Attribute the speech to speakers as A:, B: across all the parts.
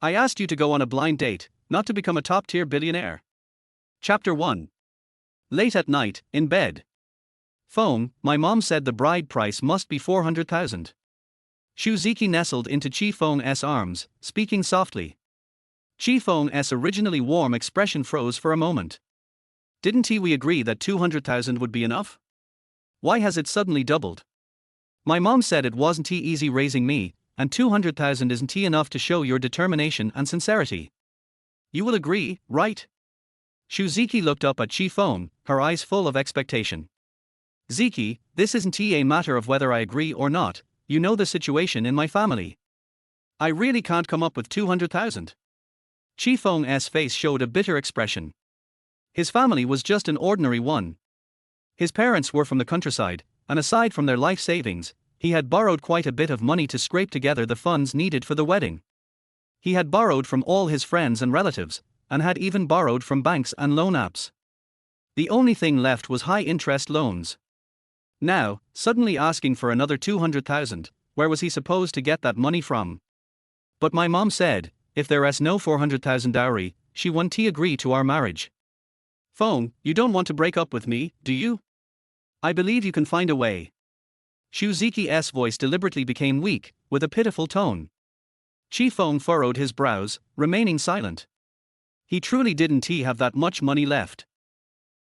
A: I asked you to go on a blind date, not to become a top-tier billionaire. Chapter 1. Late at night, in bed. Phone, my mom said the bride price must be 400,000. Ziqi nestled into Qi Feng's arms, speaking softly. Qi Feng's originally warm expression froze for a moment. Didn't we agree that 200,000 would be enough? Why has it suddenly doubled? My mom said it wasn't easy raising me, and 200,000 isn't enough to show your determination and sincerity. You will agree, right? Ziqi looked up at Qi Feng, her eyes full of expectation. Ziqi, this isn't a matter of whether I agree or not, you know the situation in my family. I really can't come up with 200,000. Qi Feng's face showed a bitter expression. His family was just an ordinary one. His parents were from the countryside, and aside from their life savings, he had borrowed quite a bit of money to scrape together the funds needed for the wedding. He had borrowed from all his friends and relatives, and had even borrowed from banks and loan apps. The only thing left was high-interest loans. Now, suddenly asking for another 200,000, where was he supposed to get that money from? But my mom said, if there's no 400,000 dowry, she won't agree to our marriage. Phone, you don't want to break up with me, do you? I believe you can find a way. Ziqi's voice deliberately became weak, with a pitiful tone. Qi Feng furrowed his brows, remaining silent. He truly didn't have that much money left.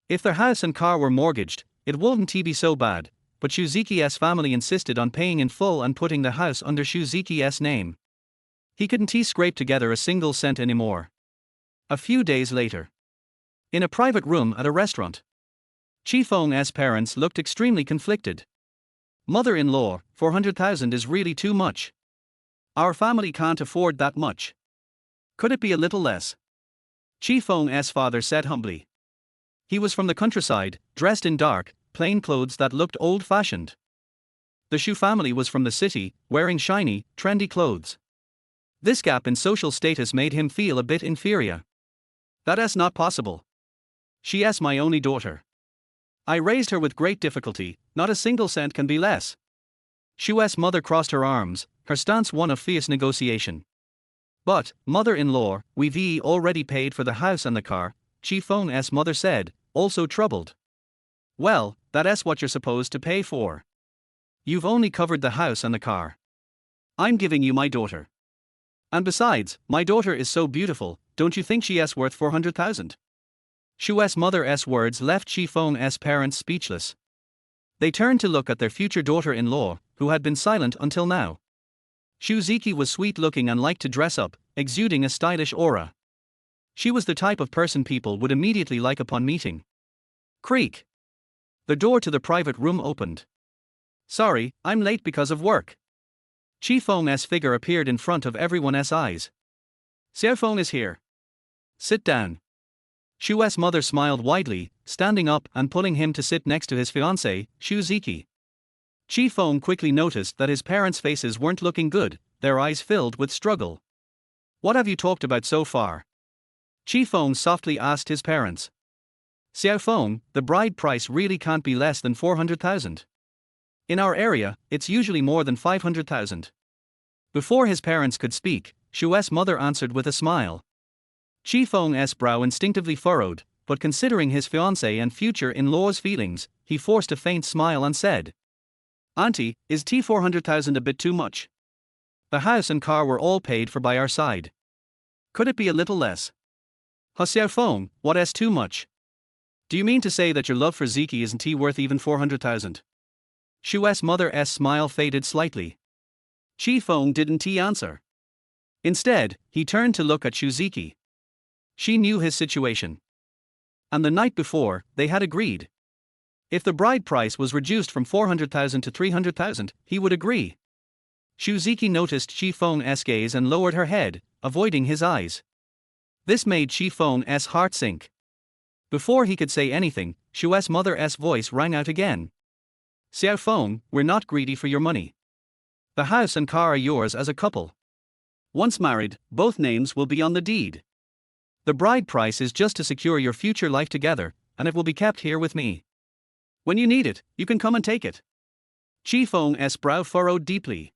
A: If their house and car were mortgaged, it wouldn't be so bad, but Ziqi's family insisted on paying in full and putting the house under Ziqi's name. He couldn't scrape together a single cent anymore. A few days later. In a private room at a restaurant. Qi Feng's parents looked extremely conflicted. Mother-in-law, 400,000 is really too much. Our family can't afford that much. Could it be a little less? Qi Feng's father said humbly. He was from the countryside, dressed in dark, plain clothes that looked old-fashioned. The Shu family was from the city, wearing shiny, trendy clothes. This gap in social status made him feel a bit inferior. That's not possible. She's my only daughter. I raised her with great difficulty, not a single cent can be less. Shu's mother crossed her arms, her stance one of fierce negotiation. But, mother-in-law, we've already paid for the house and the car, Qi Feng's mother said, also troubled. Well, that's what you're supposed to pay for. You've only covered the house and the car. I'm giving you my daughter. And besides, my daughter is so beautiful, don't you think she's worth 400,000? Shu's mother's words left Qi Feng's parents speechless. They turned to look at their future daughter-in-law, who had been silent until now. Ziqi was sweet-looking and liked to dress up, exuding a stylish aura. She was the type of person people would immediately like upon meeting. Creak. The door to the private room opened. Sorry, I'm late because of work. Qi Feng's figure appeared in front of everyone's eyes. Xiao Feng is here. Sit down. Shu's mother smiled widely, standing up and pulling him to sit next to his fiancée, Ziqi. Qi Feng quickly noticed that his parents' faces weren't looking good, their eyes filled with struggle. What have you talked about so far? Qi Feng softly asked his parents. Xiao Feng, the bride price really can't be less than 400,000. In our area, it's usually more than 500,000. Before his parents could speak, Shu's mother answered with a smile. Qi Feng's brow instinctively furrowed, but considering his fiancée and future in-law's feelings, he forced a faint smile and said, Auntie, is 400,000 a bit too much? The house and car were all paid for by our side. Could it be a little less? Xiao Feng, what's too much? Do you mean to say that your love for Ziqi isn't worth even 400,000? Shu's mother's smile faded slightly. Qi Feng didn't answer. Instead, he turned to look at Ziqi. She knew his situation. And the night before, they had agreed. If the bride price was reduced from 400,000 to 300,000, he would agree. Ziqi noticed Qi Feng's gaze and lowered her head, avoiding his eyes. This made Qi Feng's heart sink. Before he could say anything, Shu's mother's voice rang out again. Xiao Feng, we're not greedy for your money. The house and car are yours as a couple. Once married, both names will be on the deed. The bride price is just to secure your future life together, and it will be kept here with me. When you need it, you can come and take it. Qi Feng's brow furrowed deeply.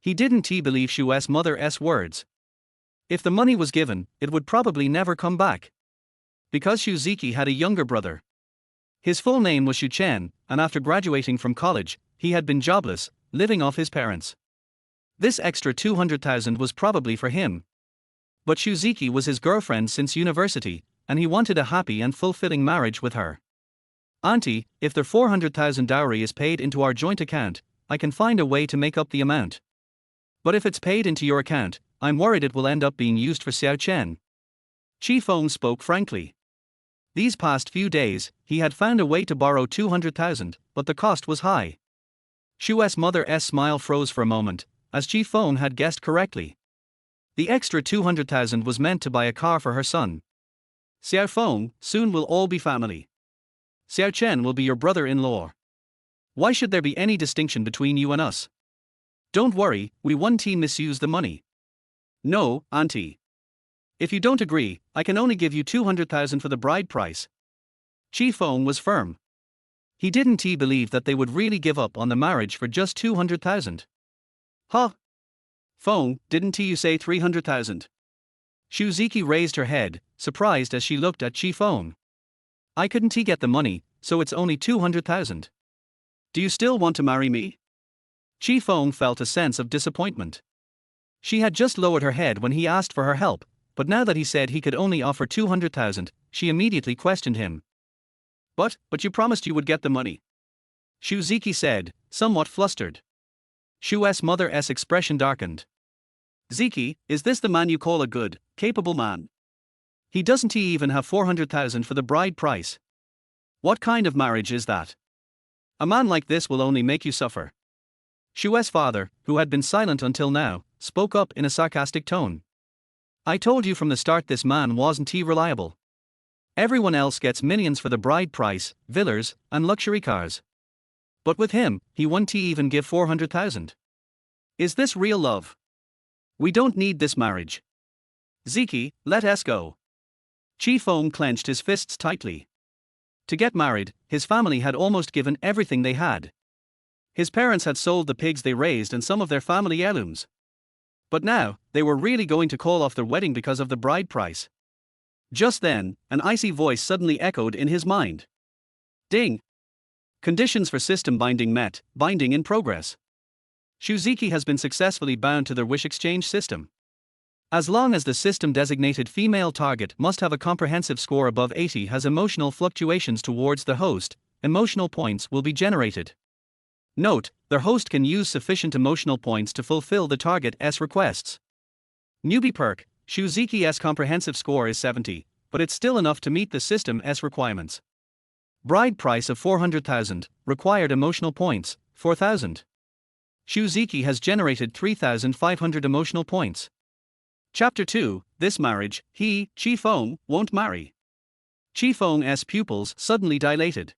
A: He didn't believe Shu's mother's words. If the money was given, it would probably never come back. Because Ziqi had a younger brother. His full name was Chen, and after graduating from college, he had been jobless, living off his parents. This extra 200,000 was probably for him. But Ziqi was his girlfriend since university, and he wanted a happy and fulfilling marriage with her. Auntie, if the 400,000 dowry is paid into our joint account, I can find a way to make up the amount. But if it's paid into your account, I'm worried it will end up being used for Xiao Chen. Qi Feng spoke frankly. These past few days, he had found a way to borrow 200,000, but the cost was high. Shu's mother's smile froze for a moment, as Qi Feng had guessed correctly. The extra 200,000 was meant to buy a car for her son. Xiao Feng, soon we'll all be family. Xiao Chen will be your brother-in-law. Why should there be any distinction between you and us? Don't worry, we won't misuse the money. No, auntie. If you don't agree, I can only give you 200,000 for the bride price. Qi Feng was firm. He didn't believe that they would really give up on the marriage for just 200,000. Huh? Feng, didn't you say 300,000? Ziqi raised her head, surprised as she looked at Qi Feng. I couldn't get the money, so it's only 200,000. Do you still want to marry me? Qi Feng felt a sense of disappointment. She had just lowered her head when he asked for her help, but now that he said he could only offer 200,000, she immediately questioned him. But you promised you would get the money. Ziqi said, somewhat flustered. Shu's mother's expression darkened. Ziqi, is this the man you call a good, capable man? He doesn't even have 400,000 for the bride price. What kind of marriage is that? A man like this will only make you suffer. Shu's father, who had been silent until now, spoke up in a sarcastic tone. I told you from the start this man wasn't reliable. Everyone else gets millions for the bride price, villas, and luxury cars. But with him, he won't even give 400,000. Is this real love? We don't need this marriage. Ziqi, let us go. Qi Feng clenched his fists tightly. To get married, his family had almost given everything they had. His parents had sold the pigs they raised and some of their family heirlooms. But now, they were really going to call off their wedding because of the bride price. Just then, an icy voice suddenly echoed in his mind. Ding! Conditions for system binding met, binding in progress. Ziqi has been successfully bound to their wish exchange system. As long as the system-designated female target must have a comprehensive score above 80 has emotional fluctuations towards the host, emotional points will be generated. Note, their host can use sufficient emotional points to fulfill the target's requests. Newbie perk, Ziqi's comprehensive score is 70, but it's still enough to meet the system's requirements. Bride price of 400,000, required emotional points, 4,000. Ziqi has generated 3,500 emotional points. Chapter 2, This marriage, Qi Feng, won't marry. Qi Feng's pupils suddenly dilated.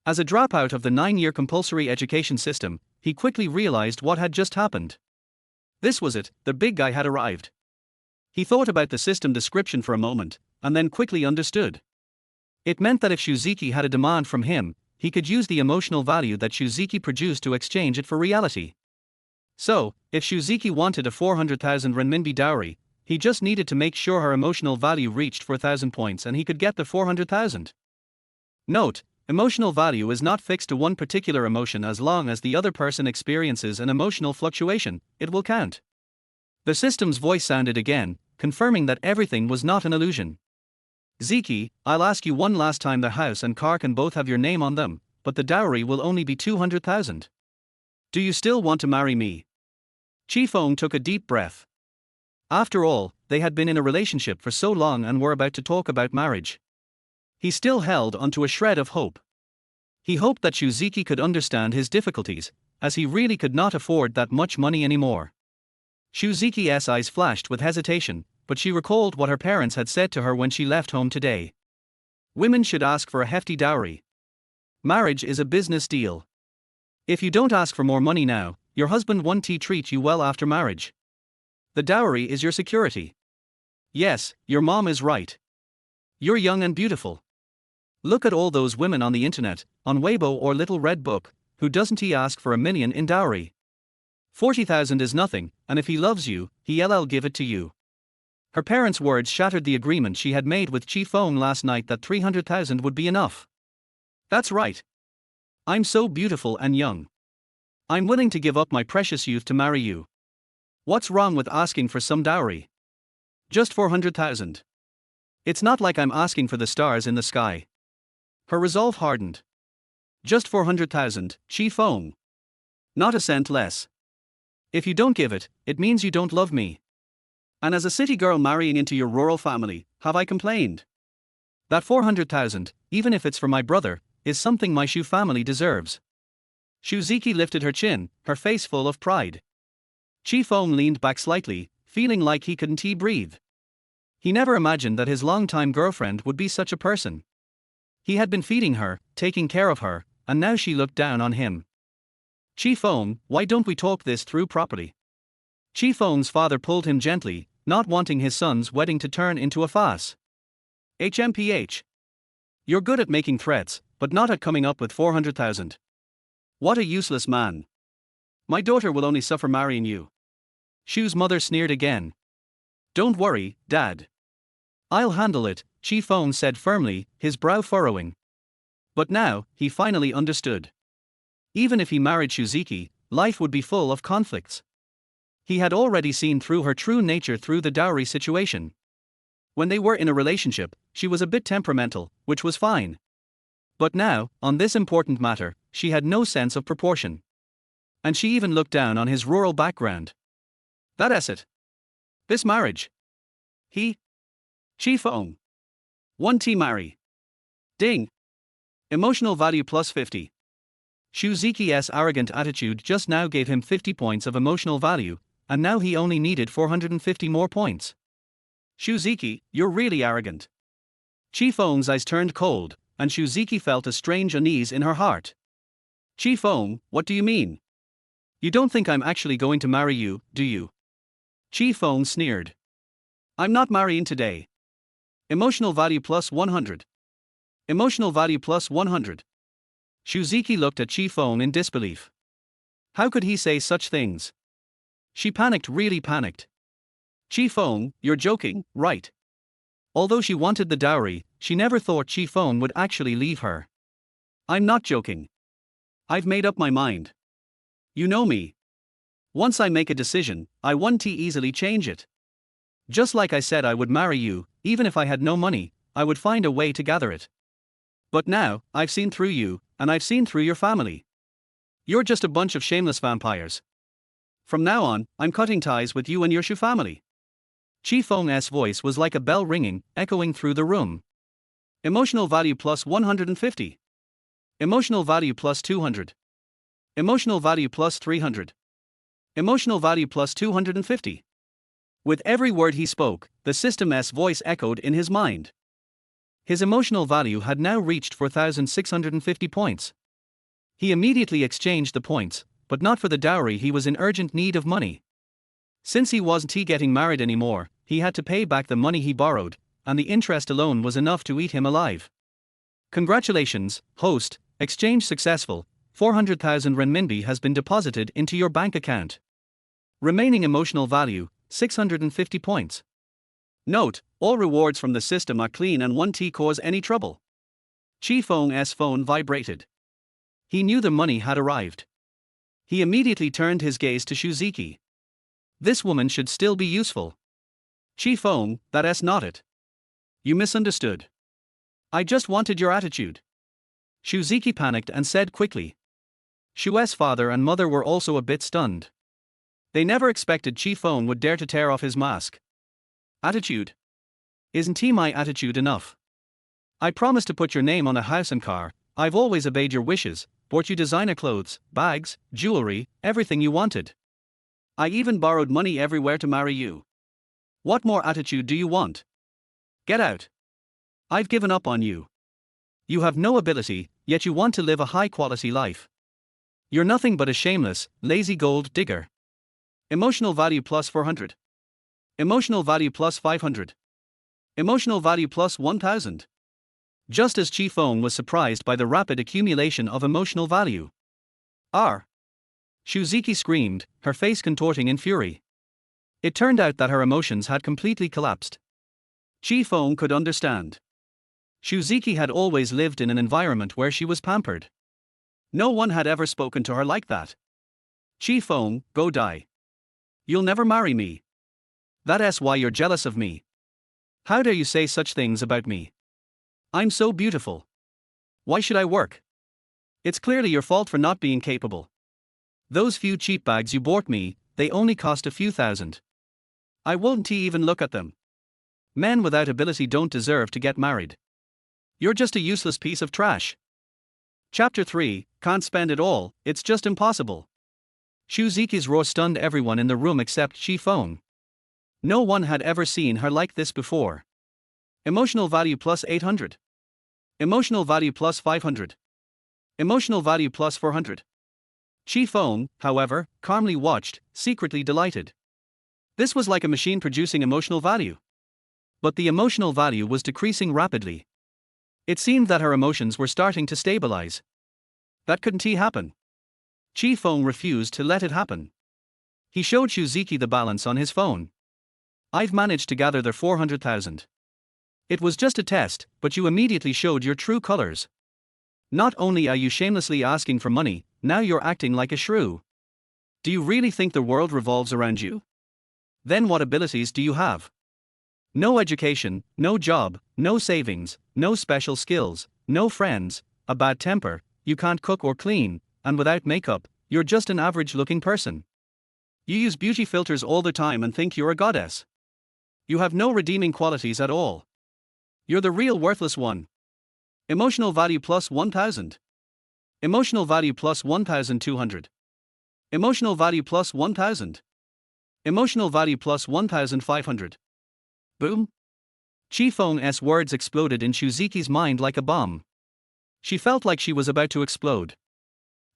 A: As a dropout of the 9-year compulsory education system, he quickly realized what had just happened. This was it, the big guy had arrived. He thought about the system description for a moment, and then quickly understood. It meant that if Ziqi had a demand from him, he could use the emotional value that Ziqi produced to exchange it for reality. So, if Ziqi wanted a 400,000 renminbi dowry, he just needed to make sure her emotional value reached 4,000 points and he could get the 400,000. Note, emotional value is not fixed to one particular emotion. As long as the other person experiences an emotional fluctuation, it will count. The system's voice sounded again, confirming that everything was not an illusion. Ziqi, I'll ask you one last time. The house and car can both have your name on them, but the dowry will only be 200,000. Do you still want to marry me? Qi Feng took a deep breath. After all, they had been in a relationship for so long and were about to talk about marriage. He still held onto a shred of hope. He hoped that Ziqi could understand his difficulties, as he really could not afford that much money anymore. Ziqi's eyes flashed with hesitation, but she recalled what her parents had said to her when she left home today. Women should ask for a hefty dowry. Marriage is a business deal. If you don't ask for more money now, your husband won't treat you well after marriage. The dowry is your security. Yes, your mom is right. You're young and beautiful. Look at all those women on the internet, on Weibo or Little Red Book, who doesn't ask for 1 million in dowry. 40,000 is nothing, and if he loves you, he'll give it to you. Her parents' words shattered the agreement she had made with Qi Feng last night that 300,000 would be enough. That's right. I'm so beautiful and young. I'm willing to give up my precious youth to marry you. What's wrong with asking for some dowry? Just 400,000. It's not like I'm asking for the stars in the sky. Her resolve hardened. Just 400,000, Qi Feng. Not a cent less. If you don't give it, it means you don't love me. And as a city girl marrying into your rural family, have I complained? That 400,000, even if it's for my brother, is something my Shu family deserves. Ziqi lifted her chin, her face full of pride. Qi Feng leaned back slightly, feeling like he couldn't breathe. He never imagined that his longtime girlfriend would be such a person. He had been feeding her, taking care of her, and now she looked down on him. Qi Feng, why don't we talk this through properly? Qi Feng's father pulled him gently, not wanting his son's wedding to turn into a farce. HMPH. You're good at making threats, but not at coming up with 400,000. What a useless man. My daughter will only suffer marrying you. Shu's mother sneered again. Don't worry, Dad. I'll handle it, Qi Feng said firmly, his brow furrowing. But now, he finally understood. Even if he married Ziqi, life would be full of conflicts. He had already seen through her true nature through the dowry situation. When they were in a relationship, she was a bit temperamental, which was fine. But now, on this important matter, she had no sense of proportion. And she even looked down on his rural background. That's it. This marriage. Qi Feng. 1T marry. Ding. Emotional value plus 50. Ziqi's arrogant attitude just now gave him 50 points of emotional value, and now he only needed 450 more points. Ziqi, you're really arrogant. Qi Feng's eyes turned cold, and Ziqi felt a strange unease in her heart. Qi Feng, what do you mean? You don't think I'm actually going to marry you, do you? Qi Feng sneered. I'm not marrying today. Emotional value plus 100. Emotional value plus 100. Ziqi looked at Qi Feng in disbelief. How could he say such things? She panicked, really panicked. Qi Feng, you're joking, right? Although she wanted the dowry, she never thought Qi Feng would actually leave her. I'm not joking. I've made up my mind. You know me. Once I make a decision, I won't easily change it. Just like I said I would marry you, even if I had no money, I would find a way to gather it. But now, I've seen through you, and I've seen through your family. You're just a bunch of shameless vampires. From now on, I'm cutting ties with you and your Shu family. Qi Feng's voice was like a bell ringing, echoing through the room. Emotional value plus 150. Emotional value plus 200. Emotional value plus 300. Emotional value plus 250. With every word he spoke, the system's voice echoed in his mind. His emotional value had now reached 4,650 points. He immediately exchanged the points, but not for the dowry. He was in urgent need of money. Since he wasn't getting married anymore, he had to pay back the money he borrowed, and the interest alone was enough to eat him alive. Congratulations, host, exchange successful, 400,000 renminbi has been deposited into your bank account. Remaining emotional value, 650 points. Note, all rewards from the system are clean and won't cause any trouble. Qi Feng's phone vibrated. He knew the money had arrived. He immediately turned his gaze to Ziqi. This woman should still be useful. Qi Feng, that's not it. You misunderstood. I just wanted your attitude. Ziqi panicked and said quickly. Shu's father and mother were also a bit stunned. They never expected Qi Feng would dare to tear off his mask. Attitude? Isn't my attitude enough? I promised to put your name on a house and car. I've always obeyed your wishes, bought you designer clothes, bags, jewelry, everything you wanted. I even borrowed money everywhere to marry you. What more attitude do you want? Get out. I've given up on you. You have no ability, yet you want to live a high-quality life. You're nothing but a shameless, lazy gold digger. Emotional value plus 400. Emotional value plus 500. Emotional value plus 1000. Just as Qi Feng was surprised by the rapid accumulation of emotional value. Ziqi screamed, her face contorting in fury. It turned out that her emotions had completely collapsed. Qi Feng could understand. Ziqi had always lived in an environment where she was pampered. No one had ever spoken to her like that. Qi Feng, go die. You'll never marry me. That's why you're jealous of me. How dare you say such things about me? I'm so beautiful. Why should I work? It's clearly your fault for not being capable. Those few cheap bags you bought me, they only cost a few thousand. I won't even look at them. Men without ability don't deserve to get married. You're just a useless piece of trash. Chapter 3, Can't spend it all, it's just impossible. Ziqi's roar stunned everyone in the room except Qi Feng. No one had ever seen her like this before. Emotional value plus 800. Emotional value plus 500. Emotional value plus 400. Qi Feng, however, calmly watched, secretly delighted. This was like a machine producing emotional value. But the emotional value was decreasing rapidly. It seemed that her emotions were starting to stabilize. That couldn't happen. Qi Feng refused to let it happen. He showed Ziqi the balance on his phone. I've managed to gather their 400,000. It was just a test, but you immediately showed your true colors. Not only are you shamelessly asking for money, now you're acting like a shrew. Do you really think the world revolves around you? Then what abilities do you have? No education, no job, no savings, no special skills, no friends, a bad temper, you can't cook or clean, and without makeup, you're just an average-looking person. You use beauty filters all the time and think you're a goddess. You have no redeeming qualities at all. You're the real worthless one. Emotional value plus 1,000. Emotional value plus 1,200. Emotional value plus 1,000. Emotional value plus 1,500. Boom. Qi Feng's words exploded in Ziqi's mind like a bomb. She felt like she was about to explode.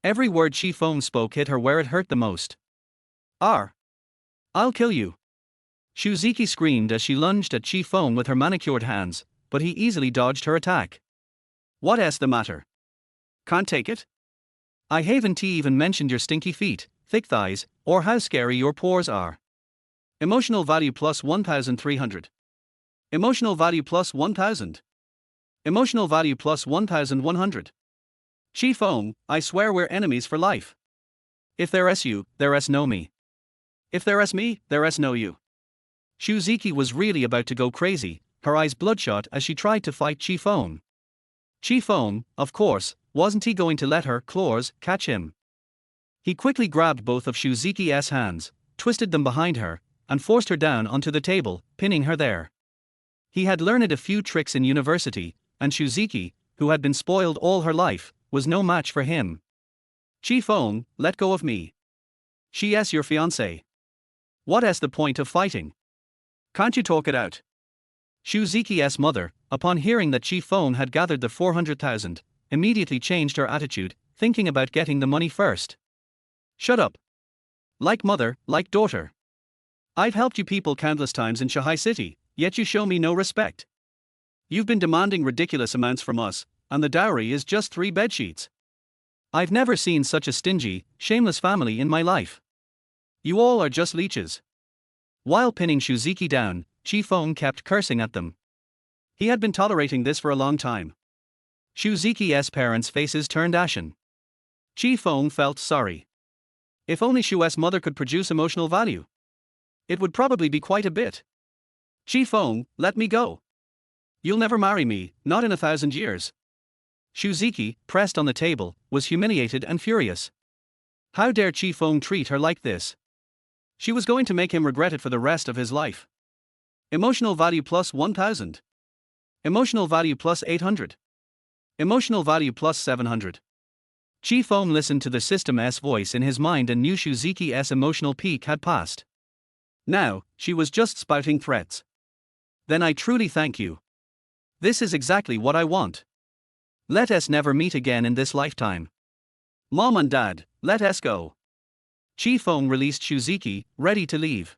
A: Every word Qi Feng spoke hit her where it hurt the most. I'll kill you. Ziqi screamed as she lunged at Qi Feng with her manicured hands, but he easily dodged her attack. What's the matter? Can't take it? I haven't even mentioned your stinky feet, thick thighs, or how scary your pores are. Emotional value plus 1,300. Emotional value plus 1,000. Emotional value plus 1,100. Qi Feng, I swear we're enemies for life. If there's you, there's no me. If there's me, there's no you. Ziqi was really about to go crazy, her eyes bloodshot as she tried to fight Qi Feng. Qi Feng, of course, wasn't he going to let her claws catch him? He quickly grabbed both of Ziqi's hands, twisted them behind her, and forced her down onto the table, pinning her there. He had learned a few tricks in university, and Ziqi, who had been spoiled all her life, was no match for him. Qi Feng, let go of me. She's your fiancée. What's the point of fighting? Can't you talk it out? Ziqi's mother, upon hearing that Qi Feng had gathered the 400,000, immediately changed her attitude, thinking about getting the money first. Shut up. Like mother, like daughter. I've helped you people countless times in Shanghai City, yet you show me no respect. You've been demanding ridiculous amounts from us, and the dowry is just 3 bedsheets. I've never seen such a stingy, shameless family in my life. You all are just leeches. While pinning Ziqi down, Qi Feng kept cursing at them. He had been tolerating this for a long time. Ziqi's parents' faces turned ashen. Qi Feng felt sorry. If only Shu's mother could produce emotional value. It would probably be quite a bit. Qi Feng, let me go. You'll never marry me, not in 1,000 years. Ziqi, pressed on the table, was humiliated and furious. How dare Qi Feng treat her like this? She was going to make him regret it for the rest of his life. Emotional value plus 1,000. Emotional value plus 800. Emotional value plus 700. Qi Feng listened to the system's voice in his mind and knew Ziqi's emotional peak had passed. Now, she was just spouting threats. Then I truly thank you. This is exactly what I want. Let us never meet again in this lifetime. Mom and Dad, let us go. Qi Feng released Ziqi, ready to leave.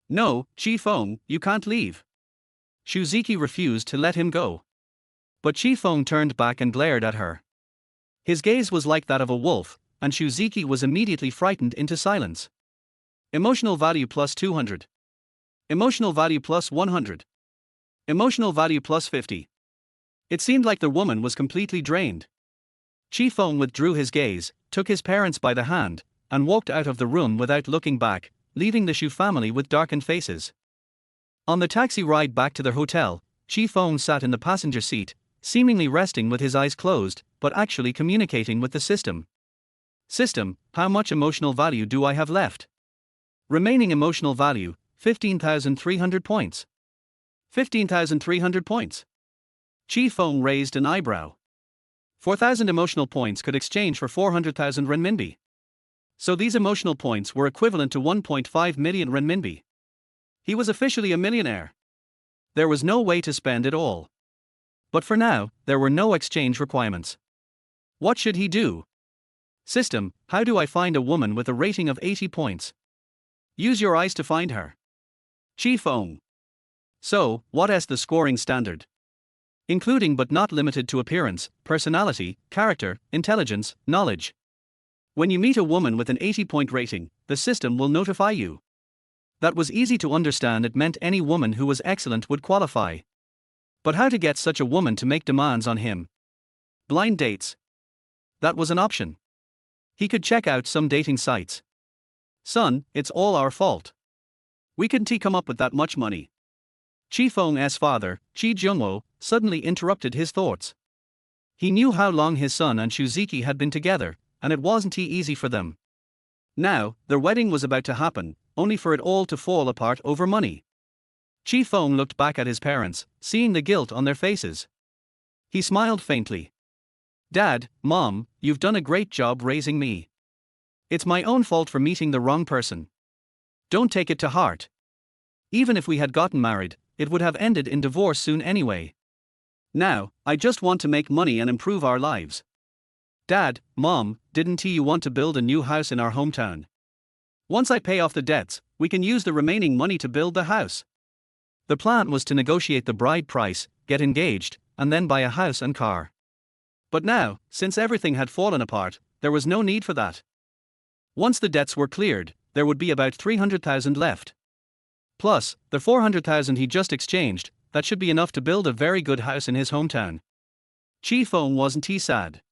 A: No, Qi Feng, you can't leave. Ziqi refused to let him go. But Qi Feng turned back and glared at her. His gaze was like that of a wolf, and Ziqi was immediately frightened into silence. Emotional value plus 200. Emotional value plus 100. Emotional value plus 50. It seemed like the woman was completely drained. Qi Feng withdrew his gaze, took his parents by the hand, and walked out of the room without looking back, leaving the Shu family with darkened faces. On the taxi ride back to their hotel, Qi Feng sat in the passenger seat, seemingly resting with his eyes closed, but actually communicating with the system. System, how much emotional value do I have left? Remaining emotional value, 15,300 points. 15,300 points. Qi Feng raised an eyebrow. 4,000 emotional points could exchange for 400,000 renminbi. So these emotional points were equivalent to 1.5 million renminbi. He was officially a millionaire. There was no way to spend it all. But for now, there were no exchange requirements. What should he do? System, how do I find a woman with a rating of 80 points? Use your eyes to find her. Qi Feng. So, what is the scoring standard? Including but not limited to appearance, personality, character, intelligence, knowledge. When you meet a woman with an 80-point rating, the system will notify you. That was easy to understand. It meant any woman who was excellent would qualify. But how to get such a woman to make demands on him? Blind dates. That was an option. He could check out some dating sites. Son, it's all our fault. We couldn't come up with that much money. Qi Feng's father, Qi Jungwo, suddenly interrupted his thoughts. He knew how long his son and Ziqi had been together, and it wasn't easy for them. Now, their wedding was about to happen, only for it all to fall apart over money. Qi Feng looked back at his parents, seeing the guilt on their faces. He smiled faintly. Dad, Mom, you've done a great job raising me. It's my own fault for meeting the wrong person. Don't take it to heart. Even if we had gotten married, it would have ended in divorce soon anyway. Now, I just want to make money and improve our lives. Dad, Mom, didn't you want to build a new house in our hometown? Once I pay off the debts, we can use the remaining money to build the house. The plan was to negotiate the bride price, get engaged, and then buy a house and car. But now, since everything had fallen apart, there was no need for that. Once the debts were cleared, there would be about 300,000 left. Plus, the 400,000 he just exchanged, that should be enough to build a very good house in his hometown. Qi Feng wasn't sad.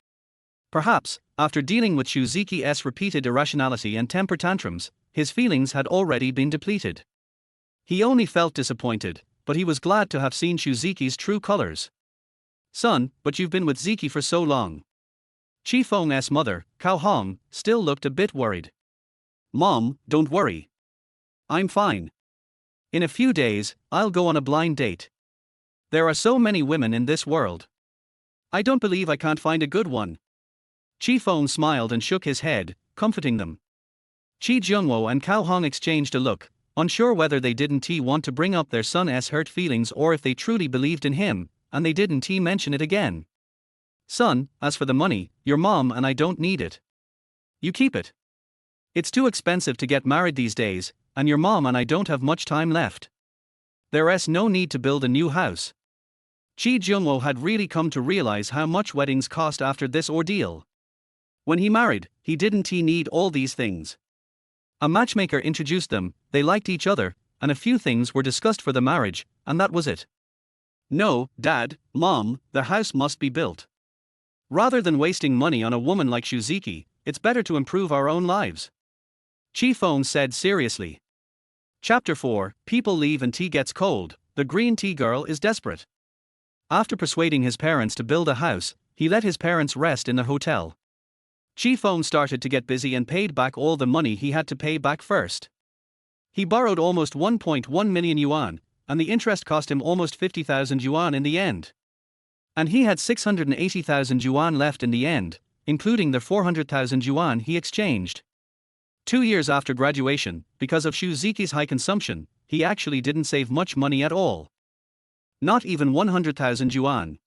A: Perhaps, after dealing with Ziqi's repeated irrationality and temper tantrums, his feelings had already been depleted. He only felt disappointed, but he was glad to have seen Ziqi's true colors. Son, but you've been with Ziqi for so long. Qi Feng's mother, Cao Hong, still looked a bit worried. Mom, don't worry. I'm fine. In a few days, I'll go on a blind date. There are so many women in this world. I don't believe I can't find a good one. Qi Feng smiled and shook his head, comforting them. Qi Jungwo and Cao Hong exchanged a look, unsure whether they didn't want to bring up their son's hurt feelings or if they truly believed in him, and they didn't mention it again. Son, as for the money, your mom and I don't need it. You keep it. It's too expensive to get married these days, and your mom and I don't have much time left. There's no need to build a new house. Qi Jungwo had really come to realize how much weddings cost after this ordeal. When he married, he didn't need all these things. A matchmaker introduced them, they liked each other, and a few things were discussed for the marriage, and that was it. No, Dad, Mom, the house must be built. Rather than wasting money on a woman like Ziqi, it's better to improve our own lives. Qi Feng said seriously. Chapter 4, People leave and tea gets cold. The green tea girl is desperate. After persuading his parents to build a house, he let his parents rest in the hotel. Qi Feng started to get busy and paid back all the money he had to pay back first. He borrowed almost 1.1 million yuan, and the interest cost him almost 50,000 yuan in the end. And he had 680,000 yuan left in the end, including the 400,000 yuan he exchanged. 2 years after graduation, because of Ziqi's high consumption, he actually didn't save much money at all. Not even 100,000 yuan.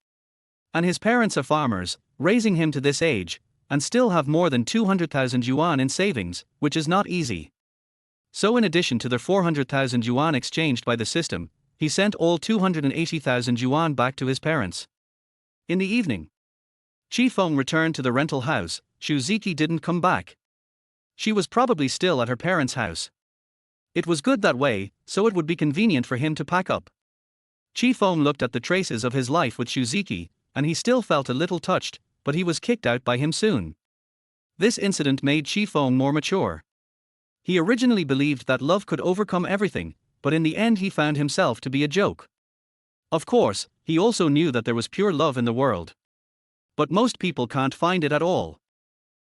A: And his parents are farmers, raising him to this age, and still have more than 200,000 yuan in savings, which is not easy. So in addition to the 400,000 yuan exchanged by the system, he sent all 280,000 yuan back to his parents. In the evening, Qi Feng returned to the rental house. Ziqi didn't come back. She was probably still at her parents' house. It was good that way, so it would be convenient for him to pack up. Qi Feng looked at the traces of his life with Ziqi, and he still felt a little touched, but he was kicked out by him soon. This incident made Qi Feng more mature. He originally believed that love could overcome everything, but in the end he found himself to be a joke. Of course, he also knew that there was pure love in the world. But most people can't find it at all.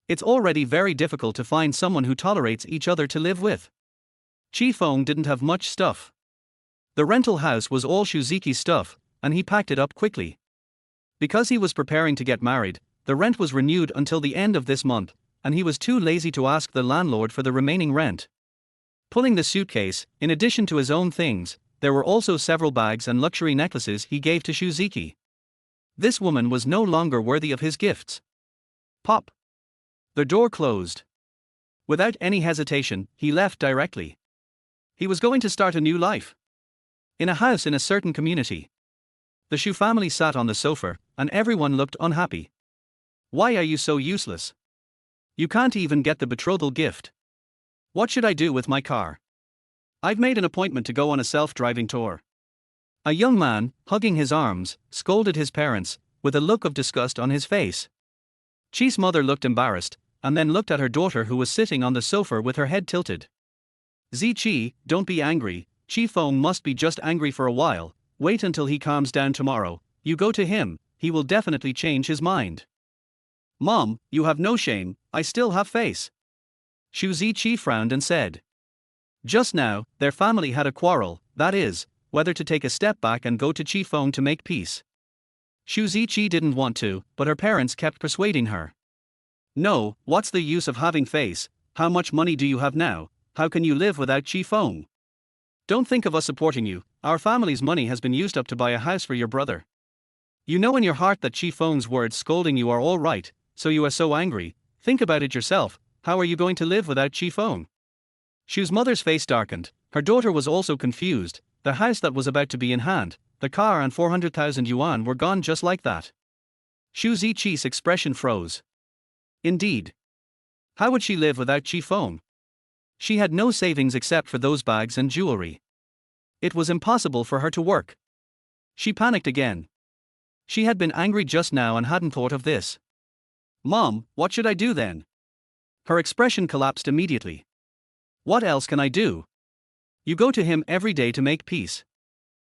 A: It's already very difficult to find someone who tolerates each other to live with. Qi Feng didn't have much stuff. The rental house was all Ziqi's stuff, and he packed it up quickly. Because he was preparing to get married, the rent was renewed until the end of this month, and he was too lazy to ask the landlord for the remaining rent. Pulling the suitcase, in addition to his own things, there were also several bags and luxury necklaces he gave to Ziqi. This woman was no longer worthy of his gifts. Pop! The door closed. Without any hesitation, he left directly. He was going to start a new life. In a house in a certain community. The Shu family sat on the sofa, and everyone looked unhappy. Why are you so useless? You can't even get the betrothal gift. What should I do with my car? I've made an appointment to go on a self-driving tour. A young man, hugging his arms, scolded his parents, with a look of disgust on his face. Qi's mother looked embarrassed, and then looked at her daughter who was sitting on the sofa with her head tilted. Ziqi, don't be angry, Qi Feng must be just angry for a while, wait until he calms down tomorrow, you go to him, he will definitely change his mind. Mom, you have no shame, I still have face. Ziqi frowned and said. Just now, their family had a quarrel, that is, whether to take a step back and go to Qi Feng to make peace. Ziqi didn't want to, but her parents kept persuading her. No, what's the use of having face, how much money do you have now, how can you live without Qi Feng? Don't think of us supporting you, our family's money has been used up to buy a house for your brother. You know in your heart that Qi Feng's words scolding you are all right, so you are so angry, think about it yourself, how are you going to live without Qi Feng? Shu's mother's face darkened, her daughter was also confused, the house that was about to be in hand, the car and 400,000 yuan were gone just like that. Ziqi's expression froze. Indeed. How would she live without Qi Feng? She had no savings except for those bags and jewelry. It was impossible for her to work. She panicked again. She had been angry just now and hadn't thought of this. Mom, what should I do then? Her expression collapsed immediately. What else can I do? You go to him every day to make peace.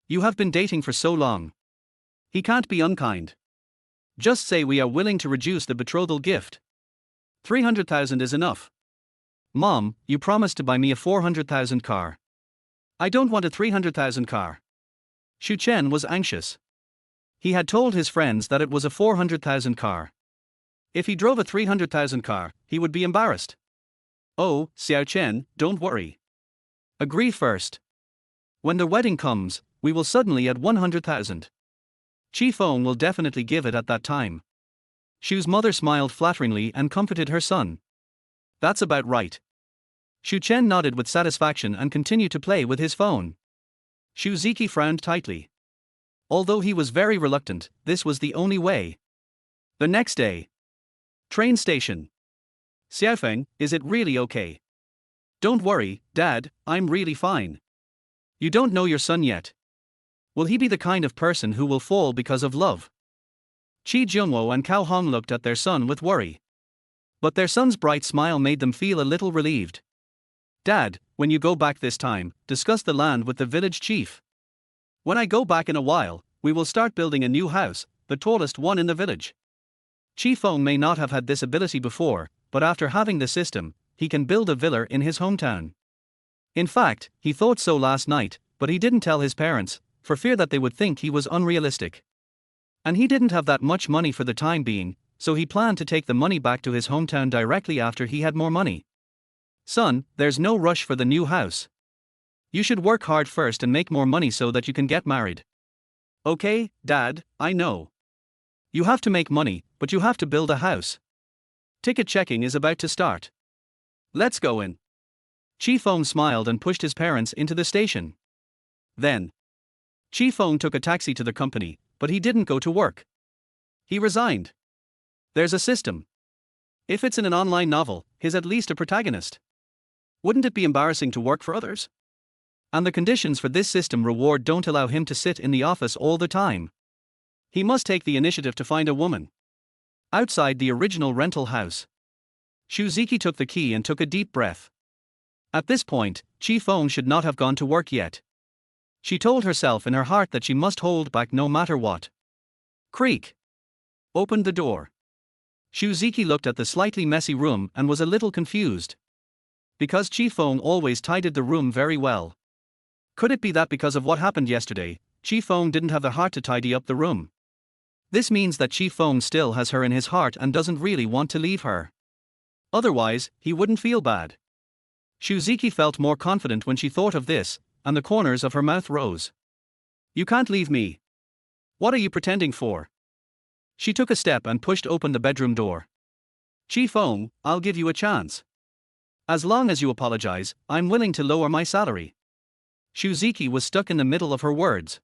A: You have been dating for so long. He can't be unkind. Just say we are willing to reduce the betrothal gift. 300,000 is enough. Mom, you promised to buy me a 400,000 car. I don't want a 300,000 car. Shu Chen was anxious. He had told his friends that it was a 400,000 car. If he drove a 300,000 car, he would be embarrassed. Oh, Xiao Chen, don't worry. Agree first. When the wedding comes, we will suddenly add 100,000. Qi Feng will definitely give it at that time. Shu's mother smiled flatteringly and comforted her son. That's about right. Shu Chen nodded with satisfaction and continued to play with his phone. Ziqi frowned tightly. Although he was very reluctant, this was the only way. The next day. Train station. Xiaofeng, is it really okay? Don't worry, Dad, I'm really fine. You don't know your son yet. Will he be the kind of person who will fall because of love? Qi Junwo and Cao Hong looked at their son with worry. But their son's bright smile made them feel a little relieved. Dad, when you go back this time, discuss the land with the village chief. When I go back in a while, we will start building a new house, the tallest one in the village. Qi Feng may not have had this ability before, but after having the system, he can build a villa in his hometown. In fact, he thought so last night, but he didn't tell his parents, for fear that they would think he was unrealistic. And he didn't have that much money for the time being, so he planned to take the money back to his hometown directly after he had more money. Son, there's no rush for the new house. You should work hard first and make more money so that you can get married. Okay, Dad, I know. You have to make money, but you have to build a house. Ticket checking is about to start. Let's go in. Qi Feng smiled and pushed his parents into the station. Then, Qi Feng took a taxi to the company, but he didn't go to work. He resigned. There's a system. If it's in an online novel, he's at least a protagonist. Wouldn't it be embarrassing to work for others? And the conditions for this system reward don't allow him to sit in the office all the time. He must take the initiative to find a woman. Outside the original rental house, Ziqi took the key and took a deep breath. At this point, Qi Feng should not have gone to work yet. She told herself in her heart that she must hold back no matter what. Creak. Opened the door. Ziqi looked at the slightly messy room and was a little confused. Because Qi Feng always tidied the room very well. Could it be that because of what happened yesterday, Qi Feng didn't have the heart to tidy up the room? This means that Qi Feng still has her in his heart and doesn't really want to leave her. Otherwise, he wouldn't feel bad. Ziqi felt more confident when she thought of this, and the corners of her mouth rose. You can't leave me. What are you pretending for? She took a step and pushed open the bedroom door. Qi Feng, I'll give you a chance. As long as you apologize, I'm willing to lower my salary. Ziqi was stuck in the middle of her words.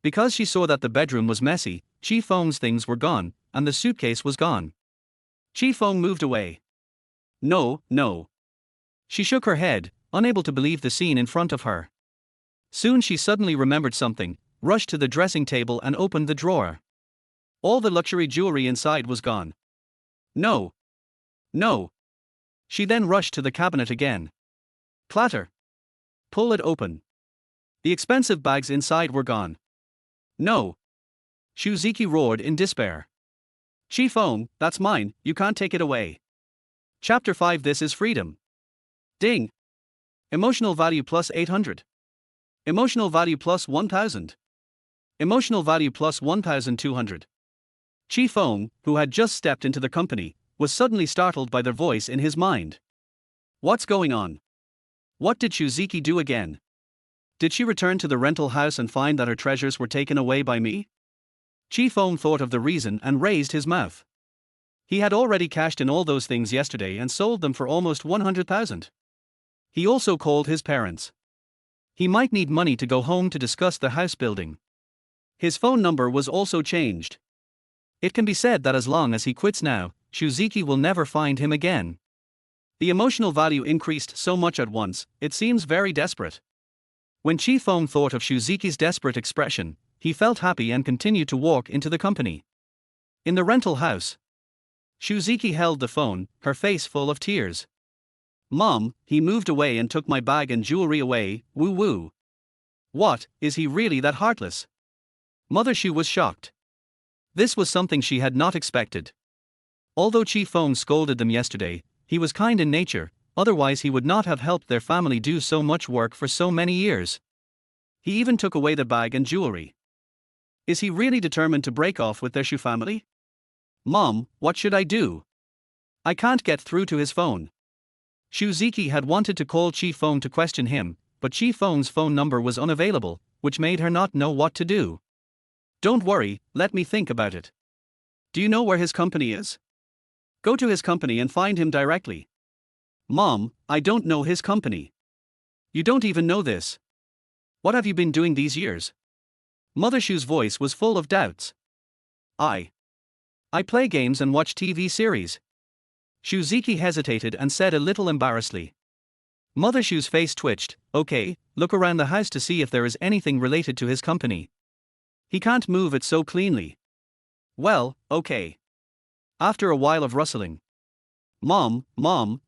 A: Because she saw that the bedroom was messy, Qi Feng's things were gone, and the suitcase was gone. Qi Feng moved away. No, no. She shook her head, unable to believe the scene in front of her. Soon she suddenly remembered something, rushed to the dressing table and opened the drawer. All the luxury jewelry inside was gone. No. No. She then rushed to the cabinet again. Clatter. Pull it open. The expensive bags inside were gone. No. Ziqi roared in despair. Qi Feng, that's mine, you can't take it away. Chapter 5. This is freedom. Ding. Emotional value plus 800. Emotional value plus 1000. Emotional value plus 1200. Qi Feng, who had just stepped into the company, was suddenly startled by the voice in his mind. What's going on? What did Ziqi do again? Did she return to the rental house and find that her treasures were taken away by me? Qi Feng thought of the reason and raised his mouth. He had already cashed in all those things yesterday and sold them for almost 100,000. He also called his parents. He might need money to go home to discuss the house building. His phone number was also changed. It can be said that as long as he quits now, Ziqi will never find him again. The emotional value increased so much at once, it seems very desperate. When Qi Feng thought of Ziqi's desperate expression, he felt happy and continued to walk into the company. In the rental house, Ziqi held the phone, her face full of tears. Mom, he moved away and took my bag and jewelry away, woo woo. What, is he really that heartless? Mother Shu was shocked. This was something she had not expected. Although Qi Feng scolded them yesterday, he was kind in nature, otherwise he would not have helped their family do so much work for so many years. He even took away the bag and jewelry. Is he really determined to break off with their Shu family? Mom, what should I do? I can't get through to his phone. Ziqi had wanted to call Qi Feng to question him, but Qi Feng's phone number was unavailable, which made her not know what to do. Don't worry, let me think about it. Do you know where his company is? Go to his company and find him directly. Mom, I don't know his company. You don't even know this. What have you been doing these years? Mother Shu's voice was full of doubts. I play games and watch TV series. Ziqi hesitated and said a little embarrassedly. Mother Shu's face twitched. Okay, look around the house to see if there is anything related to his company. He can't move it so cleanly. Well, okay. After a while of rustling. Mom,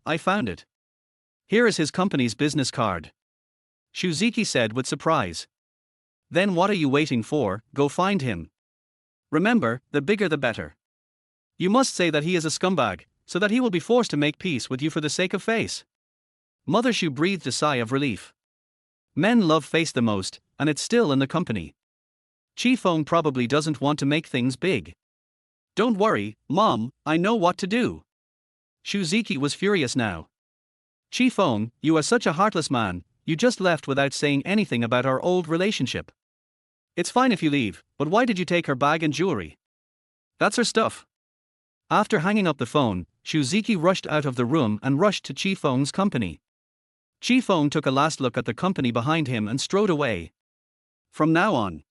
A: I found it. Here is his company's business card. Ziqi said with surprise. Then what are you waiting for, go find him. Remember, the bigger the better. You must say that he is a scumbag, so that he will be forced to make peace with you for the sake of face. Mother Shu breathed a sigh of relief. Men love face the most, and it's still in the company. Qi Feng probably doesn't want to make things big. Don't worry, Mom, I know what to do. Ziqi was furious now. Qi Feng, you are such a heartless man, you just left without saying anything about our old relationship. It's fine if you leave, but why did you take her bag and jewelry? That's her stuff. After hanging up the phone, Ziqi rushed out of the room and rushed to Qi Feng's company. Qi Feng took a last look at the company behind him and strode away. From now on,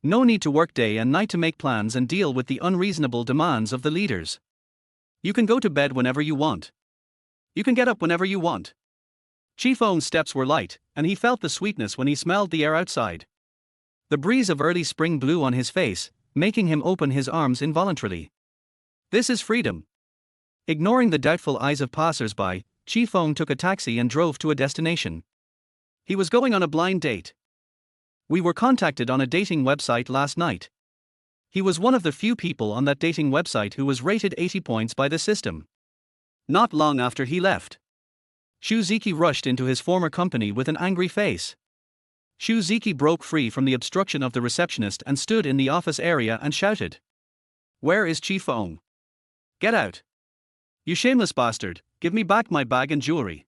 A: no need to work day and night to make plans and deal with the unreasonable demands of the leaders. You can go to bed whenever you want. You can get up whenever you want. Qi Feng's steps were light, and he felt the sweetness when he smelled the air outside. The breeze of early spring blew on his face, making him open his arms involuntarily. This is freedom. Ignoring the doubtful eyes of passers-by, Qi Feng took a taxi and drove to a destination. He was going on a blind date. We were contacted on a dating website last night. He was one of the few people on that dating website who was rated 80 points by the system. Not long after he left, Ziqi rushed into his former company with an angry face. Ziqi broke free from the obstruction of the receptionist and stood in the office area and shouted, "Where is Qi Feng? Get out! You shameless bastard, give me back my bag and jewelry."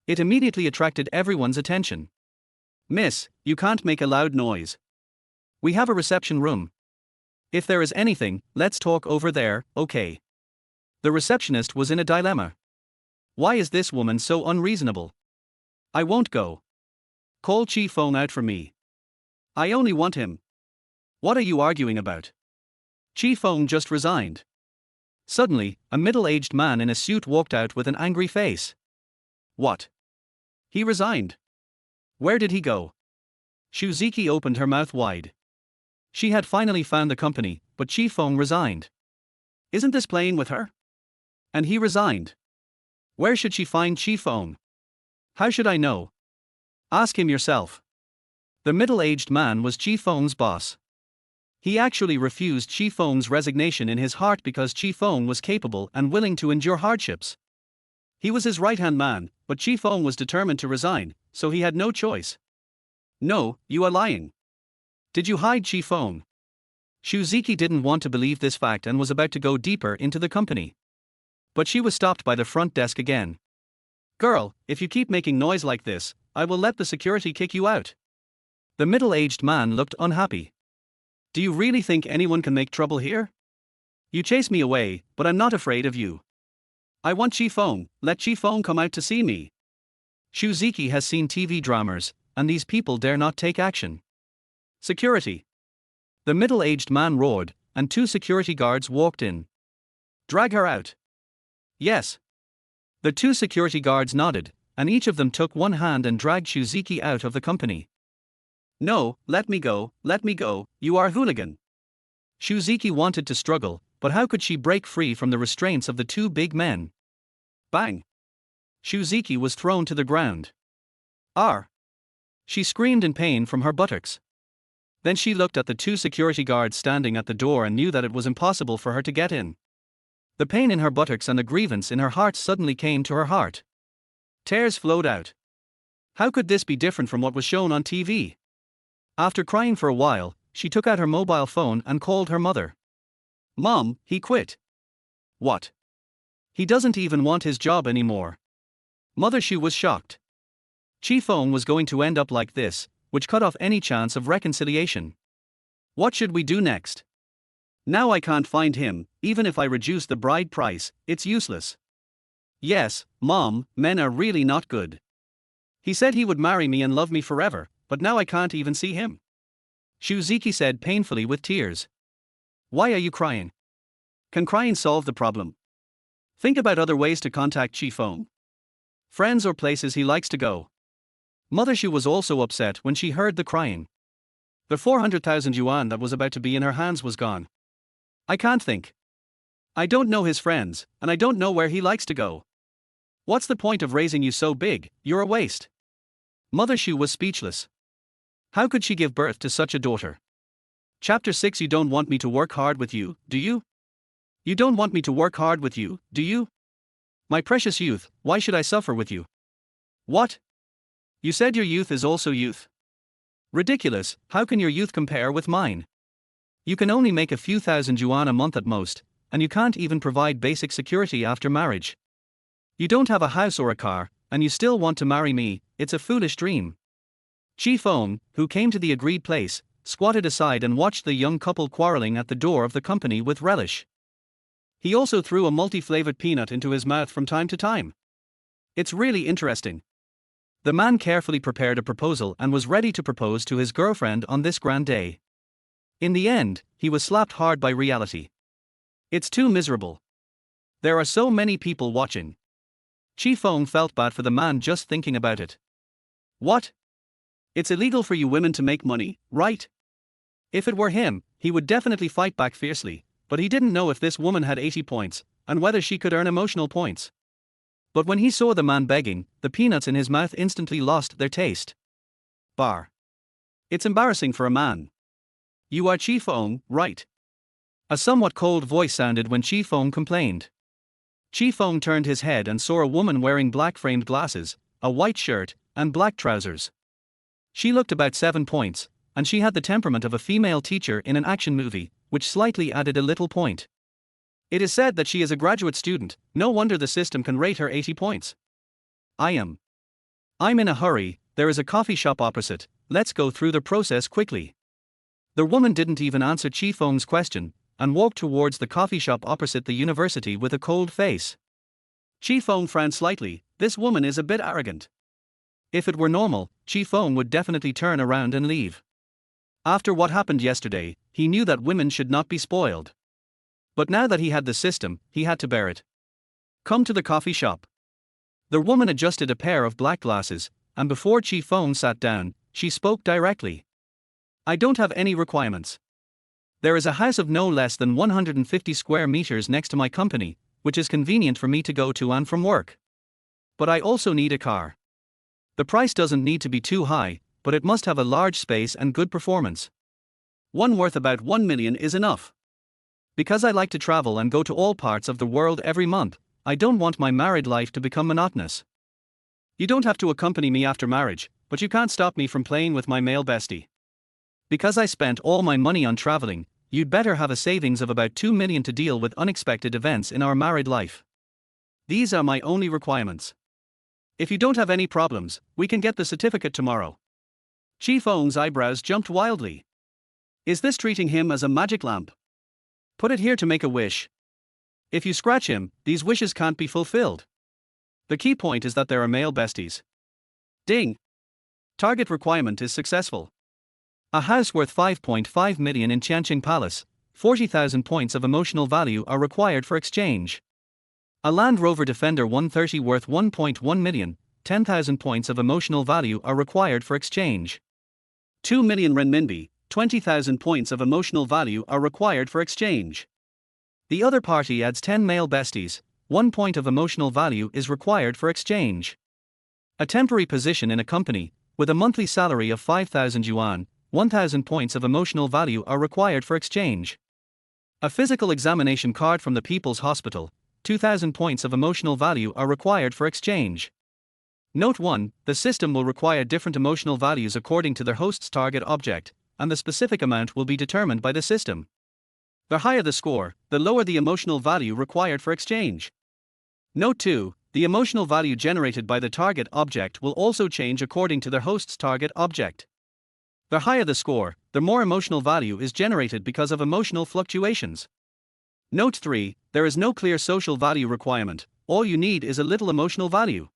A: It immediately attracted everyone's attention. "Miss, you can't make a loud noise. We have a reception room. If there is anything, let's talk over there, okay?" The receptionist was in a dilemma. Why is this woman so unreasonable? "I won't go. Call Qi Feng out for me. I only want him." "What are you arguing about? Qi Feng just resigned." Suddenly, a middle-aged man in a suit walked out with an angry face. "What? He resigned? Where did he go?" Ziqi opened her mouth wide. She had finally found the company, but Qi Feng resigned. Isn't this playing with her? And he resigned. Where should she find Qi Feng? How should I know? Ask him yourself. The middle-aged man was Qi Feng's boss. He actually refused Qi Feng's resignation in his heart because Qi Feng was capable and willing to endure hardships. He was his right-hand man, but Qi Feng was determined to resign, so he had no choice. "No, you are lying. Did you hide Qi Feng?" Ziqi didn't want to believe this fact and was about to go deeper into the company. But she was stopped by the front desk again. "Girl, if you keep making noise like this, I will let the security kick you out." The middle-aged man looked unhappy. "Do you really think anyone can make trouble here? You chase me away, but I'm not afraid of you. I want Qi Feng, let Qi Feng come out to see me." Ziqi has seen TV dramas, and these people dare not take action. "Security!" The middle-aged man roared, and 2 security guards walked in. "Drag her out." "Yes." The 2 security guards nodded, and each of them took one hand and dragged Ziqi out of the company. "No, let me go, you are a hooligan." Ziqi wanted to struggle, but how could she break free from the restraints of the 2 big men? Bang! Ziqi was thrown to the ground. "Arr!" She screamed in pain from her buttocks. Then she looked at the 2 security guards standing at the door and knew that it was impossible for her to get in. The pain in her buttocks and the grievance in her heart suddenly came to her heart. Tears flowed out. How could this be different from what was shown on TV? After crying for a while, she took out her mobile phone and called her mother. "Mom, he quit." "What? He doesn't even want his job anymore." Mother, she was shocked. Qi Feng was going to end up like this, which cut off any chance of reconciliation. What should we do next? Now I can't find him, even if I reduce the bride price, it's useless. Yes, Mom, men are really not good. He said he would marry me and love me forever, but now I can't even see him. Ziqi said painfully with tears. Why are you crying? Can crying solve the problem? Think about other ways to contact Qi Feng. Friends or places he likes to go. Mother Shu was also upset when she heard the crying. The 400,000 yuan that was about to be in her hands was gone. I can't think. I don't know his friends, and I don't know where he likes to go. What's the point of raising you so big? You're a waste. Mother Shu was speechless. How could she give birth to such a daughter? Chapter 6. You don't want me to work hard with you, do you? You don't want me to work hard with you, do you? My precious youth, why should I suffer with you? What? You said your youth is also youth. Ridiculous, how can your youth compare with mine? You can only make a few thousand yuan a month at most, and you can't even provide basic security after marriage. You don't have a house or a car, and you still want to marry me, it's a foolish dream. Qi Feng, who came to the agreed place, squatted aside and watched the young couple quarreling at the door of the company with relish. He also threw a multi-flavored peanut into his mouth from time to time. It's really interesting. The man carefully prepared a proposal and was ready to propose to his girlfriend on this grand day. In the end, he was slapped hard by reality. It's too miserable. There are so many people watching. Qi Feng felt bad for the man just thinking about it. What? It's illegal for you women to make money, right? If it were him, he would definitely fight back fiercely, but he didn't know if this woman had 80 points, and whether she could earn emotional points. But when he saw the man begging, the peanuts in his mouth instantly lost their taste. Bar. It's embarrassing for a man. You are Qi Feng, right? A somewhat cold voice sounded when Qi Feng complained. Qi Feng turned his head and saw a woman wearing black framed glasses, a white shirt, and black trousers. She looked about 7 points, and she had the temperament of a female teacher in an action movie, which slightly added a little point. It is said that she is a graduate student, no wonder the system can rate her 80 points. I'm in a hurry, there is a coffee shop opposite, let's go through the process quickly. The woman didn't even answer Qi Feng's question, and walked towards the coffee shop opposite the university with a cold face. Qi Feng frowned slightly, this woman is a bit arrogant. If it were normal, Qi Feng would definitely turn around and leave. After what happened yesterday, he knew that women should not be spoiled. But now that he had the system, he had to bear it. Come to the coffee shop. The woman adjusted a pair of black glasses, and before Qi Feng sat down, she spoke directly. I don't have any requirements. There is a house of no less than 150 square meters next to my company, which is convenient for me to go to and from work. But I also need a car. The price doesn't need to be too high, but it must have a large space and good performance. One worth about 1 million is enough. Because I like to travel and go to all parts of the world every month, I don't want my married life to become monotonous. You don't have to accompany me after marriage, but you can't stop me from playing with my male bestie. Because I spent all my money on traveling, you'd better have a savings of about 2 million to deal with unexpected events in our married life. These are my only requirements. If you don't have any problems, we can get the certificate tomorrow. Qi Feng's eyebrows jumped wildly. Is this treating him as a magic lamp? Put it here to make a wish. If you scratch him, these wishes can't be fulfilled. The key point is that there are male besties. Ding! Target requirement is successful. A house worth 5.5 million in Tianqing Palace, 40,000 points of emotional value are required for exchange. A Land Rover Defender 130 worth 1.1 million, 10,000 points of emotional value are required for exchange. 2 million renminbi, 20,000 points of emotional value are required for exchange. The other party adds 10 male besties, 1 point of emotional value is required for exchange. A temporary position in a company, with a monthly salary of 5,000 yuan, 1,000 points of emotional value are required for exchange. A physical examination card from the People's Hospital, 2,000 points of emotional value are required for exchange. Note 1, the system will require different emotional values according to their host's target object, and the specific amount will be determined by the system. The higher the score, the lower the emotional value required for exchange. Note 2, the emotional value generated by the target object will also change according to their host's target object. The higher the score, the more emotional value is generated because of emotional fluctuations. Note 3, there is no clear social value requirement, all you need is a little emotional value.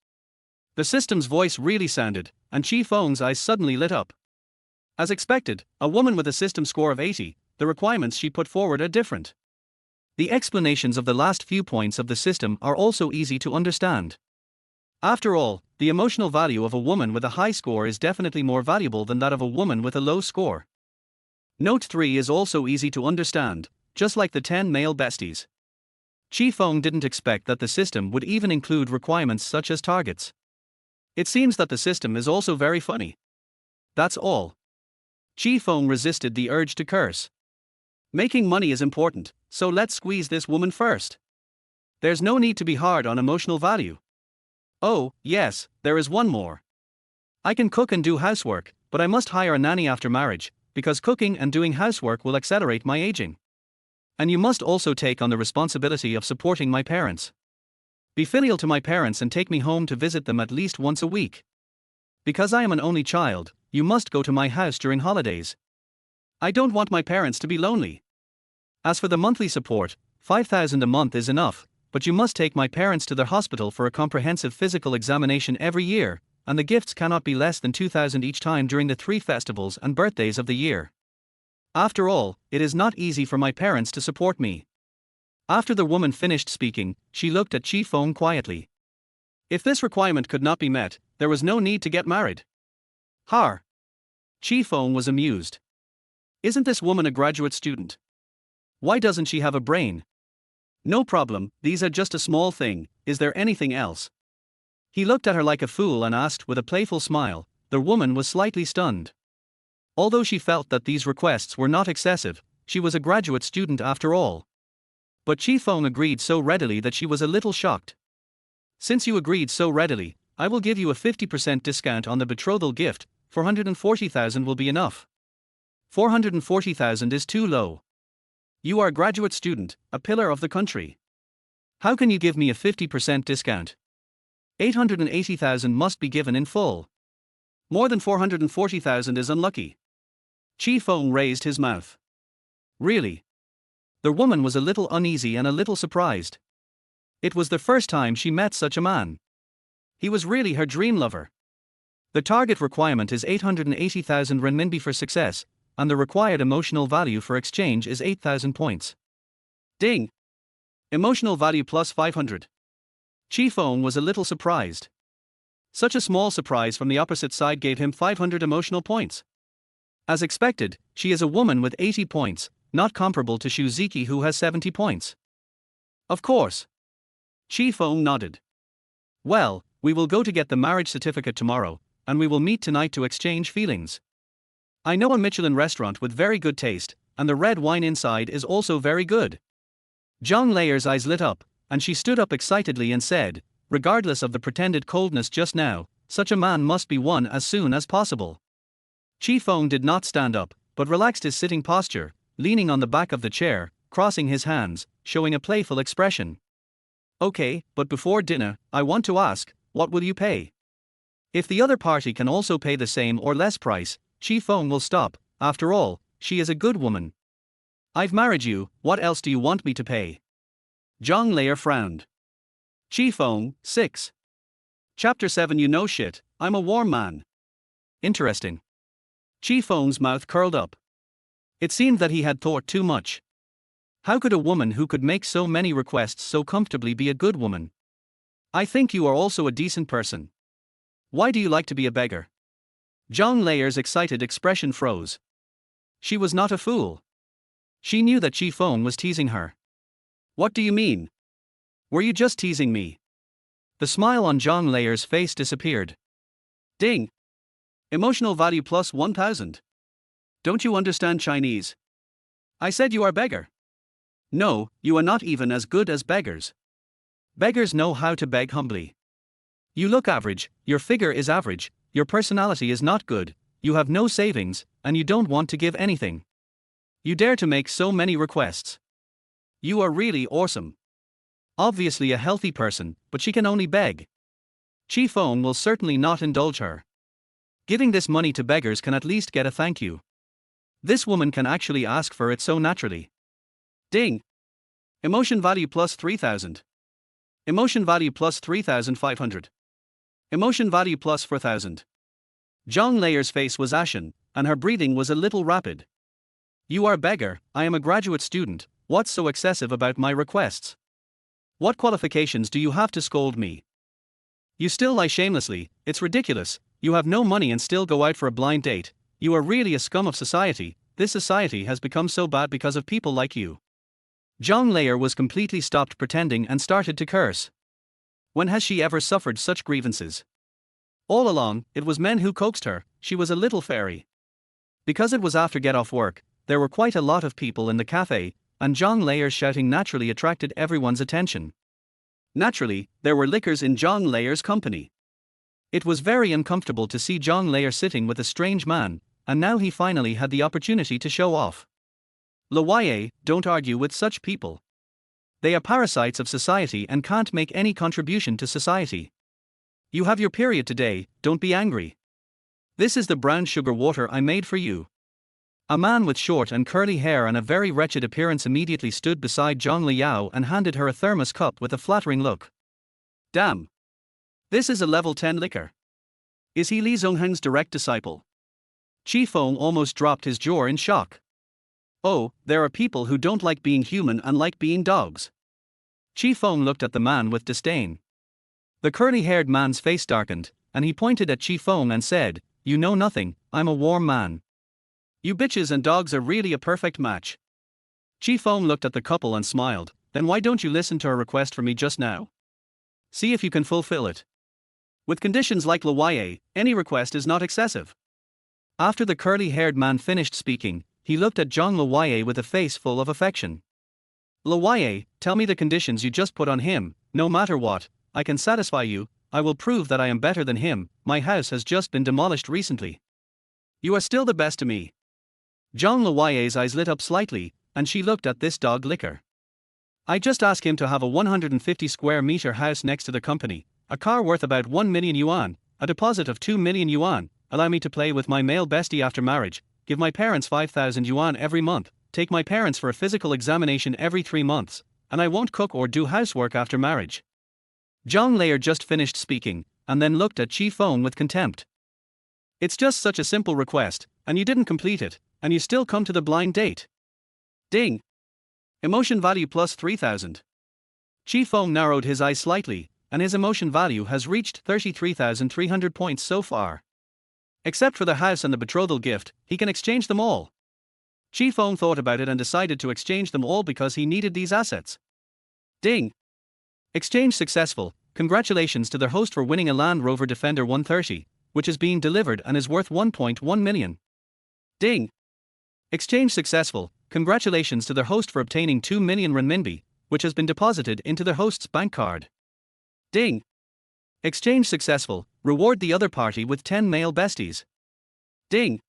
A: The system's voice really sounded, and Qi Feng's eyes suddenly lit up. As expected, a woman with a system score of 80, the requirements she put forward are different. The explanations of the last few points of the system are also easy to understand. After all, the emotional value of a woman with a high score is definitely more valuable than that of a woman with a low score. Note 3 is also easy to understand, just like the 10 male besties. Qi Feng didn't expect that the system would even include requirements such as targets. It seems that the system is also very funny. That's all. Qi Feng resisted the urge to curse. Making money is important, so let's squeeze this woman first. There's no need to be hard on emotional value. Oh, yes, there is one more. I can cook and do housework, but I must hire a nanny after marriage, because cooking and doing housework will accelerate my aging. And you must also take on the responsibility of supporting my parents. Be filial to my parents and take me home to visit them at least once a week. Because I am an only child, you must go to my house during holidays. I don't want my parents to be lonely. As for the monthly support, 5,000 a month is enough, but you must take my parents to their hospital for a comprehensive physical examination every year, and the gifts cannot be less than 2,000 each time during the 3 festivals and birthdays of the year. After all, it is not easy for my parents to support me. After the woman finished speaking, she looked at Qi Feng quietly. If this requirement could not be met, there was no need to get married. Har. Qi Feng was amused. Isn't this woman a graduate student? Why doesn't she have a brain? No problem, these are just a small thing, is there anything else? He looked at her like a fool and asked with a playful smile. The woman was slightly stunned. Although she felt that these requests were not excessive, she was a graduate student after all. But Qi Feng agreed so readily that she was a little shocked. Since you agreed so readily, I will give you a 50% discount on the betrothal gift. 440,000 will be enough. 440,000 is too low. You are a graduate student, a pillar of the country. How can you give me a 50% discount? 880,000 must be given in full. More than 440,000 is unlucky. Qi Feng raised his mouth. Really? The woman was a little uneasy and a little surprised. It was the first time she met such a man. He was really her dream lover. The target requirement is 880,000 renminbi for success, and the required emotional value for exchange is 8,000 points. Ding! Emotional value plus 500. Qi Feng was a little surprised. Such a small surprise from the opposite side gave him 500 emotional points. As expected, she is a woman with 80 points, not comparable to Ziqi who has 70 points. Of course. Qi Feng nodded. Well, we will go to get the marriage certificate tomorrow, and we will meet tonight to exchange feelings. I know a Michelin restaurant with very good taste, and the red wine inside is also very good. Zhang Leier's eyes lit up, and she stood up excitedly and said, regardless of the pretended coldness just now, such a man must be won as soon as possible. Qi Feng did not stand up, but relaxed his sitting posture, leaning on the back of the chair, crossing his hands, showing a playful expression. Okay, but before dinner, I want to ask, what will you pay? If the other party can also pay the same or less price, Qi Feng will stop. After all, she is a good woman. I've married you, what else do you want me to pay? Zhang Leier frowned. Qi Feng, 6. Chapter 7. You know shit, I'm a warm man. Interesting. Qi Feng's mouth curled up. It seemed that he had thought too much. How could a woman who could make so many requests so comfortably be a good woman? I think you are also a decent person. Why do you like to be a beggar? Zhang Leier's excited expression froze. She was not a fool. She knew that Qi Feng was teasing her. What do you mean? Were you just teasing me? The smile on Zhang Leier's face disappeared. Ding! Emotional value plus 1,000. Don't you understand Chinese? I said you are beggar. No, you are not even as good as beggars. Beggars know how to beg humbly. You look average, your figure is average, your personality is not good, you have no savings, and you don't want to give anything. You dare to make so many requests. You are really awesome. Obviously a healthy person, but she can only beg. Qi Feng will certainly not indulge her. Giving this money to beggars can at least get a thank you. This woman can actually ask for it so naturally. Ding! Emotion value plus 3,000. Emotion value plus 3,500. Emotion value plus 4,000. Zhang Leier's face was ashen, and her breathing was a little rapid. You are a beggar, I am a graduate student, what's so excessive about my requests? What qualifications do you have to scold me? You still lie shamelessly, it's ridiculous, you have no money and still go out for a blind date, you are really a scum of society, this society has become so bad because of people like you. Zhang Leier was completely stopped pretending and started to curse. When has she ever suffered such grievances? All along, it was men who coaxed her, she was a little fairy. Because it was after get-off work, there were quite a lot of people in the cafe, and Zhang Leier's shouting naturally attracted everyone's attention. Naturally, there were liquors in Zhang Leier's company. It was very uncomfortable to see Zhang Leier sitting with a strange man, and now he finally had the opportunity to show off. Loyer, don't argue with such people. They are parasites of society and can't make any contribution to society. You have your period today, don't be angry. This is the brown sugar water I made for you. A man with short and curly hair and a very wretched appearance immediately stood beside Zhang Liao and handed her a thermos cup with a flattering look. Damn! This is a level 10 liquor. Is he Li Zhongheng's direct disciple? Qi Feng almost dropped his jaw in shock. Oh, there are people who don't like being human and like being dogs. Qi Feng looked at the man with disdain. The curly-haired man's face darkened, and he pointed at Qi Feng and said, you know nothing, I'm a warm man. You bitches and dogs are really a perfect match. Qi Feng looked at the couple and smiled. Then why don't you listen to her request for me just now? See if you can fulfill it. With conditions like Loyer, any request is not excessive. After the curly-haired man finished speaking, he looked at Zhang Loyer with a face full of affection. Loyer, tell me the conditions you just put on him. No matter what, I can satisfy you. I will prove that I am better than him. My house has just been demolished recently. You are still the best to me. Zhang Loyer's eyes lit up slightly, and she looked at this dog licker. I just asked him to have a 150 square meter house next to the company, a car worth about 1 million yuan, a deposit of 2 million yuan, allow me to play with my male bestie after marriage, give my parents 5,000 yuan every month, take my parents for a physical examination every 3 months, and I won't cook or do housework after marriage. Zhang Layer just finished speaking, and then looked at Qi Feng with contempt. It's just such a simple request, and you didn't complete it, and you still come to the blind date. Ding! Emotion value plus 3,000. Qi Feng narrowed his eyes slightly, and his emotion value has reached 33,300 points so far. Except for the house and the betrothal gift, he can exchange them all. Qi Feng thought about it and decided to exchange them all because he needed these assets. Ding! Exchange successful. Congratulations to their host for winning a Land Rover Defender 130, which is being delivered and is worth 1.1 million. Ding! Exchange successful. Congratulations to their host for obtaining 2 million renminbi, which has been deposited into their host's bank card. Ding! Exchange successful. Reward the other party with 10 male besties. Ding!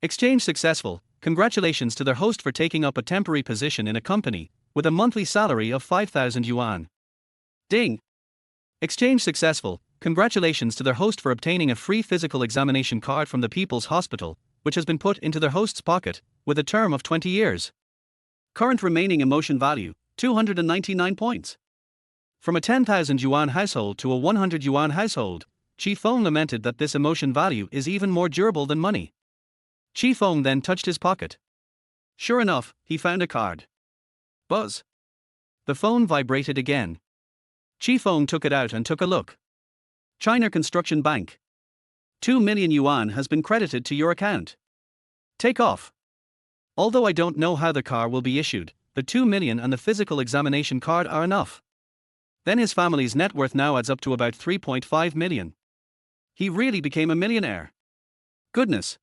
A: Exchange successful. Congratulations to their host for taking up a temporary position in a company, with a monthly salary of 5,000 yuan. Ding! Exchange successful. Congratulations to their host for obtaining a free physical examination card from the People's Hospital, which has been put into their host's pocket, with a term of 20 years. Current remaining emotion value, 299 points. From a 10,000 yuan household to a 100 yuan household, Qi Feng lamented that this emotion value is even more durable than money. Qi Feng then touched his pocket. Sure enough, he found a card. Buzz. The phone vibrated again. Qi Feng took it out and took a look. China Construction Bank. 2 million yuan has been credited to your account. Take off. Although I don't know how the car will be issued, the 2 million and the physical examination card are enough. Then his family's net worth now adds up to about 3.5 million. He really became a millionaire. Goodness.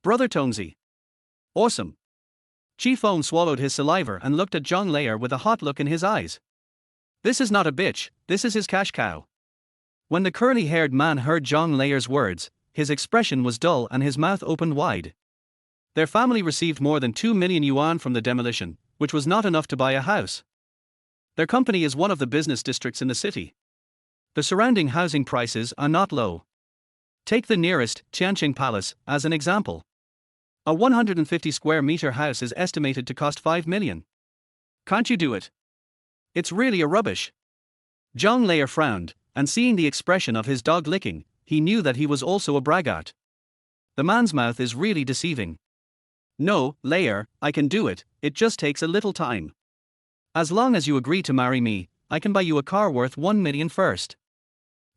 A: Brother Tonzi. Awesome. Qi Feng swallowed his saliva and looked at Zhang Layer with a hot look in his eyes. This is not a bitch, this is his cash cow. When the curly-haired man heard Zhang Layer's words, his expression was dull and his mouth opened wide. Their family received more than 2 million yuan from the demolition, which was not enough to buy a house. Their company is one of the business districts in the city. The surrounding housing prices are not low. Take the nearest, Tianqing Palace, as an example. A 150 square meter house is estimated to cost 5 million. Can't you do it? It's really a rubbish. Zhang Layer frowned, and seeing the expression of his dog licking, he knew that he was also a braggart. The man's mouth is really deceiving. No, Layer, I can do it, it just takes a little time. As long as you agree to marry me, I can buy you a car worth 1 million first.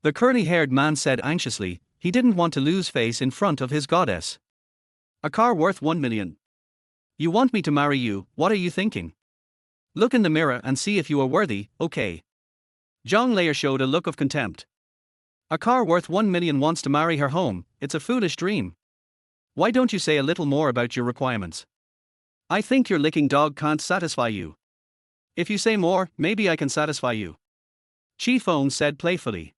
A: The curly-haired man said anxiously, he didn't want to lose face in front of his goddess. A car worth 1 million. You want me to marry you, what are you thinking? Look in the mirror and see if you are worthy, okay. Zhang Layer showed a look of contempt. A car worth 1 million wants to marry her home, it's a foolish dream. Why don't you say a little more about your requirements? I think your licking dog can't satisfy you. If you say more, maybe I can satisfy you. Qi Feng said playfully.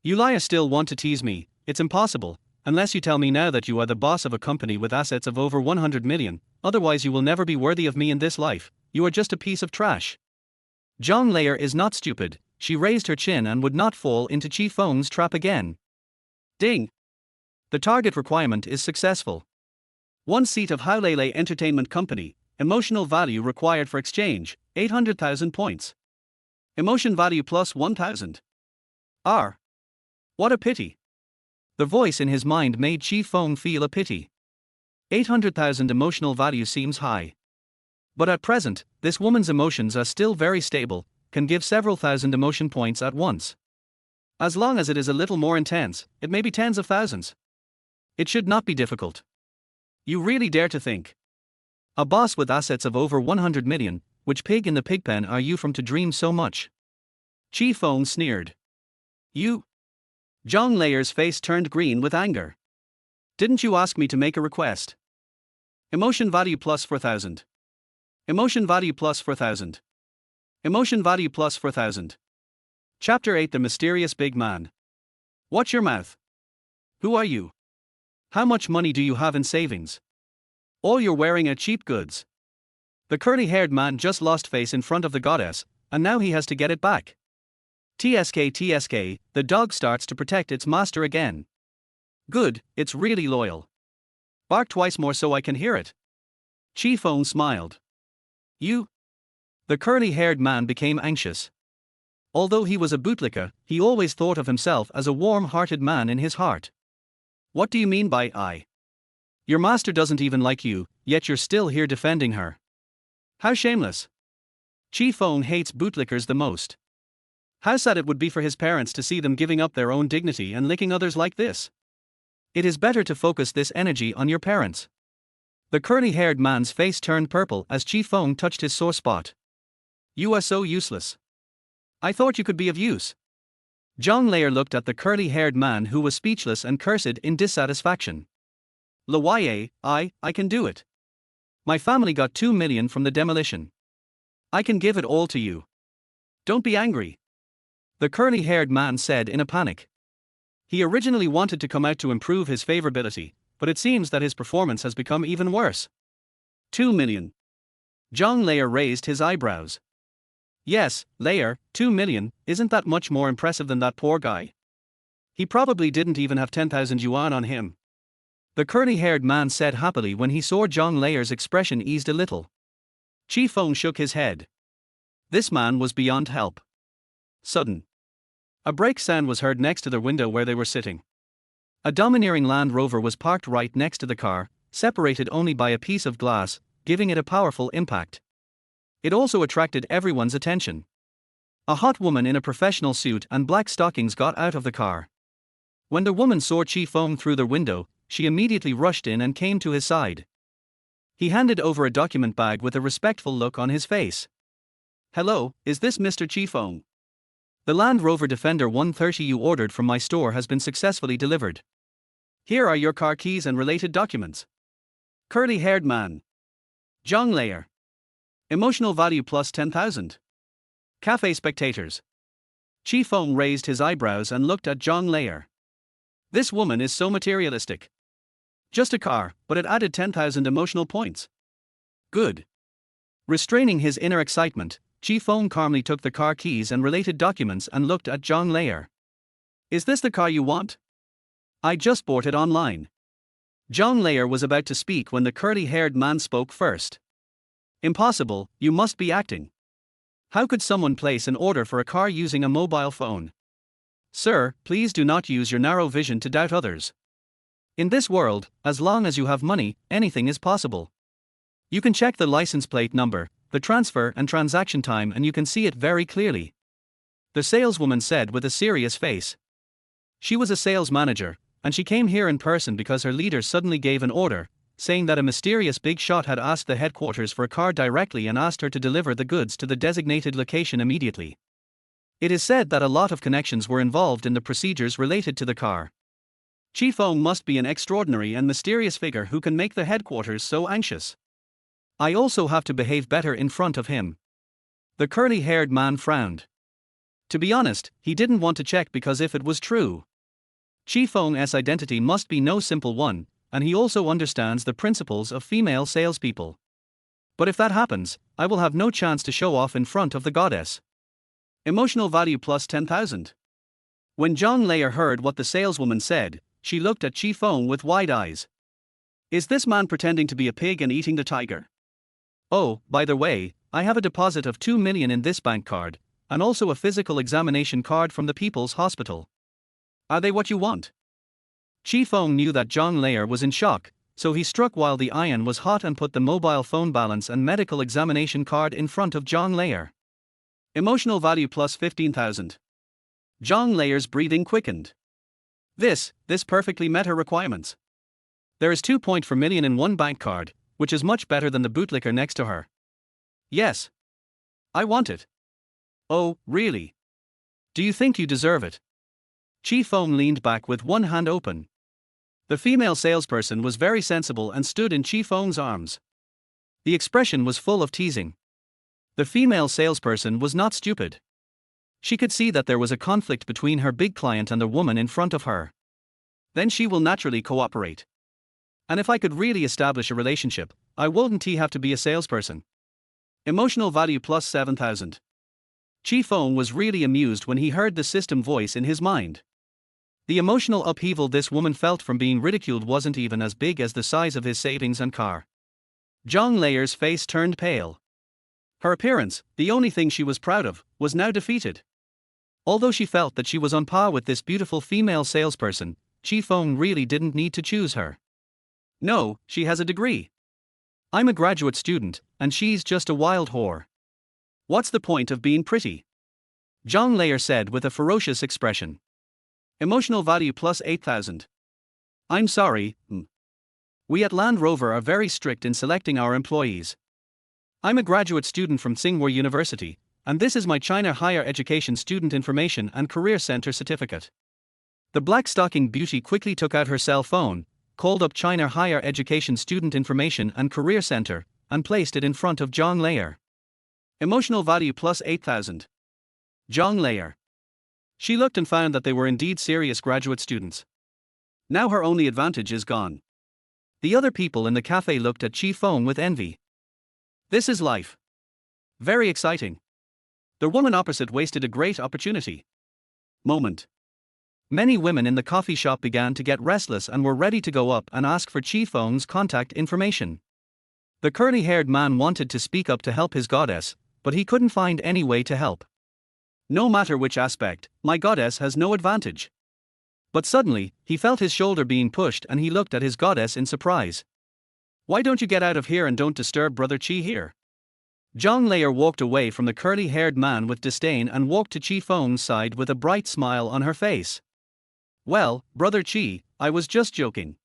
A: You liars still want to tease me, it's impossible, unless you tell me now that you are the boss of a company with assets of over 100 million, otherwise you will never be worthy of me in this life, you are just a piece of trash. Zhang Layer is not stupid, she raised her chin and would not fall into Qi Feng's trap again. Ding! The target requirement is successful. 1 seat of Haolele Entertainment Company, emotional value required for exchange, 800,000 points. Emotion value plus 1,000. R. What a pity. The voice in his mind made Qi Feng feel a pity. 800,000 emotional value seems high. But at present, this woman's emotions are still very stable, can give several thousand emotion points at once. As long as it is a little more intense, it may be tens of thousands. It should not be difficult. You really dare to think. A boss with assets of over 100 million, which pig in the pigpen are you from to dream so much? Qi Feng sneered. You? Zhang Layer's face turned green with anger. Didn't you ask me to make a request? Emotion value plus 4,000. Emotion value plus 4,000. Emotion value plus 4,000. Chapter 8 The Mysterious Big Man. Watch your mouth. Who are you? How much money do you have in savings? All you're wearing are cheap goods. The curly-haired man just lost face in front of the goddess, and now he has to get it back. TSK, the dog starts to protect its master again. Good, it's really loyal. Bark twice more so I can hear it. Qi Feng smiled. You? The curly-haired man became anxious. Although he was a bootlicker, he always thought of himself as a warm-hearted man in his heart. What do you mean by I? Your master doesn't even like you, yet you're still here defending her. How shameless. Qi Feng hates bootlickers the most. How sad it would be for his parents to see them giving up their own dignity and licking others like this. It is better to focus this energy on your parents. The curly-haired man's face turned purple as Qi Feng touched his sore spot. You are so useless. I thought you could be of use. Zhang Layer looked at the curly-haired man who was speechless and cursed in dissatisfaction. Loye, I can do it. My family got 2 million from the demolition. I can give it all to you. Don't be angry. The curly-haired man said in a panic. He originally wanted to come out to improve his favorability, but it seems that his performance has become even worse. 2 million. Zhang Layer raised his eyebrows. Yes, Layer, 2 million, isn't that much more impressive than that poor guy? He probably didn't even have 10,000 yuan on him. The curly-haired man said happily when he saw Zhang Layer's expression eased a little. Qi Feng shook his head. This man was beyond help. Sudden. A brake sound was heard next to the window where they were sitting. A domineering Land Rover was parked right next to the car, separated only by a piece of glass, giving it a powerful impact. It also attracted everyone's attention. A hot woman in a professional suit and black stockings got out of the car. When the woman saw Qi Feng through the window, she immediately rushed in and came to his side. He handed over a document bag with a respectful look on his face. Hello, is this Mr. Qi Feng? The Land Rover Defender 130 you ordered from my store has been successfully delivered. Here are your car keys and related documents. Curly-haired man. Zhang Layer. Emotional value plus 10,000. Cafe spectators. Qi Feng raised his eyebrows and looked at Zhang Layer. This woman is so materialistic. Just a car, but it added 10,000 emotional points. Good. Restraining his inner excitement, Qi Feng calmly took the car keys and related documents and looked at Zhang Layer. Is this the car you want? I just bought it online. Zhang Layer was about to speak when the curly-haired man spoke first. Impossible, you must be acting. How could someone place an order for a car using a mobile phone? Sir, please do not use your narrow vision to doubt others. In this world, as long as you have money, anything is possible. You can check the license plate number, the transfer and transaction time, and you can see it very clearly. The saleswoman said with a serious face. She was a sales manager, and she came here in person because her leader suddenly gave an order, saying that a mysterious big shot had asked the headquarters for a car directly and asked her to deliver the goods to the designated location immediately. It is said that a lot of connections were involved in the procedures related to the car. Qi Feng must be an extraordinary and mysterious figure who can make the headquarters so anxious. I also have to behave better in front of him. The curly-haired man frowned. To be honest, he didn't want to check because if it was true, Qi Feng's identity must be no simple one, and he also understands the principles of female salespeople. But if that happens, I will have no chance to show off in front of the goddess. Emotional value plus 10,000. When Zhang Layer heard what the saleswoman said, she looked at Qi Feng with wide eyes. Is this man pretending to be a pig and eating the tiger? Oh, by the way, I have a deposit of 2 million in this bank card, and also a physical examination card from the People's Hospital. Are they what you want? Qi Feng knew that Zhang Layer was in shock, so he struck while the iron was hot and put the mobile phone balance and medical examination card in front of Zhang Layer. Emotional value plus 15,000. Zhang Layer's breathing quickened. This perfectly met her requirements. There is 2 per million in one bank card, which is much better than the bootlicker next to her. Yes. I want it. Oh, really? Do you think you deserve it? Qi Feng leaned back with one hand open. The female salesperson was very sensible and stood in Qi Feng's arms. The expression was full of teasing. The female salesperson was not stupid. She could see that there was a conflict between her big client and the woman in front of her. Then she will naturally cooperate. And if I could really establish a relationship, I wouldn't have to be a salesperson. Emotional value plus 7,000. Qi Feng was really amused when he heard the system voice in his mind. The emotional upheaval this woman felt from being ridiculed wasn't even as big as the size of his savings and car. Zhang Layer's face turned pale. Her appearance, the only thing she was proud of, was now defeated. Although she felt that she was on par with this beautiful female salesperson, Qi Feng really didn't need to choose her. No, she has a degree. I'm a graduate student, and she's just a wild whore. What's the point of being pretty? Zhang Layer said with a ferocious expression. Emotional value plus 8,000. I'm sorry, we at Land Rover are very strict in selecting our employees. I'm a graduate student from Tsinghua University, and this is my China Higher Education Student Information and Career Center certificate. The black-stocking beauty quickly took out her cell phone, called up China Higher Education Student Information and Career Center, and placed it in front of Zhang Layer. Emotional value plus 8,000. Zhang Layer. She looked and found that they were indeed serious graduate students. Now her only advantage is gone. The other people in the cafe looked at Qi Feng with envy. This is life. Very exciting. The woman opposite wasted a great opportunity. Moment. Many women in the coffee shop began to get restless and were ready to go up and ask for Qi Feng's contact information. The curly-haired man wanted to speak up to help his goddess, but he couldn't find any way to help. No matter which aspect, my goddess has no advantage. But suddenly, he felt his shoulder being pushed and he looked at his goddess in surprise. Why don't you get out of here and don't disturb Brother Qi here? Zhang Layer walked away from the curly-haired man with disdain and walked to Qi Feng's side with a bright smile on her face. Well, Brother Qi, I was just joking.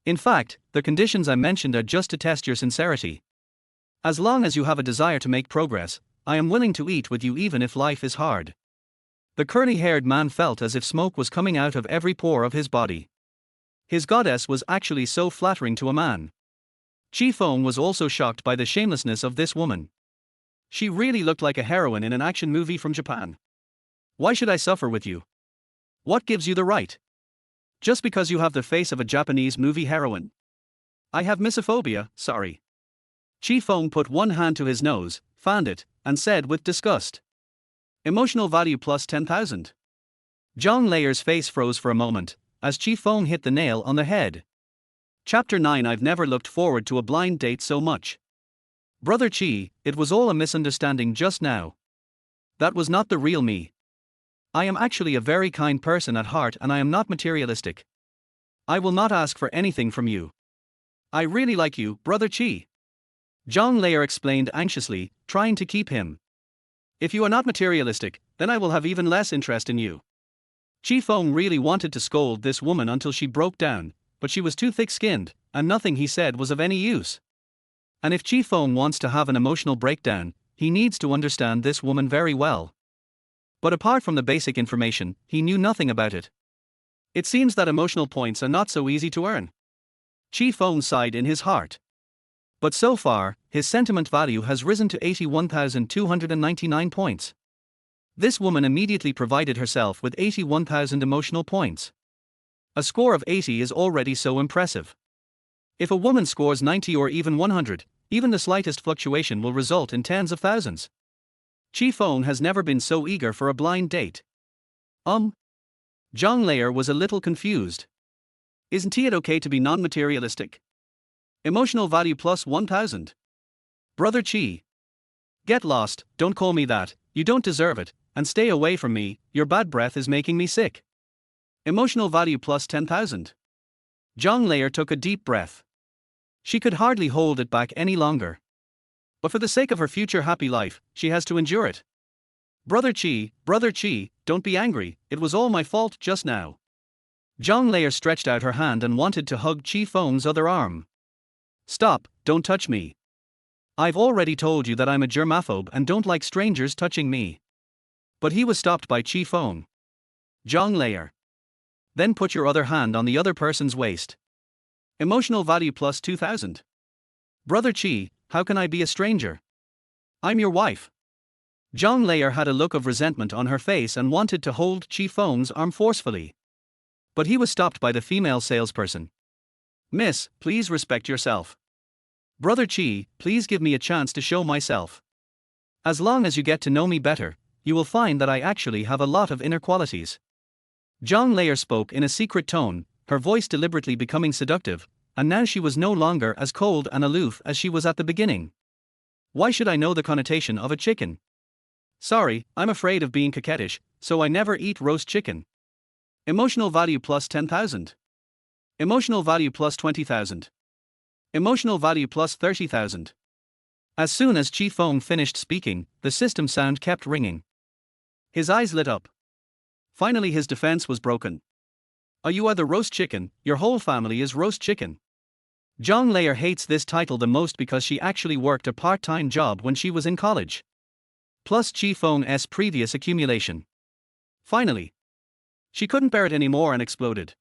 A: In fact, the conditions I mentioned are just to test your sincerity. As long as you have a desire to make progress, I am willing to eat with you even if life is hard. The curly-haired man felt as if smoke was coming out of every pore of his body. His goddess was actually so flattering to a man. Qi Feng was also shocked by the shamelessness of this woman. She really looked like a heroine in an action movie from Japan. Why should I suffer with you? What gives you the right? Just because you have the face of a Japanese movie heroine. I have misophobia, sorry. Qi Feng put one hand to his nose, fanned it, and said with disgust. Emotional value plus 10,000. Zhang Layer's face froze for a moment, as Qi Feng hit the nail on the head. Chapter 9. I've never looked forward to a blind date so much. Brother Qi, it was all a misunderstanding just now. That was not the real me. I am actually a very kind person at heart and I am not materialistic. I will not ask for anything from you. I really like you, Brother Qi. Zhang Layer explained anxiously, trying to keep him. If you are not materialistic, then I will have even less interest in you. Qi Feng really wanted to scold this woman until she broke down, but she was too thick-skinned, and nothing he said was of any use. And if Qi Feng wants to have an emotional breakdown, he needs to understand this woman very well. But apart from the basic information, he knew nothing about it. It seems that emotional points are not so easy to earn. Qi Feng sighed in his heart. But so far, his sentiment value has risen to 81,299 points. This woman immediately provided herself with 81,000 emotional points. A score of 80 is already so impressive. If a woman scores 90 or even 100, even the slightest fluctuation will result in tens of thousands. Qi Feng has never been so eager for a blind date. Zhang Layer was a little confused. Isn't it okay to be non-materialistic? Emotional value plus 1,000. Brother Qi. Get lost, don't call me that, you don't deserve it, and stay away from me, your bad breath is making me sick. Emotional value plus 10,000. Zhang Layer took a deep breath. She could hardly hold it back any longer. But for the sake of her future happy life, she has to endure it. Brother Qi, don't be angry, it was all my fault just now. Zhang Layer stretched out her hand and wanted to hug Qi Feng's other arm. Stop, don't touch me. I've already told you that I'm a germaphobe and don't like strangers touching me. But he was stopped by Qi Feng. Zhang Layer. Then put your other hand on the other person's waist. Emotional value plus 2000. Brother Qi, how can I be a stranger? I'm your wife. Zhang Layer had a look of resentment on her face and wanted to hold Qi Feng's arm forcefully. But he was stopped by the female salesperson. Miss, please respect yourself. Brother Qi, please give me a chance to show myself. As long as you get to know me better, you will find that I actually have a lot of inner qualities. Zhang Layer spoke in a secret tone, her voice deliberately becoming seductive, and now she was no longer as cold and aloof as she was at the beginning. Why should I know the connotation of a chicken? Sorry, I'm afraid of being coquettish, so I never eat roast chicken. Emotional value plus 10,000. Emotional value plus 20,000. Emotional value plus 30,000. As soon as Qi Feng finished speaking, the system sound kept ringing. His eyes lit up. Finally his defense was broken. You are the roast chicken, your whole family is roast chicken. Zhang Layer hates this title the most because she actually worked a part-time job when she was in college. Plus Qi Feng's previous accumulation. Finally. She couldn't bear it anymore and exploded.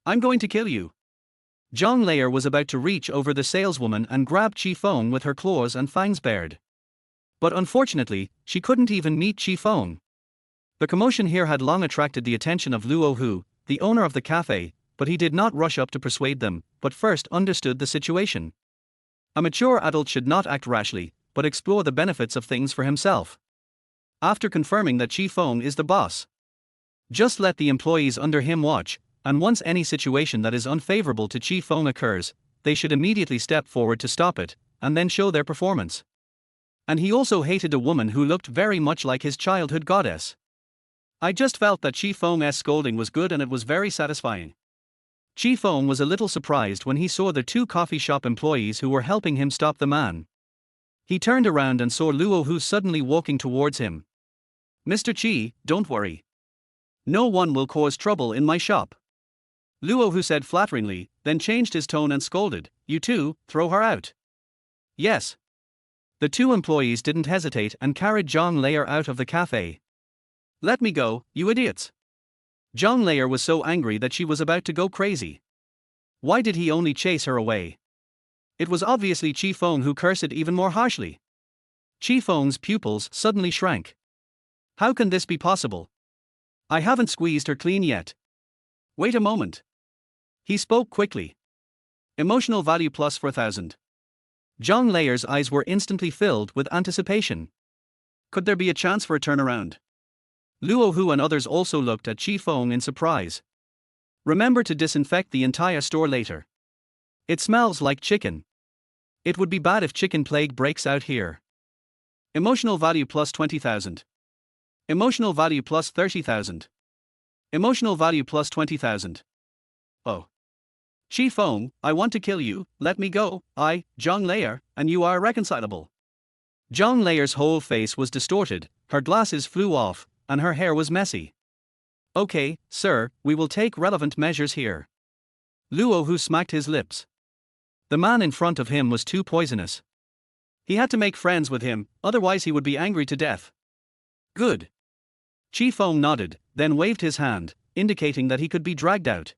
A: I'm going to kill you. Zhang Layer was about to reach over the saleswoman and grab Qi Feng with her claws and fangs bared. But unfortunately, she couldn't even meet Qi Feng. The commotion here had long attracted the attention of Luo Hu, the owner of the cafe, but he did not rush up to persuade them, but first understood the situation. A mature adult should not act rashly, but explore the benefits of things for himself. After confirming that Qi Feng is the boss, just let the employees under him watch, and once any situation that is unfavorable to Qi Feng occurs, they should immediately step forward to stop it, and then show their performance. And he also hated a woman who looked very much like his childhood goddess. I just felt that Qi Feng's scolding was good and it was very satisfying. Qi Feng was a little surprised when he saw the two coffee shop employees who were helping him stop the man. He turned around and saw Luo Hu suddenly walking towards him. Mr. Qi, don't worry. No one will cause trouble in my shop. Luo Hu said flatteringly, then changed his tone and scolded, you two, throw her out. Yes. The two employees didn't hesitate and carried Zhang Layer out of the cafe. Let me go, you idiots. Zhang Layer was so angry that she was about to go crazy. Why did he only chase her away? It was obviously Qi Feng who cursed even more harshly. Qi Feng's pupils suddenly shrank. How can this be possible? I haven't squeezed her clean yet. Wait a moment. He spoke quickly. Emotional value plus 4,000. Zhang Layer's eyes were instantly filled with anticipation. Could there be a chance for a turnaround? Luo Hu and others also looked at Qi Feng in surprise. Remember to disinfect the entire store later. It smells like chicken. It would be bad if chicken plague breaks out here. Emotional value plus 20,000. Emotional value plus 30,000. Emotional value plus 20,000. Oh. Qi Feng, I want to kill you, let me go, Zhang Layer, and you are irreconcilable. Zhang Layer's whole face was distorted, her glasses flew off, and her hair was messy. Okay, sir, we will take relevant measures here. Luo Hu smacked his lips. The man in front of him was too poisonous. He had to make friends with him, otherwise he would be angry to death. Good. Qi Feng nodded, then waved his hand, indicating that he could be dragged out.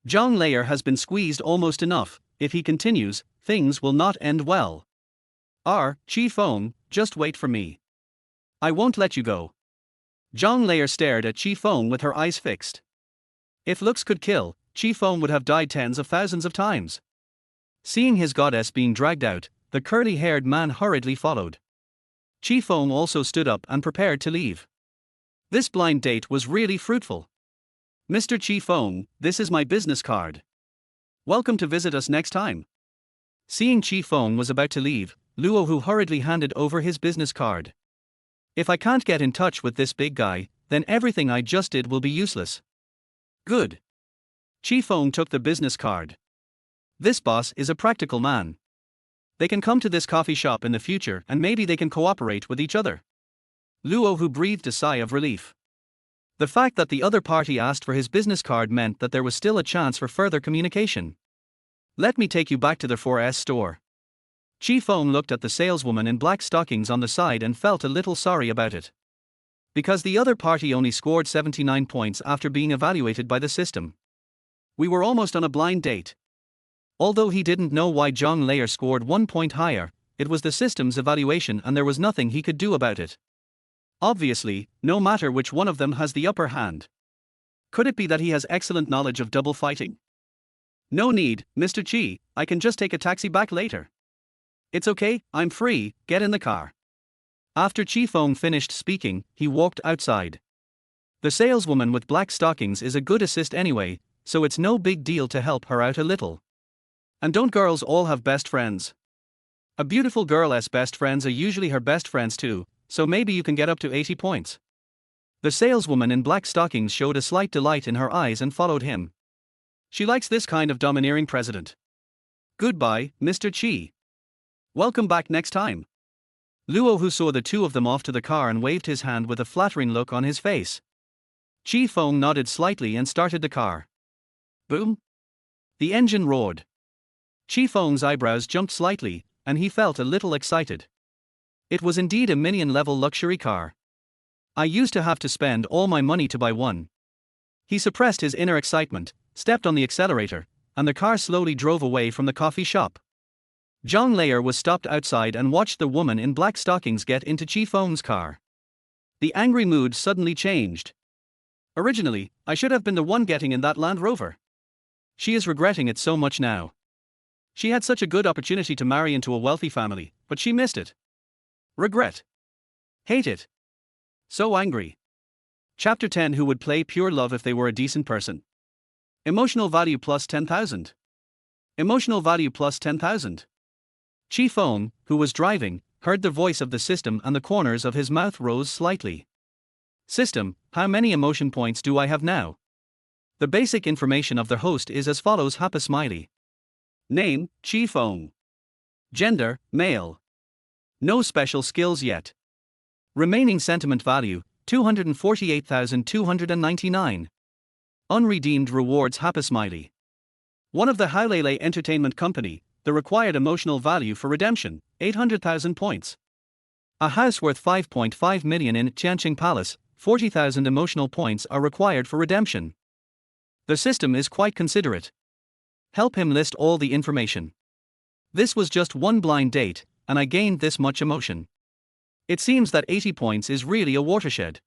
A: Zhang Layer has been squeezed almost enough. If he continues, things will not end well. Qi Feng, just wait for me. I won't let you go. Zhang Layer stared at Qi Feng with her eyes fixed. If looks could kill, Qi Feng would have died tens of thousands of times. Seeing his goddess being dragged out, the curly-haired man hurriedly followed. Qi Feng also stood up and prepared to leave. This blind date was really fruitful. Mr. Qi Feng, this is my business card. Welcome to visit us next time. Seeing Qi Feng was about to leave, Luo Hu hurriedly handed over his business card. If I can't get in touch with this big guy, then everything I just did will be useless. Good. Qi Feng took the business card. This boss is a practical man. They can come to this coffee shop in the future and maybe they can cooperate with each other. Luo Hu breathed a sigh of relief. The fact that the other party asked for his business card meant that there was still a chance for further communication. Let me take you back to the 4S store. Qi Feng looked at the saleswoman in black stockings on the side and felt a little sorry about it. Because the other party only scored 79 points after being evaluated by the system. We were almost on a blind date. Although he didn't know why Zhang Layer scored 1 point higher, it was the system's evaluation and there was nothing he could do about it. Obviously, no matter which one of them has the upper hand. Could it be that he has excellent knowledge of double fighting? No need, Mr. Qi, I can just take a taxi back later. It's okay, I'm free, get in the car. After Qi Feng finished speaking, he walked outside. The saleswoman with black stockings is a good assist anyway, so it's no big deal to help her out a little. And don't girls all have best friends? A beautiful girl's best friends are usually her best friends too, so maybe you can get up to 80 points. The saleswoman in black stockings showed a slight delight in her eyes and followed him. She likes this kind of domineering president. Goodbye, Mr. Qi. Welcome back next time. Luo, who saw the two of them off to the car and waved his hand with a flattering look on his face. Qi Feng nodded slightly and started the car. Boom! The engine roared. Qi Feng's eyebrows jumped slightly, and he felt a little excited. It was indeed a minion-level luxury car. I used to have to spend all my money to buy one. He suppressed his inner excitement, stepped on the accelerator, and the car slowly drove away from the coffee shop. Zhang Layer was stopped outside and watched the woman in black stockings get into Qi Feng's car. The angry mood suddenly changed. Originally, I should have been the one getting in that Land Rover. She is regretting it so much now. She had such a good opportunity to marry into a wealthy family, but she missed it. Regret. Hate it. So angry. Chapter 10. Who would play pure love if they were a decent person? Emotional value plus 10,000. Emotional value plus 10,000. Qi Feng, who was driving, heard the voice of the system and the corners of his mouth rose slightly. System, how many emotion points do I have now? The basic information of the host is as follows: happy smiley. Name, Qi Feng. Gender, male. No special skills yet. Remaining sentiment value, 248,299. Unredeemed rewards happy smiley. One of the Haolele Entertainment Company, the required emotional value for redemption, 800,000 points. A house worth 5.5 million in Tianqing Palace, 40,000 emotional points are required for redemption. The system is quite considerate. Help him list all the information. This was just one blind date, and I gained this much emotion. It seems that 80 points is really a watershed.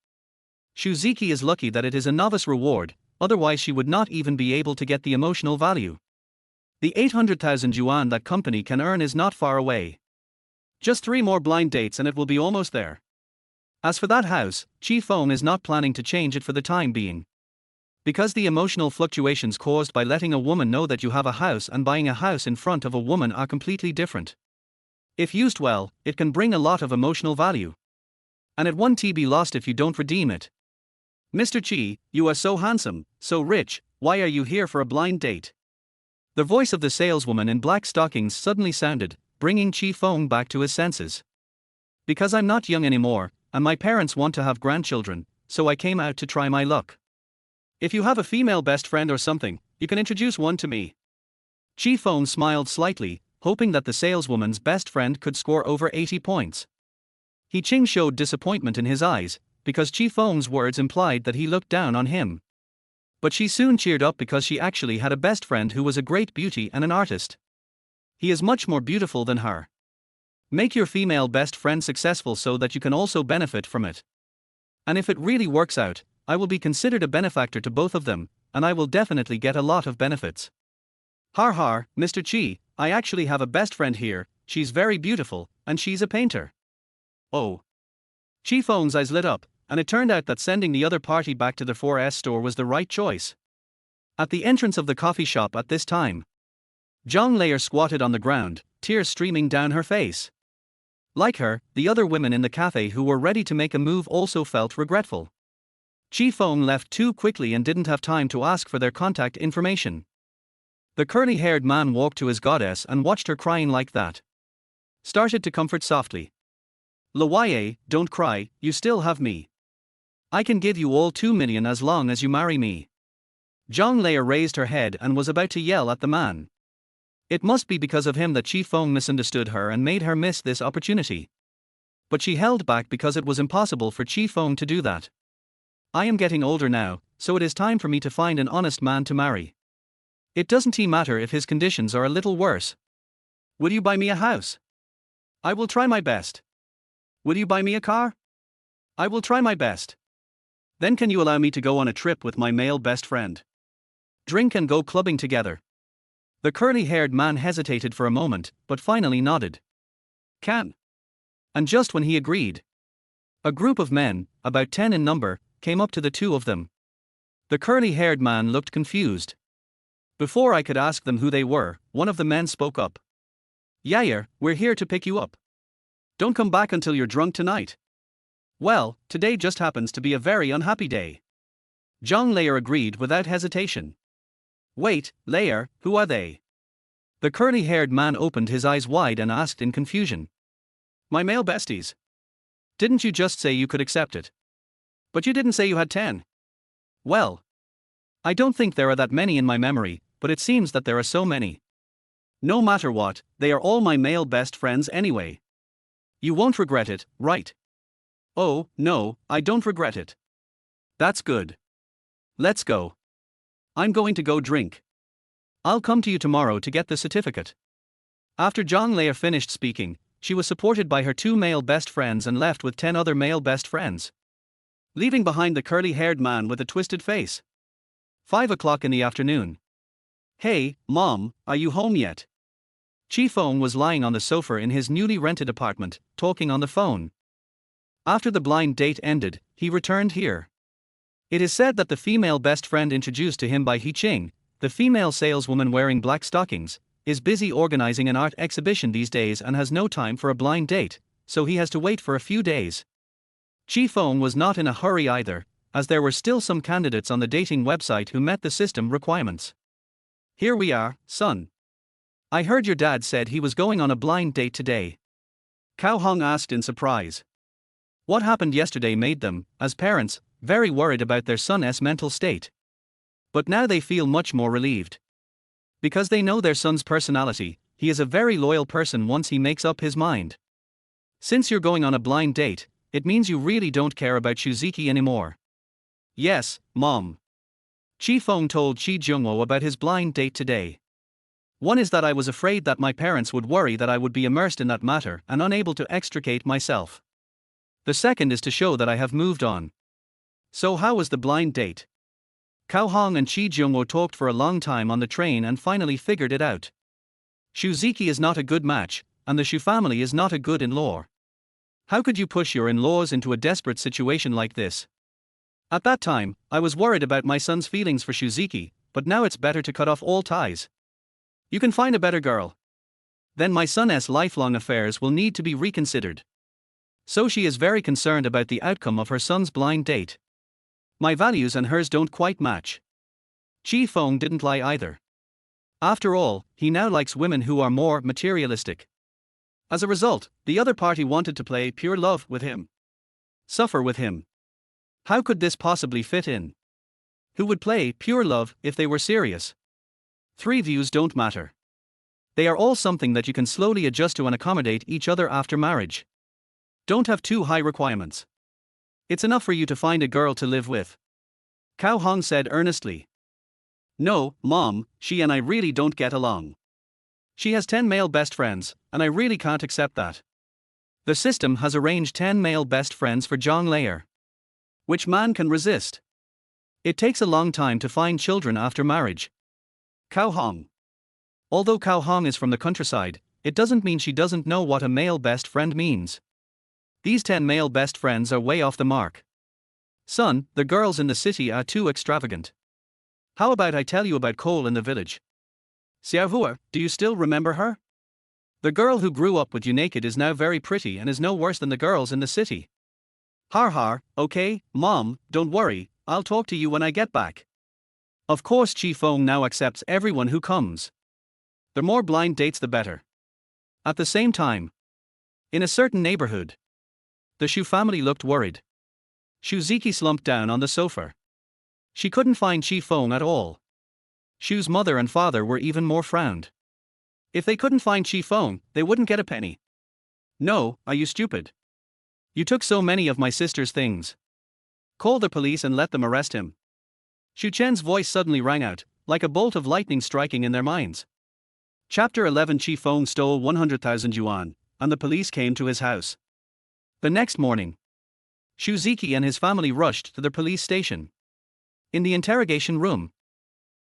A: Ziqi is lucky that it is a novice reward, otherwise she would not even be able to get the emotional value. The 800,000 yuan that company can earn is not far away. Just 3 more blind dates and it will be almost there. As for that house, Qi Feng is not planning to change it for the time being. Because the emotional fluctuations caused by letting a woman know that you have a house and buying a house in front of a woman are completely different. If used well, it can bring a lot of emotional value. And it won't be lost if you don't redeem it. Mr. Qi, you are so handsome, so rich, why are you here for a blind date? The voice of the saleswoman in black stockings suddenly sounded, bringing Qi Feng back to his senses. Because I'm not young anymore, and my parents want to have grandchildren, so I came out to try my luck. If you have a female best friend or something, you can introduce one to me. Qi Feng smiled slightly, hoping that the saleswoman's best friend could score over 80 points. He Qing showed disappointment in his eyes, because Qi Feng's words implied that he looked down on him. But she soon cheered up because she actually had a best friend who was a great beauty and an artist. He is much more beautiful than her. Make your female best friend successful so that you can also benefit from it. And if it really works out, I will be considered a benefactor to both of them, and I will definitely get a lot of benefits. Har har, Mr. Qi, I actually have a best friend here, she's very beautiful, and she's a painter. Oh. Qi Feng's eyes lit up, and it turned out that sending the other party back to the 4S store was the right choice. At the entrance of the coffee shop at this time, Zhang Layer squatted on the ground, tears streaming down her face. Like her, the other women in the cafe who were ready to make a move also felt regretful. Qi Feng left too quickly and didn't have time to ask for their contact information. The curly-haired man walked to his goddess and watched her crying like that. Started to comfort softly. Loye, don't cry, you still have me. I can give you all 2 million as long as you marry me. Zhang Lei raised her head and was about to yell at the man. It must be because of him that Qi Feng misunderstood her and made her miss this opportunity. But she held back because it was impossible for Qi Feng to do that. I am getting older now, so it is time for me to find an honest man to marry. It doesn't matter if his conditions are a little worse. Will you buy me a house? I will try my best. Will you buy me a car? I will try my best. Then can you allow me to go on a trip with my male best friend? Drink and go clubbing together. The curly-haired man hesitated for a moment, but finally nodded. Can. And just when he agreed, a group of men, about 10 in number, came up to the two of them. The curly-haired man looked confused. Before I could ask them who they were, one of the men spoke up. Yair, we're here to pick you up. Don't come back until you're drunk tonight. Well, today just happens to be a very unhappy day. Zhang Lei agreed without hesitation. Wait, Lei, who are they? The curly-haired man opened his eyes wide and asked in confusion. My male besties. Didn't you just say you could accept it? But you didn't say you had 10. Well, I don't think there are that many in my memory, but it seems that there are so many. No matter what, they are all my male best friends anyway. You won't regret it, right? Oh, no, I don't regret it. That's good. Let's go. I'm going to go drink. I'll come to you tomorrow to get the certificate. After Zhang Lei finished speaking, she was supported by her 2 male best friends and left with 10 other male best friends, leaving behind the curly-haired man with a twisted face. 5 o'clock in the afternoon. Hey, Mom, are you home yet? Qi Feng was lying on the sofa in his newly rented apartment, talking on the phone. After the blind date ended, he returned here. It is said that the female best friend introduced to him by He Qing, the female saleswoman wearing black stockings, is busy organizing an art exhibition these days and has no time for a blind date, so he has to wait for a few days. Qi Feng was not in a hurry either, as there were still some candidates on the dating website who met the system requirements. Here we are, son. I heard your dad said he was going on a blind date today. Cao Hong asked in surprise. What happened yesterday made them, as parents, very worried about their son's mental state. But now they feel much more relieved. Because they know their son's personality, he is a very loyal person once he makes up his mind. Since you're going on a blind date, it means you really don't care about Ziqi anymore. Yes, Mom. Qi Feng told Qi Jungwo about his blind date today. One is that I was afraid that my parents would worry that I would be immersed in that matter and unable to extricate myself. The second is to show that I have moved on. So how was the blind date? Cao Hong and Qi Jungwo talked for a long time on the train and finally figured it out. Ziqi is not a good match, and the Shu family is not a good in-law. How could you push your in-laws into a desperate situation like this? At that time, I was worried about my son's feelings for Ziqi, but now it's better to cut off all ties. You can find a better girl. Then my son's lifelong affairs will need to be reconsidered. So she is very concerned about the outcome of her son's blind date. My values and hers don't quite match. Qi Feng didn't lie either. After all, he now likes women who are more materialistic. As a result, the other party wanted to play pure love with him. Suffer with him. How could this possibly fit in? Who would play pure love if they were serious? 3 views don't matter. They are all something that you can slowly adjust to and accommodate each other after marriage. Don't have too high requirements. It's enough for you to find a girl to live with. Cao Hong said earnestly. No, Mom, she and I really don't get along. She has 10 male best friends, and I really can't accept that. The system has arranged 10 male best friends for Zhang Lei. Which man can resist? It takes a long time to find children after marriage. Cao Hong. Although Cao Hong is from the countryside, it doesn't mean she doesn't know what a male best friend means. These 10 male best friends are way off the mark. Son, the girls in the city are too extravagant. How about I tell you about Cole in the village? Xiaohua, do you still remember her? The girl who grew up with you naked is now very pretty and is no worse than the girls in the city. Har har, okay, Mom, don't worry, I'll talk to you when I get back. Of course Qi Feng now accepts everyone who comes. The more blind dates the better. At the same time, in a certain neighborhood, the Shu family looked worried. Ziqi slumped down on the sofa. She couldn't find Qi Feng at all. Shu's mother and father were even more frowned. If they couldn't find Qi Feng, they wouldn't get a penny. No, are you stupid? You took so many of my sister's things. Call the police and let them arrest him. Shu Chen's voice suddenly rang out, like a bolt of lightning striking in their minds. Chapter 11. Qi Feng stole 100,000 yuan, and the police came to his house. The next morning, Ziqi and his family rushed to the police station. In the interrogation room,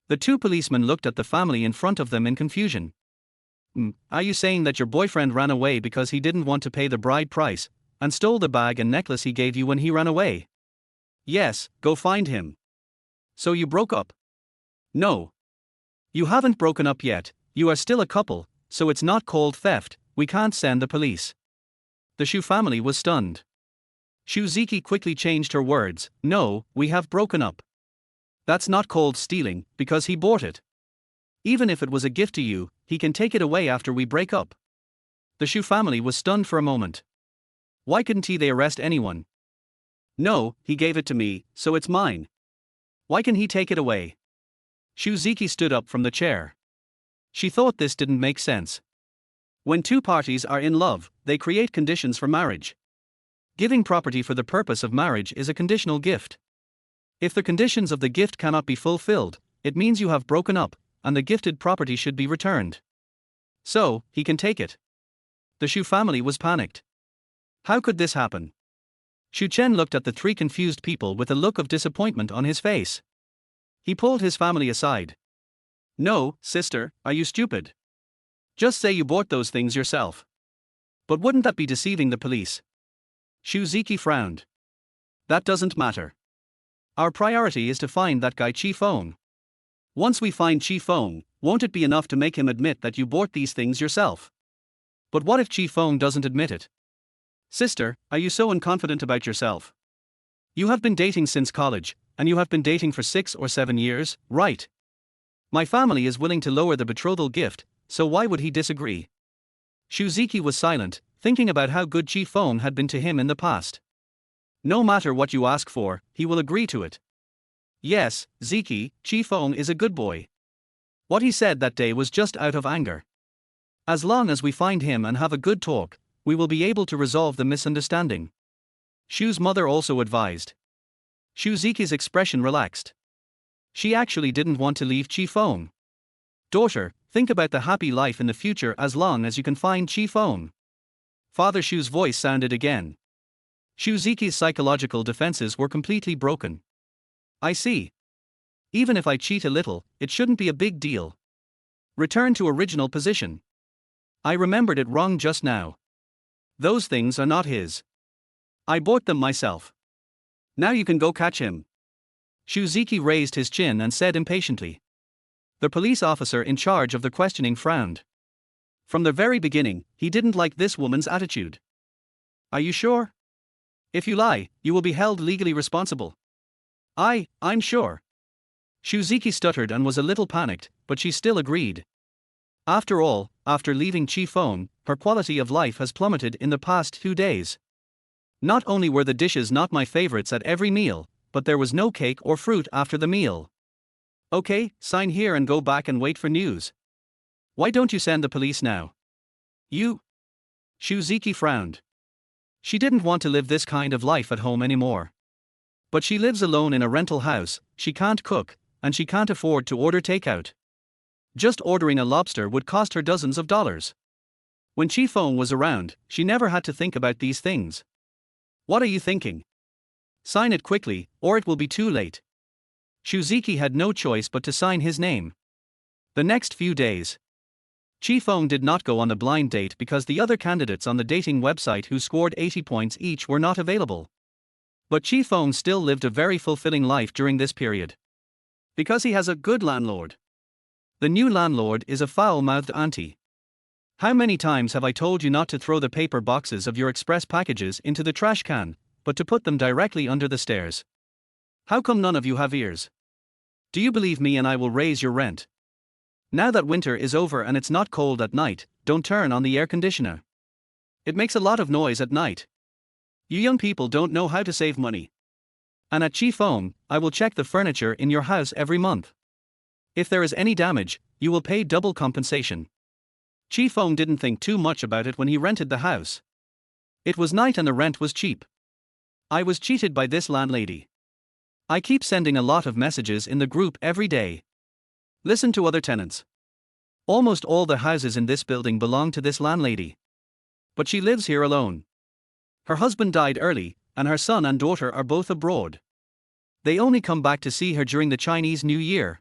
A: the two policemen looked at the family in front of them in confusion. Are you saying that your boyfriend ran away because he didn't want to pay the bride price, and stole the bag and necklace he gave you when he ran away? Yes, go find him. So you broke up? No. You haven't broken up yet, you are still a couple, so it's not called theft, we can't send the police. The Shu family was stunned. Ziqi quickly changed her words. No, we have broken up. That's not called stealing, because he bought it. Even if it was a gift to you, he can take it away after we break up. The Shu family was stunned for a moment. Why couldn't they arrest anyone? No, he gave it to me, so it's mine. Why can he take it away? Ziqi stood up from the chair. She thought this didn't make sense. When two parties are in love, they create conditions for marriage. Giving property for the purpose of marriage is a conditional gift. If the conditions of the gift cannot be fulfilled, it means you have broken up, and the gifted property should be returned. So, he can take it. The Shu family was panicked. How could this happen? Shu Chen looked at the three confused people with a look of disappointment on his face. He pulled his family aside. No, sister, are you stupid? Just say you bought those things yourself. But wouldn't that be deceiving the police? Ziqi frowned. That doesn't matter. Our priority is to find that guy Qi Feng. Once we find Qi Feng, won't it be enough to make him admit that you bought these things yourself? But what if Qi Feng doesn't admit it? Sister, are you so unconfident about yourself? You have been dating since college, and you have been dating for 6 or 7 years, right? My family is willing to lower the betrothal gift, so why would he disagree? Ziqi was silent, thinking about how good Qi Feng had been to him in the past. No matter what you ask for, he will agree to it. Yes, Ziqi, Qi Feng is a good boy. What he said that day was just out of anger. As long as we find him and have a good talk, we will be able to resolve the misunderstanding. Shu's mother also advised. Ziqi's expression relaxed. She actually didn't want to leave Qi Feng. Daughter, think about the happy life in the future as long as you can find Qi Feng. Father Shu's voice sounded again. Ziqi's psychological defenses were completely broken. I see. Even if I cheat a little, it shouldn't be a big deal. Return to original position. I remembered it wrong just now. Those things are not his. I bought them myself. Now you can go catch him. Ziqi raised his chin and said impatiently. The police officer in charge of the questioning frowned. From the very beginning, he didn't like this woman's attitude. Are you sure? If you lie, you will be held legally responsible. I'm sure. Ziqi stuttered and was a little panicked, but she still agreed. After all, after leaving Qi Feng, her quality of life has plummeted in the past 2 days. Not only were the dishes not my favorites at every meal, but there was no cake or fruit after the meal. Okay, sign here and go back and wait for news. Why don't you send the police now? You? Ziqi frowned. She didn't want to live this kind of life at home anymore. But she lives alone in a rental house, she can't cook, and she can't afford to order takeout. Just ordering a lobster would cost her dozens of dollars. When Qi Feng was around, she never had to think about these things. What are you thinking? Sign it quickly, or it will be too late. Ziqi had no choice but to sign his name. The next few days, Qi Feng did not go on the blind date because the other candidates on the dating website who scored 80 points each were not available. But Qi Feng still lived a very fulfilling life during this period. Because he has a good landlord. The new landlord is a foul-mouthed auntie. How many times have I told you not to throw the paper boxes of your express packages into the trash can, but to put them directly under the stairs? How come none of you have ears? Do you believe me and I will raise your rent? Now that winter is over and it's not cold at night, don't turn on the air conditioner. It makes a lot of noise at night. You young people don't know how to save money. And at Qi Feng, I will check the furniture in your house every month. If there is any damage, you will pay double compensation. Qi Feng didn't think too much about it when he rented the house. It was night and the rent was cheap. I was cheated by this landlady. I keep sending a lot of messages in the group every day. Listen to other tenants. Almost all the houses in this building belong to this landlady. But she lives here alone. Her husband died early, and her son and daughter are both abroad. They only come back to see her during the Chinese New Year.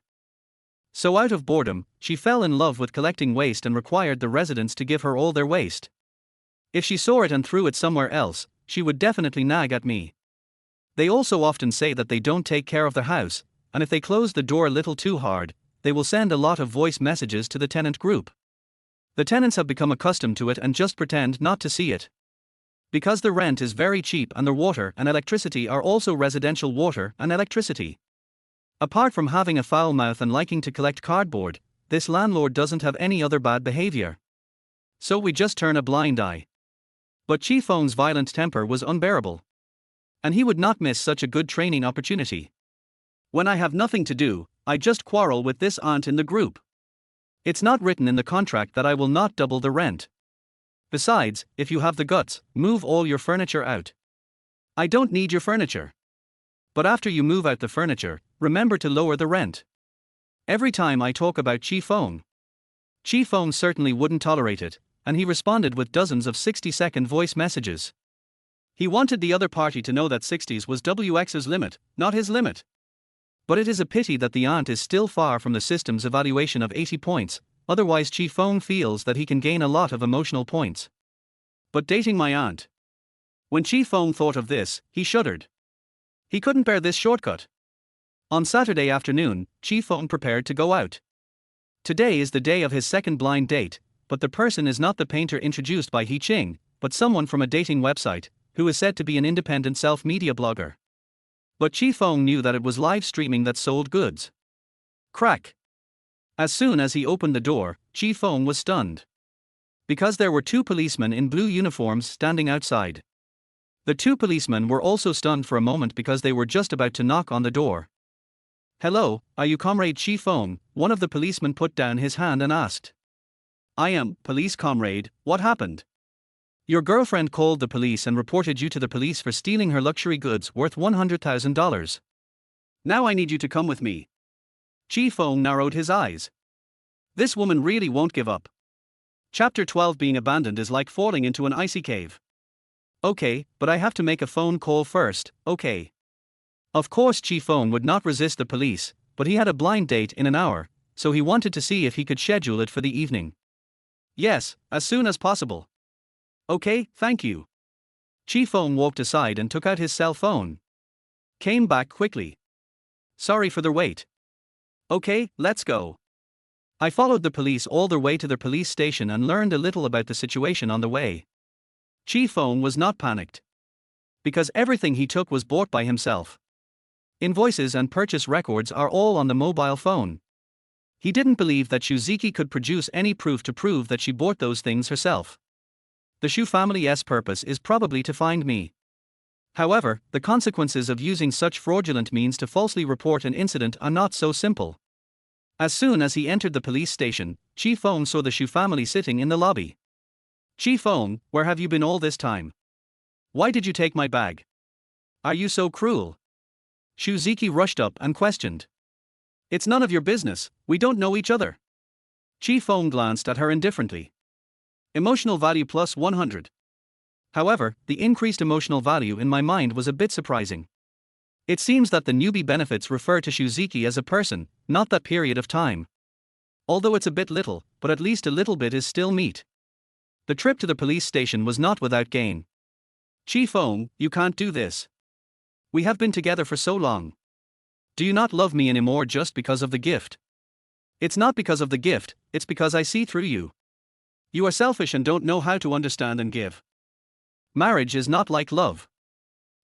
A: So out of boredom, she fell in love with collecting waste and required the residents to give her all their waste. If she saw it and threw it somewhere else, she would definitely nag at me. They also often say that they don't take care of their house, and if they close the door a little too hard, they will send a lot of voice messages to the tenant group. The tenants have become accustomed to it and just pretend not to see it. Because the rent is very cheap and the water and electricity are also residential water and electricity. Apart from having a foul mouth and liking to collect cardboard, this landlord doesn't have any other bad behavior. So we just turn a blind eye. But Qi Feng's violent temper was unbearable. And he would not miss such a good training opportunity. When I have nothing to do, I just quarrel with this aunt in the group. It's not written in the contract that I will not double the rent. Besides, if you have the guts, move all your furniture out. I don't need your furniture. But after you move out the furniture, remember to lower the rent. Every time I talk about Qi Feng certainly wouldn't tolerate it, and he responded with dozens of 60-second voice messages. He wanted the other party to know that 60s was WX's limit, not his limit. But it is a pity that the aunt is still far from the system's evaluation of 80 points, otherwise Qi Feng feels that he can gain a lot of emotional points. But dating my aunt. When Qi Feng thought of this, he shuddered. He couldn't bear this shortcut. On Saturday afternoon, Qi Feng prepared to go out. Today is the day of his second blind date, but the person is not the painter introduced by He Ching, but someone from a dating website, who is said to be an independent self-media blogger. But Qi Feng knew that it was live streaming that sold goods. Crack. As soon as he opened the door, Qi Feng was stunned. Because there were two policemen in blue uniforms standing outside. The two policemen were also stunned for a moment because they were just about to knock on the door. Hello, are you Comrade Qi Feng? One of the policemen put down his hand and asked. I am, police comrade, what happened? Your girlfriend called the police and reported you to the police for stealing her luxury goods worth $100,000. Now I need you to come with me. Qi Feng narrowed his eyes. This woman really won't give up. Chapter 12 Being abandoned is like falling into an icy cave. Okay, but I have to make a phone call first, okay. Of course Qi Feng would not resist the police, but he had a blind date in an hour, so he wanted to see if he could schedule it for the evening. Yes, as soon as possible. Okay, thank you. Qi Feng walked aside and took out his cell phone. Came back quickly. Sorry for the wait. Okay, let's go. I followed the police all the way to the police station and learned a little about the situation on the way. Qi Feng was not panicked. Because everything he took was bought by himself. Invoices and purchase records are all on the mobile phone. He didn't believe that Ziqi could produce any proof to prove that she bought those things herself. The Xu family's purpose is probably to find me. However, the consequences of using such fraudulent means to falsely report an incident are not so simple. As soon as he entered the police station, Qi Feng saw the Xu family sitting in the lobby. Qi Feng, where have you been all this time? Why did you take my bag? Are you so cruel? Ziqi rushed up and questioned. It's none of your business, we don't know each other. Qi Feng glanced at her indifferently. Emotional value plus 100. However, the increased emotional value in my mind was a bit surprising. It seems that the newbie benefits refer to Ziqi as a person, not that period of time. Although it's a bit little, but at least a little bit is still meat. The trip to the police station was not without gain. Qi Feng, you can't do this. We have been together for so long. Do you not love me anymore just because of the gift? It's not because of the gift, it's because I see through you. You are selfish and don't know how to understand and give. Marriage is not like love.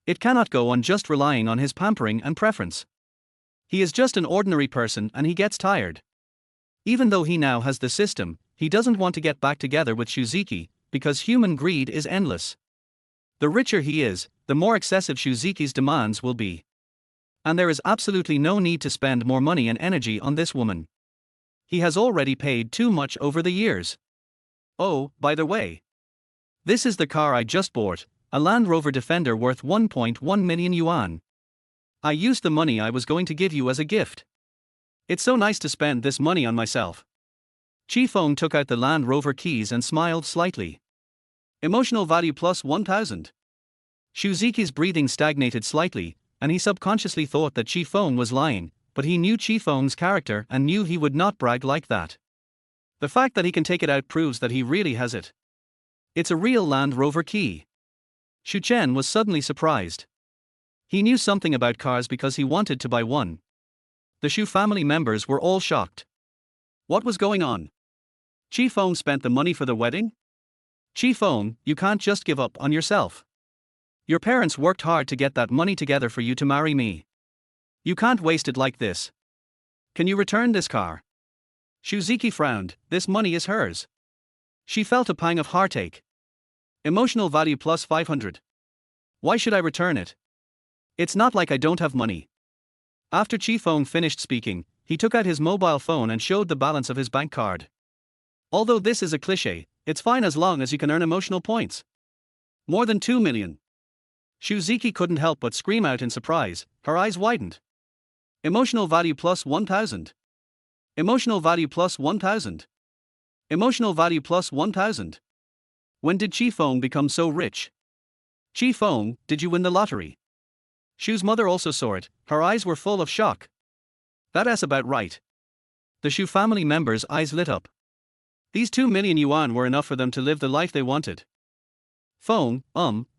A: It cannot go on just relying on his pampering and preference. He is just an ordinary person and he gets tired. Even though he now has the system, he doesn't want to get back together with Ziqi, because human greed is endless. The richer he is, the more excessive Ziqi's demands will be. And there is absolutely no need to spend more money and energy on this woman. He has already paid too much over the years. Oh, by the way, this is the car I just bought, a Land Rover Defender worth 1.1 million yuan. I used the money I was going to give you as a gift. It's so nice to spend this money on myself. Qi Feng took out the Land Rover keys and smiled slightly. Emotional value plus 1,000. Ziqi's breathing stagnated slightly, and he subconsciously thought that Qi Feng was lying, but he knew Qi Feng's character and knew he would not brag like that. The fact that he can take it out proves that he really has it. It's a real Land Rover key. Xu Chen was suddenly surprised. He knew something about cars because he wanted to buy one. The Xu family members were all shocked. What was going on? Qi Feng spent the money for the wedding? Qi Feng, you can't just give up on yourself. Your parents worked hard to get that money together for you to marry me. You can't waste it like this. Can you return this car? Ziqi frowned. This money is hers. She felt a pang of heartache. Emotional value plus 500. Why should I return it? It's not like I don't have money. After Qi Feng finished speaking, he took out his mobile phone and showed the balance of his bank card. Although this is a cliché, it's fine as long as you can earn emotional points. More than 2 million. Ziqi couldn't help but scream out in surprise, her eyes widened. Emotional value plus 1,000. Emotional value plus 1,000. Emotional value plus 1,000. When did Qi Feng become so rich? Qi Feng, did you win the lottery? Xu's mother also saw it, her eyes were full of shock. That's about right. The Xu family members' eyes lit up. These 2 million yuan were enough for them to live the life they wanted. Feng,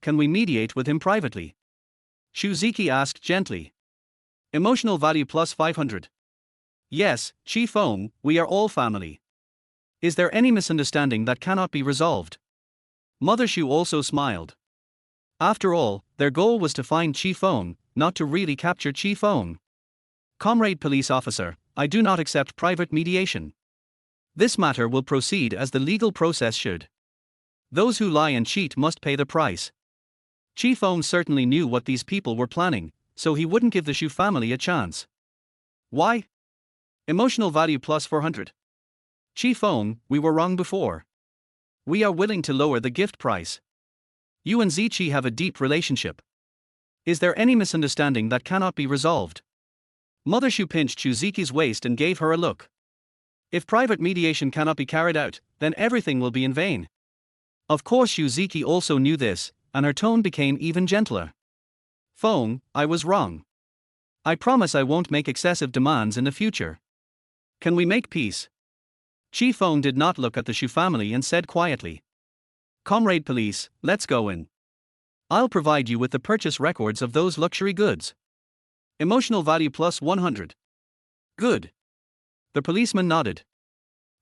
A: can we mediate with him privately? Ziqi asked gently. Emotional value plus 500. Yes, Qi Feng, we are all family. Is there any misunderstanding that cannot be resolved? Mother Xu also smiled. After all, their goal was to find Qi Feng, not to really capture Qi Feng. Comrade police officer, I do not accept private mediation. This matter will proceed as the legal process should. Those who lie and cheat must pay the price. Qi Feng certainly knew what these people were planning, so he wouldn't give the Xu family a chance. Why? Emotional value plus 400. Qi Feng, we were wrong before. We are willing to lower the gift price. You and Ziqi have a deep relationship. Is there any misunderstanding that cannot be resolved? Mother Xu pinched Ziqi's waist and gave her a look. If private mediation cannot be carried out, then everything will be in vain. Of course Ziqi also knew this, and her tone became even gentler. Feng, I was wrong. I promise I won't make excessive demands in the future. Can we make peace? Qi Feng did not look at the Xu family and said quietly. Comrade police, let's go in. I'll provide you with the purchase records of those luxury goods. Emotional value plus 100. Good. The policeman nodded.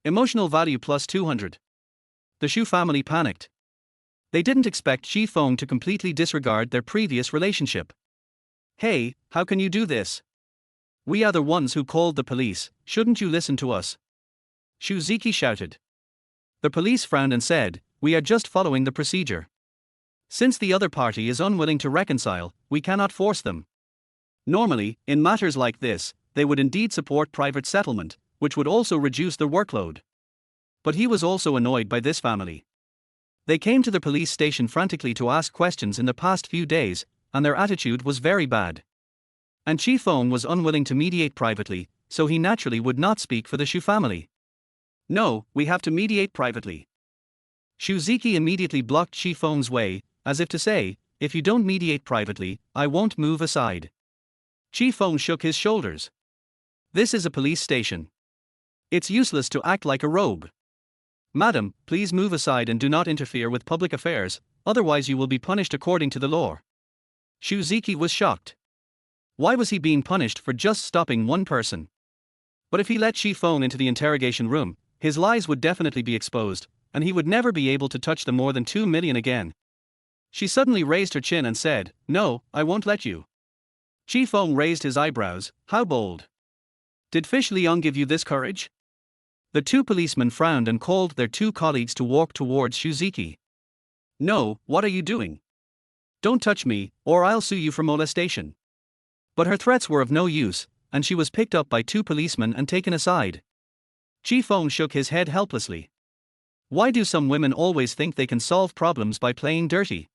A: Emotional value plus 200. The Xu family panicked. They didn't expect Qi Feng to completely disregard their previous relationship. Hey, how can you do this? We are the ones who called the police, shouldn't you listen to us? Ziqi shouted. The police frowned and said, we are just following the procedure. Since the other party is unwilling to reconcile, we cannot force them. Normally, in matters like this, they would indeed support private settlement, which would also reduce their workload. But he was also annoyed by this family. They came to the police station frantically to ask questions in the past few days, and their attitude was very bad. And Qi Feng was unwilling to mediate privately, so he naturally would not speak for the Xu family. No, we have to mediate privately. Ziqi immediately blocked Qi Feng's way, as if to say, if you don't mediate privately, I won't move aside. Qi Feng shook his shoulders. This is a police station. It's useless to act like a rogue. Madam, please move aside and do not interfere with public affairs, otherwise you will be punished according to the law. Ziqi was shocked. Why was he being punished for just stopping one person? But if he let Qi Feng into the interrogation room, his lies would definitely be exposed, and he would never be able to touch the more than 2 million again. She suddenly raised her chin and said, no, I won't let you. Qi Feng raised his eyebrows, how bold. Did Fish Liang give you this courage? The two policemen frowned and called their two colleagues to walk towards Ziqi. No, what are you doing? Don't touch me, or I'll sue you for molestation. But her threats were of no use, and she was picked up by 2 policemen and taken aside. Qi Feng shook his head helplessly. Why do some women always think they can solve problems by playing dirty?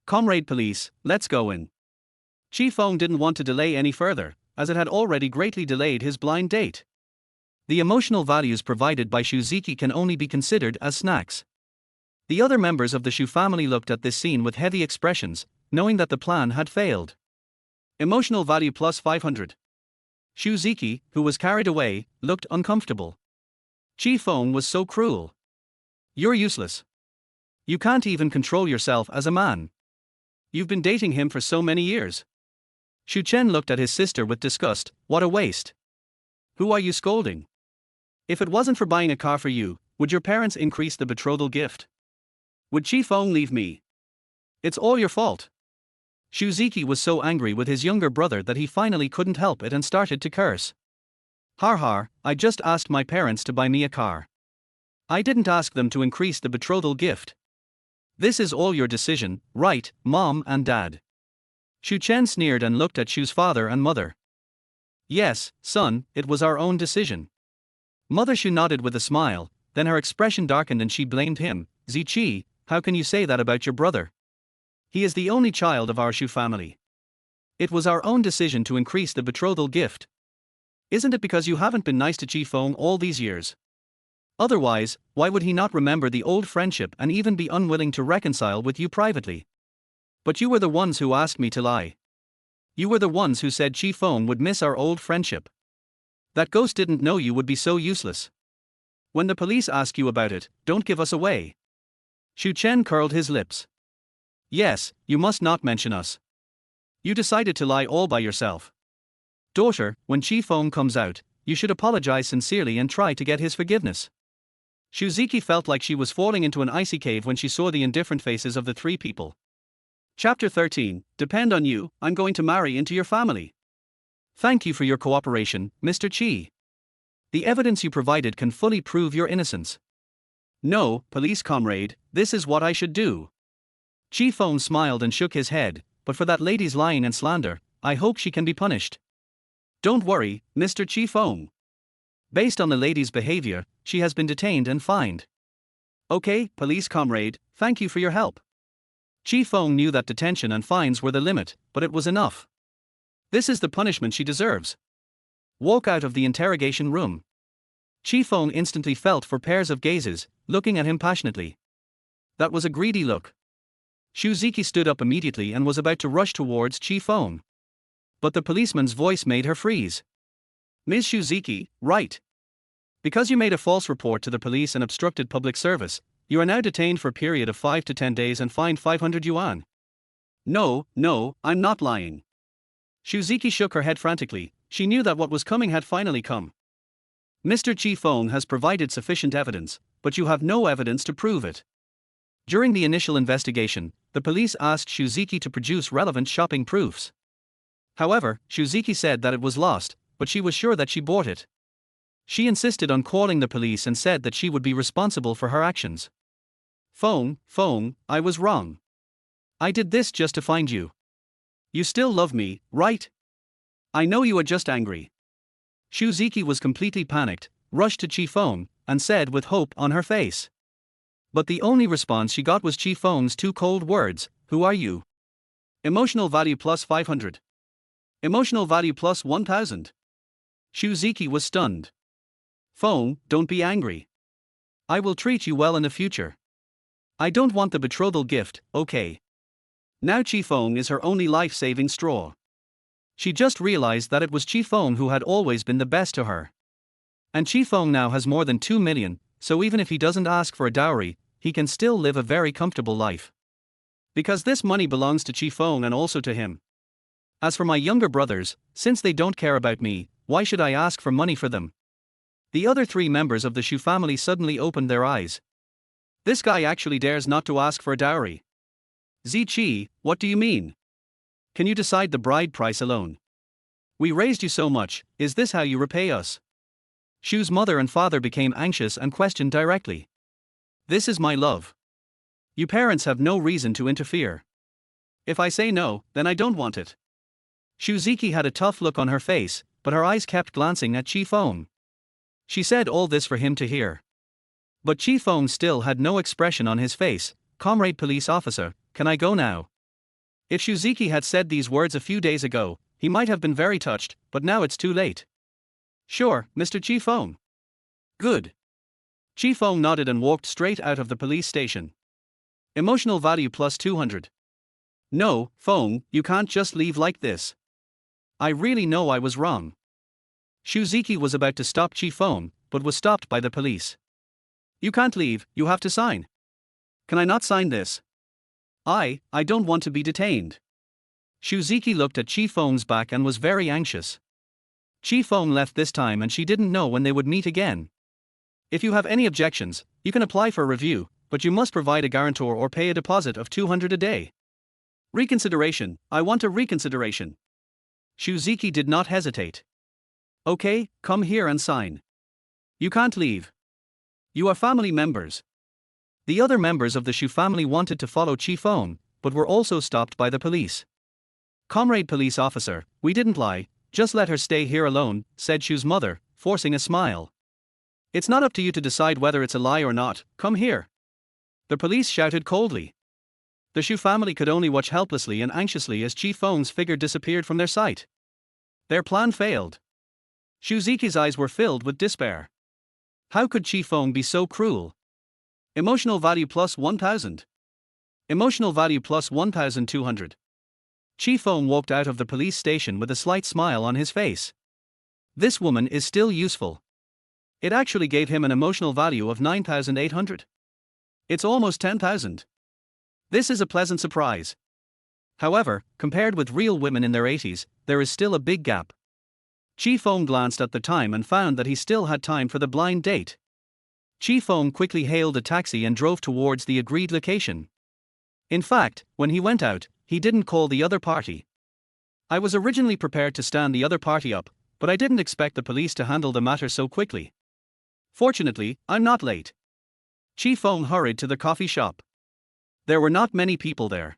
A: Comrade police, let's go in. Qi Feng didn't want to delay any further, as it had already greatly delayed his blind date. The emotional values provided by Ziqi can only be considered as snacks. The other members of the Shu family looked at this scene with heavy expressions, knowing that the plan had failed. Emotional value plus 500. Ziqi, who was carried away, looked uncomfortable. Qi Feng was so cruel. You're useless. You can't even control yourself as a man. You've been dating him for so many years. Shu Chen looked at his sister with disgust. What a waste. Who are you scolding? If it wasn't for buying a car for you, would your parents increase the betrothal gift? Would Qi Feng leave me? It's all your fault. Ziqi was so angry with his younger brother that he finally couldn't help it and started to curse. Har har, I just asked my parents to buy me a car. I didn't ask them to increase the betrothal gift. This is all your decision, right, Mom and Dad? Shu Chen sneered and looked at Shu's father and mother. Yes, son, it was our own decision. Mother Shu nodded with a smile, then her expression darkened and she blamed him. Ziqi, how can you say that about your brother? He is the only child of our Shu family. It was our own decision to increase the betrothal gift. Isn't it because you haven't been nice to Qi Feng all these years? Otherwise, why would he not remember the old friendship and even be unwilling to reconcile with you privately? But you were the ones who asked me to lie. You were the ones who said Qi Feng would miss our old friendship. That ghost didn't know you would be so useless. When the police ask you about it, don't give us away. Shu Chen curled his lips. Yes, you must not mention us. You decided to lie all by yourself. Daughter, when Qi Feng comes out, you should apologize sincerely and try to get his forgiveness. Ziqi felt like she was falling into an icy cave when she saw the indifferent faces of the 3 people. Chapter 13, Depend on you, I'm going to marry into your family. Thank you for your cooperation, Mr. Qi. The evidence you provided can fully prove your innocence. No, police comrade, this is what I should do. Qi Feng smiled and shook his head, but for that lady's lying and slander, I hope she can be punished. Don't worry, Mr. Qi Feng. Based on the lady's behavior, she has been detained and fined. Okay, police comrade, thank you for your help. Qi Feng knew that detention and fines were the limit, but it was enough. This is the punishment she deserves. Walk out of the interrogation room. Qi Feng instantly felt for pairs of gazes, looking at him passionately. That was a greedy look. Ziqi stood up immediately and was about to rush towards Qi Feng. But the policeman's voice made her freeze. Ms. Ziqi, right. Because you made a false report to the police and obstructed public service, you are now detained for a period of 5 to 10 days and fined 500 yuan. No, I'm not lying. Ziqi shook her head frantically. She knew that what was coming had finally come. Mr. Qi Feng has provided sufficient evidence, but you have no evidence to prove it. During the initial investigation, the police asked Ziqi to produce relevant shopping proofs. However, Ziqi said that it was lost, but she was sure that she bought it. She insisted on calling the police and said that she would be responsible for her actions. Feng, I was wrong. I did this just to find you. You still love me, right? I know you are just angry. Ziqi was completely panicked, rushed to Qi Feng, and said with hope on her face. But the only response she got was Qi Feng's 2 cold words, who are you? Emotional value plus 500. Emotional value plus 1000. Ziqi was stunned. Feng, don't be angry. I will treat you well in the future. I don't want the betrothal gift, okay? Now Qi Feng is her only life-saving straw. She just realized that it was Qi Feng who had always been the best to her. And Qi Feng now has more than 2 million, so even if he doesn't ask for a dowry, he can still live a very comfortable life. Because this money belongs to Qi Feng and also to him. As for my younger brothers, since they don't care about me, why should I ask for money for them? The other 3 members of the Shu family suddenly opened their eyes. This guy actually dares not to ask for a dowry. Ziqi, what do you mean? Can you decide the bride price alone? We raised you so much, is this how you repay us? Shu's mother and father became anxious and questioned directly. This is my love. You parents have no reason to interfere. If I say no, then I don't want it. Ziqi had a tough look on her face, but her eyes kept glancing at Qi Feng. She said all this for him to hear. But Qi Feng still had no expression on his face. "Comrade police officer, can I go now?" If Ziqi had said these words a few days ago, he might have been very touched, but now it's too late. "Sure, Mr. Qi Feng." "Good." Qi Feng nodded and walked straight out of the police station. Emotional value plus 200. "No, Feng, you can't just leave like this. I really know I was wrong." Ziqi was about to stop Qi Feng, but was stopped by the police. "You can't leave, you have to sign." "Can I not sign this?" I don't want to be detained." Ziqi looked at Qi Feng's back and was very anxious. Qi Feng left this time and she didn't know when they would meet again. "If you have any objections, you can apply for a review, but you must provide a guarantor or pay a deposit of 200 a day. Reconsideration, I want a reconsideration." Ziqi did not hesitate. "Okay, come here and sign. You can't leave. You are family members." The other members of the Shu family wanted to follow Qi Feng, but were also stopped by the police. "Comrade police officer, we didn't lie, just let her stay here alone," said Shu's mother, forcing a smile. "It's not up to you to decide whether it's a lie or not, come here." The police shouted coldly. The Shu family could only watch helplessly and anxiously as Qi Feng's figure disappeared from their sight. Their plan failed. Ziqi's eyes were filled with despair. How could Qi Feng be so cruel? Emotional value plus 1000. Emotional value plus 1200. Qi Feng walked out of the police station with a slight smile on his face. This woman is still useful. It actually gave him an emotional value of 9800. It's almost 10,000. This is a pleasant surprise. However, compared with real women in their 80s, there is still a big gap. Qi Feng glanced at the time and found that he still had time for the blind date. Qi Feng quickly hailed a taxi and drove towards the agreed location. In fact, when he went out, he didn't call the other party. "I was originally prepared to stand the other party up, but I didn't expect the police to handle the matter so quickly. Fortunately, I'm not late." Qi Feng hurried to the coffee shop. There were not many people there.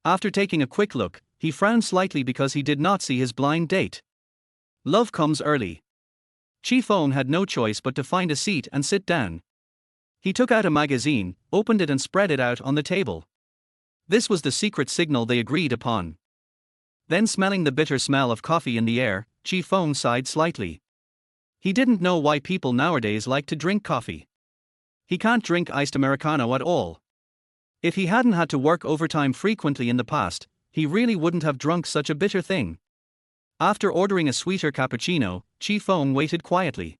A: After taking a quick look, he frowned slightly because he did not see his blind date. Love comes early. Qi Feng had no choice but to find a seat and sit down. He took out a magazine, opened it and spread it out on the table. This was the secret signal they agreed upon. Then, smelling the bitter smell of coffee in the air, Qi Feng sighed slightly. He didn't know why people nowadays like to drink coffee. He can't drink iced Americano at all. If he hadn't had to work overtime frequently in the past, he really wouldn't have drunk such a bitter thing. After ordering a sweeter cappuccino, Qi Feng waited quietly.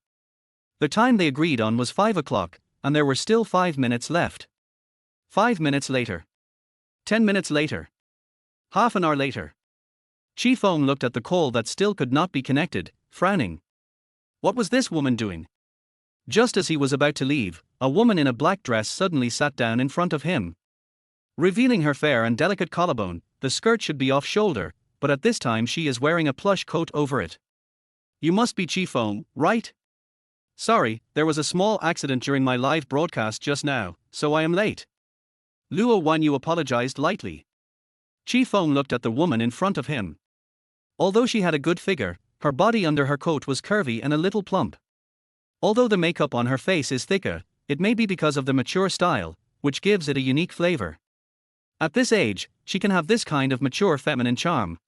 A: The time they agreed on was 5 o'clock, and there were still 5 minutes left. 5 minutes later. 10 minutes later. Half an hour later. Qi Feng looked at the call that still could not be connected, frowning. What was this woman doing? Just as he was about to leave, a woman in a black dress suddenly sat down in front of him. Revealing her fair and delicate collarbone, the skirt should be off-shoulder, but at this time she is wearing a plush coat over it. "You must be Qi Feng, right? Sorry, there was a small accident during my live broadcast just now, so I am late." Luo Wanyu apologized lightly. Qi Feng looked at the woman in front of him. Although she had a good figure, her body under her coat was curvy and a little plump. Although the makeup on her face is thicker, it may be because of the mature style, which gives it a unique flavor. At this age, she can have this kind of mature feminine charm.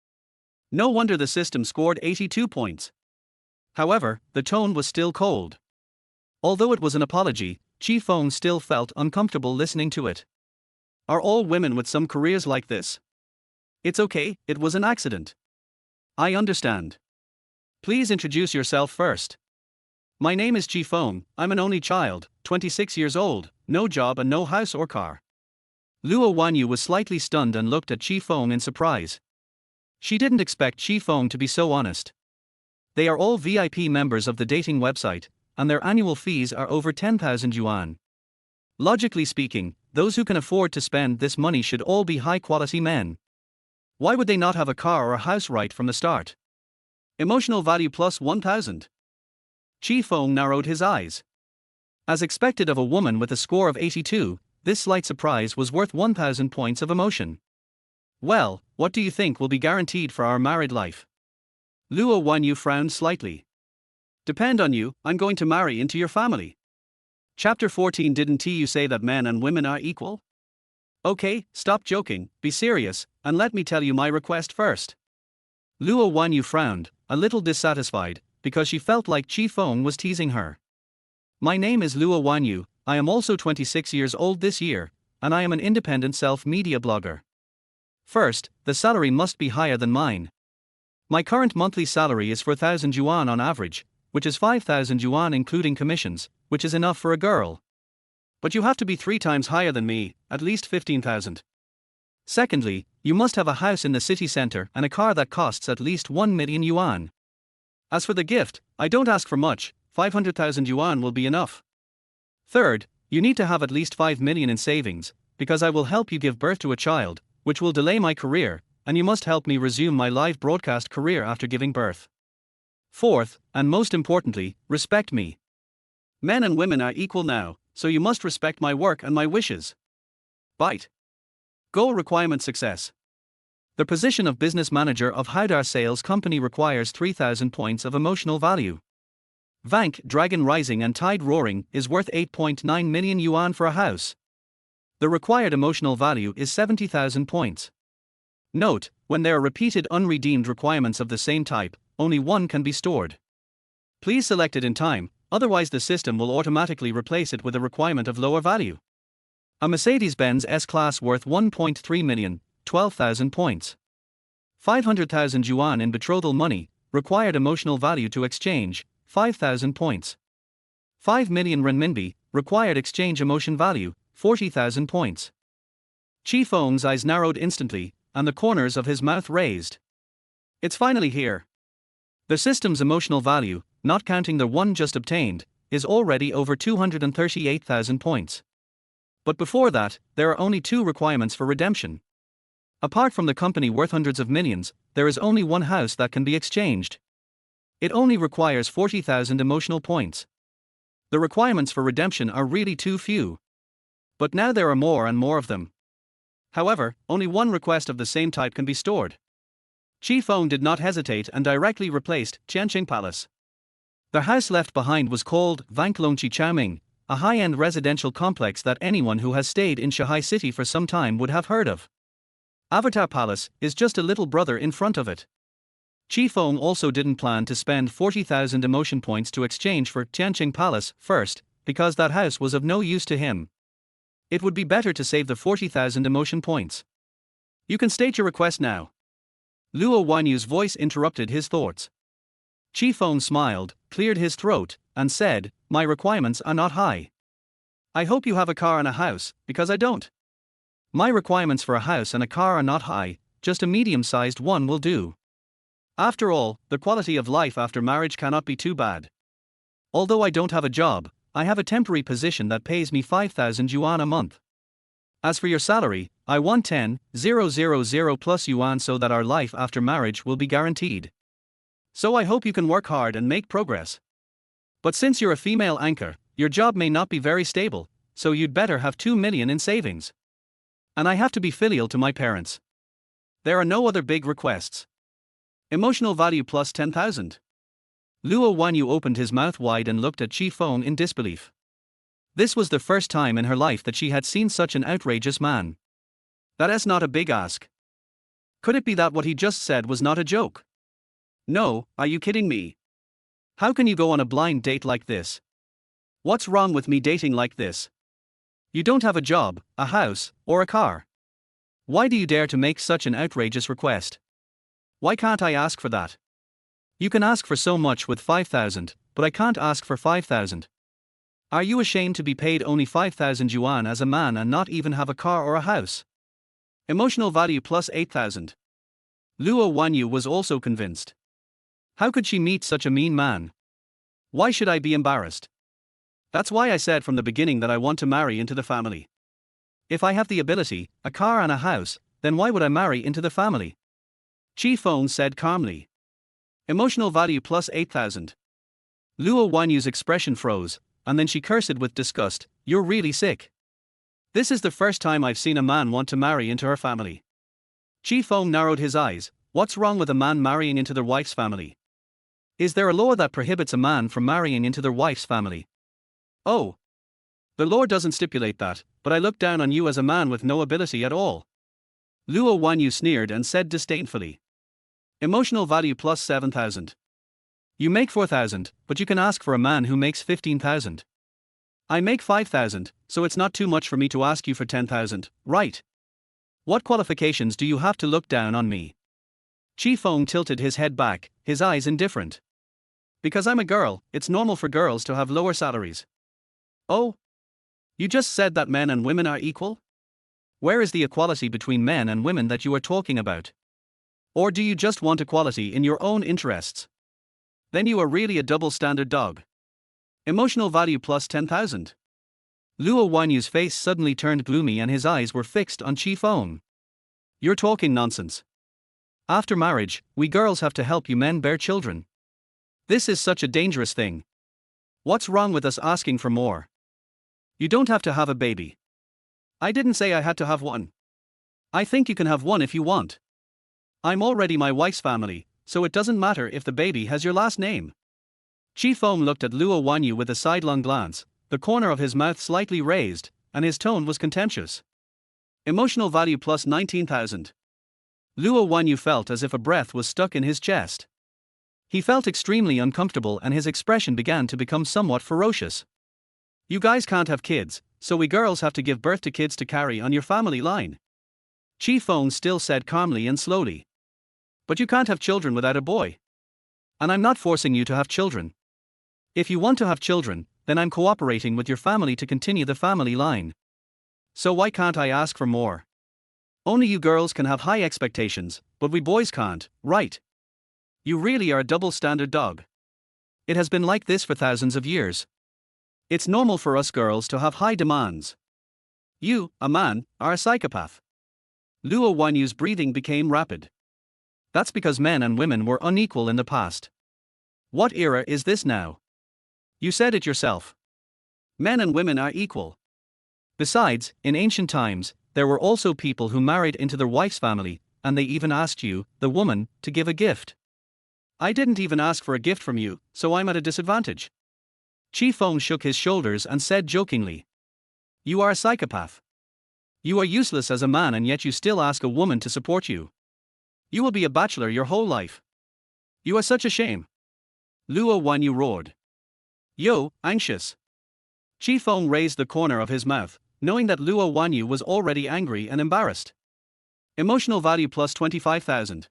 A: No wonder the system scored 82 points. However, the tone was still cold. Although it was an apology, Qi Feng still felt uncomfortable listening to it. Are all women with some careers like this? It's okay, it was an accident. I understand. Please introduce yourself first. My name is Qi Feng, I'm an only child, 26 years old, no job and no house or car. Luo Wanyu was slightly stunned and looked at Qi Feng in surprise. She didn't expect Qi Feng to be so honest. They are all VIP members of the dating website, and their annual fees are over 10,000 yuan. Logically speaking, those who can afford to spend this money should all be high-quality men. Why would they not have a car or a house right from the start? Emotional value plus 1000. Qi Feng narrowed his eyes. As expected of a woman with a score of 82, this slight surprise was worth 1000 points of emotion. Well, what do you think will be guaranteed for our married life? Luo Wanyu frowned slightly. Depend on you, I'm going to marry into your family. Chapter 14. Didn't you say that men and women are equal? Okay, stop joking, be serious, and let me tell you my request first. Luo Wanyu frowned, a little dissatisfied, because she felt like Qi Feng was teasing her. My name is Luo Wanyu, I am also 26 years old this year, and I am an independent self-media blogger. First, the salary must be higher than mine. My current monthly salary is 4,000 yuan on average, which is 5,000 yuan including commissions, which is enough for a girl. But you have to be 3 times higher than me, at least 15,000. Secondly, you must have a house in the city center and a car that costs at least 1 million yuan. As for the gift, I don't ask for much, 500,000 yuan will be enough. Third, you need to have at least 5 million in savings, because I will help you give birth to a child, which will delay my career, and you must help me resume my live broadcast career after giving birth. Fourth, and most importantly, respect me. Men and women are equal now, so you must respect my work and my wishes. Bite. Goal requirement success. The position of business manager of Haidar Sales Company requires 3,000 points of emotional value. Vank, Dragon Rising and Tide Roaring is worth 8.9 million yuan for a house. The required emotional value is 70,000 points. Note, when there are repeated unredeemed requirements of the same type, only one can be stored. Please select it in time, otherwise the system will automatically replace it with a requirement of lower value. A Mercedes-Benz S-Class worth 1.3 million, 12,000 points. 500,000 yuan in betrothal money, required emotional value to exchange, 5,000 points. 5 million renminbi, required exchange emotion value, 40,000 points. Qi Feng's eyes narrowed instantly, and the corners of his mouth raised. It's finally here. The system's emotional value, not counting the one just obtained, is already over 238,000 points. But before that, there are only 2 requirements for redemption. Apart from the company worth hundreds of millions, there is only one house that can be exchanged. It only requires 40,000 emotional points. The requirements for redemption are really too few. But now there are more and more of them. However, only one request of the same type can be stored. Qi Feng did not hesitate and directly replaced Tianqing Palace. The house left behind was called Vanklongqi Chaoming, a high-end residential complex that anyone who has stayed in Shanghai City for some time would have heard of. Avatar Palace is just a little brother in front of it. Qi Feng also didn't plan to spend 40,000 emotion points to exchange for Tianqing Palace first, because that house was of no use to him. It would be better to save the 40,000 emotion points. You can state your request now. Luo Wanyu's voice interrupted his thoughts. Qi Feng smiled, cleared his throat, and said, My requirements are not high. I hope you have a car and a house, because I don't. My requirements for a house and a car are not high, just a medium-sized one will do. After all, the quality of life after marriage cannot be too bad. Although I don't have a job, I have a temporary position that pays me 5,000 yuan a month. As for your salary, I want 10,000 plus yuan so that our life after marriage will be guaranteed. So I hope you can work hard and make progress. But since you're a female anchor, your job may not be very stable, so you'd better have 2 million in savings. And I have to be filial to my parents. There are no other big requests. Emotional value plus 10,000. Luo Wanyu opened his mouth wide and looked at Qi Feng in disbelief. This was the first time in her life that she had seen such an outrageous man. That is not a big ask. Could it be that what he just said was not a joke? No, are you kidding me? How can you go on a blind date like this? What's wrong with me dating like this? You don't have a job, a house, or a car. Why do you dare to make such an outrageous request? Why can't I ask for that? You can ask for so much with 5,000, but I can't ask for 5,000. Are you ashamed to be paid only 5,000 yuan as a man and not even have a car or a house? Emotional value plus 8,000. Luo Wanyu was also convinced. How could she meet such a mean man? Why should I be embarrassed? That's why I said from the beginning that I want to marry into the family. If I have the ability, a car and a house, then why would I marry into the family? Qi Feng said calmly. Emotional value plus 8,000. Luo Wanyu's expression froze, and then she cursed with disgust, You're really sick. This is the first time I've seen a man want to marry into her family. Qi Feng narrowed his eyes. What's wrong with a man marrying into their wife's family? Is there a law that prohibits a man from marrying into their wife's family? Oh. The law doesn't stipulate that, but I look down on you as a man with no ability at all. Luo Wanyu sneered and said disdainfully. Emotional value plus 7,000. You make 4,000, but you can ask for a man who makes 15,000. I make 5,000, so it's not too much for me to ask you for 10,000, right? What qualifications do you have to look down on me? Qi Feng tilted his head back, his eyes indifferent. Because I'm a girl, it's normal for girls to have lower salaries. Oh? You just said that men and women are equal? Where is the equality between men and women that you are talking about? Or do you just want equality in your own interests? Then you are really a double-standard dog. Emotional value plus 10,000. Luo Wanyu's face suddenly turned gloomy and his eyes were fixed on Qi Feng. You're talking nonsense. After marriage, we girls have to help you men bear children. This is such a dangerous thing. What's wrong with us asking for more? You don't have to have a baby. I didn't say I had to have one. I think you can have one if you want. I'm already my wife's family, so it doesn't matter if the baby has your last name. Qi Feng looked at Luo Wanyu with a sidelong glance, the corner of his mouth slightly raised, and his tone was contemptuous. Emotional value plus 19,000. Luo Wanyu felt as if a breath was stuck in his chest. He felt extremely uncomfortable and his expression began to become somewhat ferocious. You guys can't have kids, so we girls have to give birth to kids to carry on your family line. Qi Feng still said calmly and slowly. But you can't have children without a boy. And I'm not forcing you to have children. If you want to have children, then I'm cooperating with your family to continue the family line. So why can't I ask for more? Only you girls can have high expectations, but we boys can't, right? You really are a double-standard dog. It has been like this for thousands of years. It's normal for us girls to have high demands. You, a man, are a psychopath. Luo Wanyu's breathing became rapid. That's because men and women were unequal in the past. What era is this now? You said it yourself. Men and women are equal. Besides, in ancient times, there were also people who married into their wife's family, and they even asked you, the woman, to give a gift. I didn't even ask for a gift from you, so I'm at a disadvantage. Qi Feng shook his shoulders and said jokingly. You are a psychopath. You are useless as a man and yet you still ask a woman to support you. You will be a bachelor your whole life. You are such a shame. Luo Wanyu roared. Yo, anxious. Qi Feng raised the corner of his mouth, knowing that Luo Wanyu was already angry and embarrassed. Emotional value plus 25,000.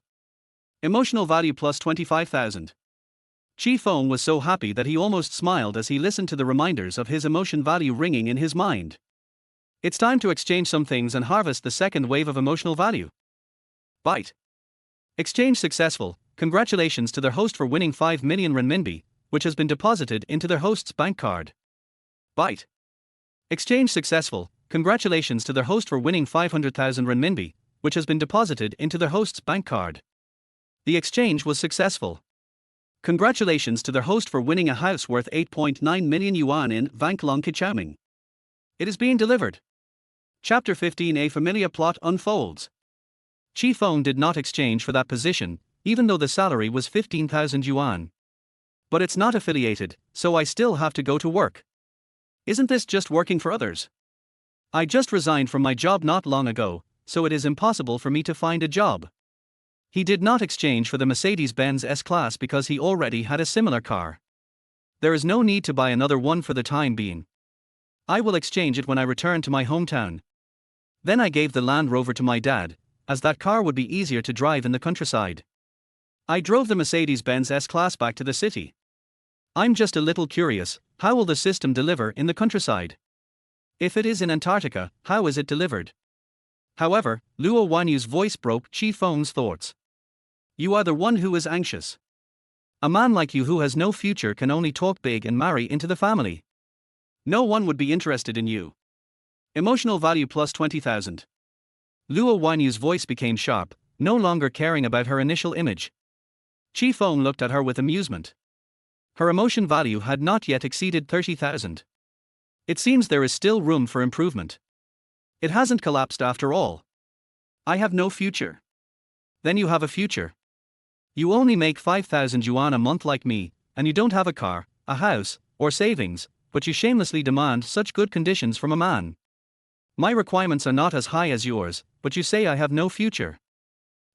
A: Emotional value plus 25,000. Qi Feng was so happy that he almost smiled as he listened to the reminders of his emotion value ringing in his mind. It's time to exchange some things and harvest the second wave of emotional value. Bite. Exchange successful. Congratulations to their host for winning 5 million renminbi, which has been deposited into their host's bank card. Bite. Exchange successful. Congratulations to their host for winning 500,000 renminbi, which has been deposited into their host's bank card. The exchange was successful. Congratulations to their host for winning a house worth 8.9 million yuan in Vanklong Kichaoming. It is being delivered. Chapter 15. A familiar plot unfolds. Qi Feng did not exchange for that position, even though the salary was 15,000 yuan. But it's not affiliated, so I still have to go to work. Isn't this just working for others? I just resigned from my job not long ago, so it is impossible for me to find a job. He did not exchange for the Mercedes-Benz S-Class because he already had a similar car. There is no need to buy another one for the time being. I will exchange it when I return to my hometown. Then I gave the Land Rover to my dad, as that car would be easier to drive in the countryside. I drove the Mercedes-Benz S-Class back to the city. I'm just a little curious, how will the system deliver in the countryside? If it is in Antarctica, how is it delivered? However, Luo Wanyu's voice broke Qi Feng's thoughts. You are the one who is anxious. A man like you who has no future can only talk big and marry into the family. No one would be interested in you. Emotional value plus 20,000. Luo Wanyu's voice became sharp, no longer caring about her initial image. Qi Feng looked at her with amusement. Her emotion value had not yet exceeded 30,000. It seems there is still room for improvement. It hasn't collapsed after all. I have no future. Then you have a future. You only make 5,000 yuan a month like me, and you don't have a car, a house, or savings, but you shamelessly demand such good conditions from a man. My requirements are not as high as yours, but you say I have no future.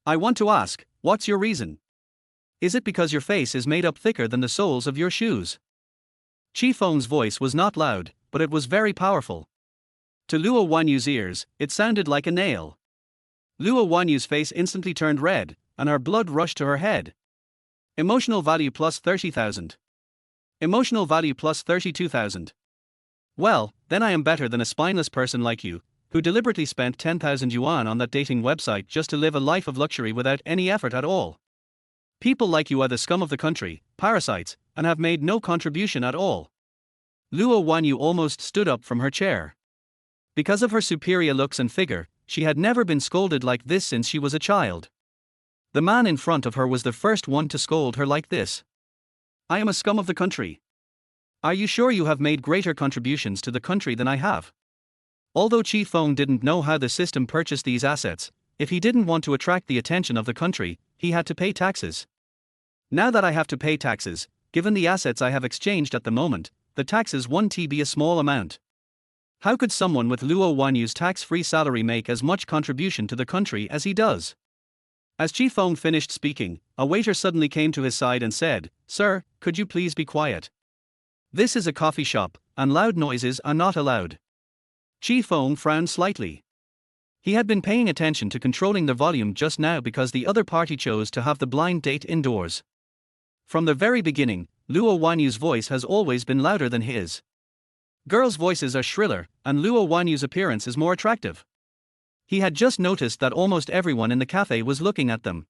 A: I want to ask, what's your reason? Is it because your face is made up thicker than the soles of your shoes? Qi Feng's voice was not loud, but it was very powerful. To Luo Wanyu's ears, it sounded like a nail. Luo Wanyu's face instantly turned red, and her blood rushed to her head. Emotional value plus 30,000. Emotional value plus 32,000. Well, then I am better than a spineless person like you, who deliberately spent 10,000 yuan on that dating website just to live a life of luxury without any effort at all. People like you are the scum of the country, parasites, and have made no contribution at all. Luo Wanyu almost stood up from her chair. Because of her superior looks and figure, she had never been scolded like this since she was a child. The man in front of her was the first one to scold her like this. I am a scum of the country. Are you sure you have made greater contributions to the country than I have? Although Qi Feng didn't know how the system purchased these assets, if he didn't want to attract the attention of the country, he had to pay taxes. Now that I have to pay taxes, given the assets I have exchanged at the moment, the taxes won't be a small amount. How could someone with Luo Wanyu's tax-free salary make as much contribution to the country as he does? As Qi Feng finished speaking, a waiter suddenly came to his side and said, "Sir, could you please be quiet? This is a coffee shop, and loud noises are not allowed." Qi Feng frowned slightly. He had been paying attention to controlling the volume just now because the other party chose to have the blind date indoors. From the very beginning, Luo Wanyu's voice has always been louder than his. Girls' voices are shriller, and Luo Wanyu's appearance is more attractive. He had just noticed that almost everyone in the cafe was looking at them.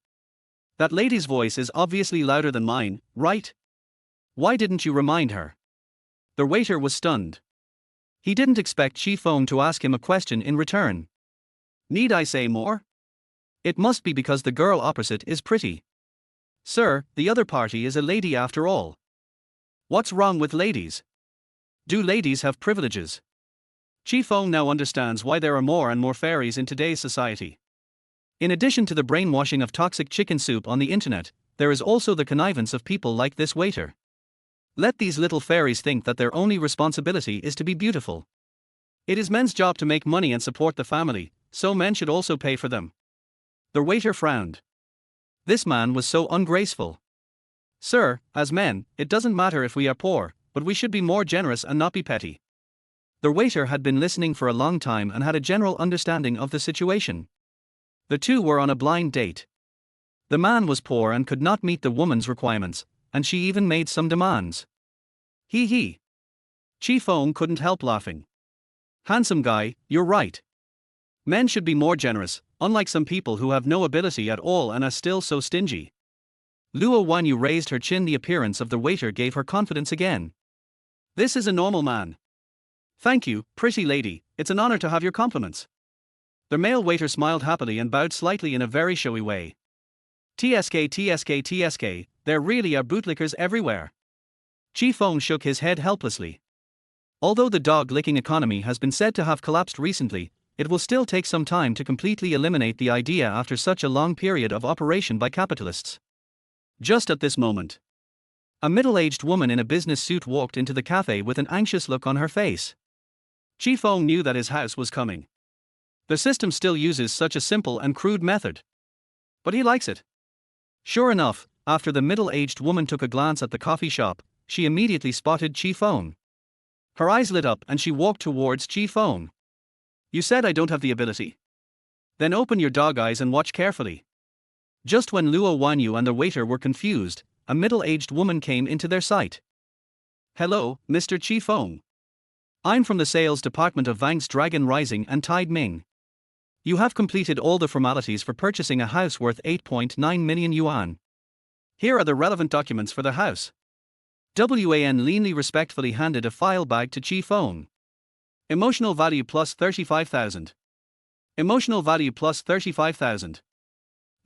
A: That lady's voice is obviously louder than mine, right? Why didn't you remind her? The waiter was stunned. He didn't expect Qi Feng to ask him a question in return. Need I say more? It must be because the girl opposite is pretty. Sir, the other party is a lady after all. What's wrong with ladies? Do ladies have privileges? Qi Feng now understands why there are more and more fairies in today's society. In addition to the brainwashing of toxic chicken soup on the internet, there is also the connivance of people like this waiter. Let these little fairies think that their only responsibility is to be beautiful. It is men's job to make money and support the family, so men should also pay for them. The waiter frowned. This man was so ungraceful. Sir, as men, it doesn't matter if we are poor, but we should be more generous and not be petty. The waiter had been listening for a long time and had a general understanding of the situation. The two were on a blind date. The man was poor and could not meet the woman's requirements, and she even made some demands. He. Qi Feng couldn't help laughing. Handsome guy, you're right. Men should be more generous, unlike some people who have no ability at all and are still so stingy. Luo Wanyu raised her chin. The appearance of the waiter gave her confidence again. This is a normal man. Thank you, pretty lady, it's an honor to have your compliments. The male waiter smiled happily and bowed slightly in a very showy way. TSK, there really are bootlickers everywhere. Qi Feng shook his head helplessly. Although the dog-licking economy has been said to have collapsed recently, it will still take some time to completely eliminate the idea after such a long period of operation by capitalists. Just at this moment, a middle-aged woman in a business suit walked into the cafe with an anxious look on her face. Qi Feng knew that his house was coming. The system still uses such a simple and crude method. But he likes it. Sure enough, after the middle-aged woman took a glance at the coffee shop, she immediately spotted Qi Feng. Her eyes lit up and she walked towards Qi Feng. You said I don't have the ability. Then open your dog eyes and watch carefully. Just when Luo Wanyu and the waiter were confused, a middle-aged woman came into their sight. Hello, Mr. Qi Feng. I'm from the sales department of Vang's Dragon Rising and Tide Ming. You have completed all the formalities for purchasing a house worth 8.9 million yuan. Here are the relevant documents for the house. Wan leanly respectfully handed a file bag to Qi Feng. Emotional value plus 35,000. Emotional value plus 35,000.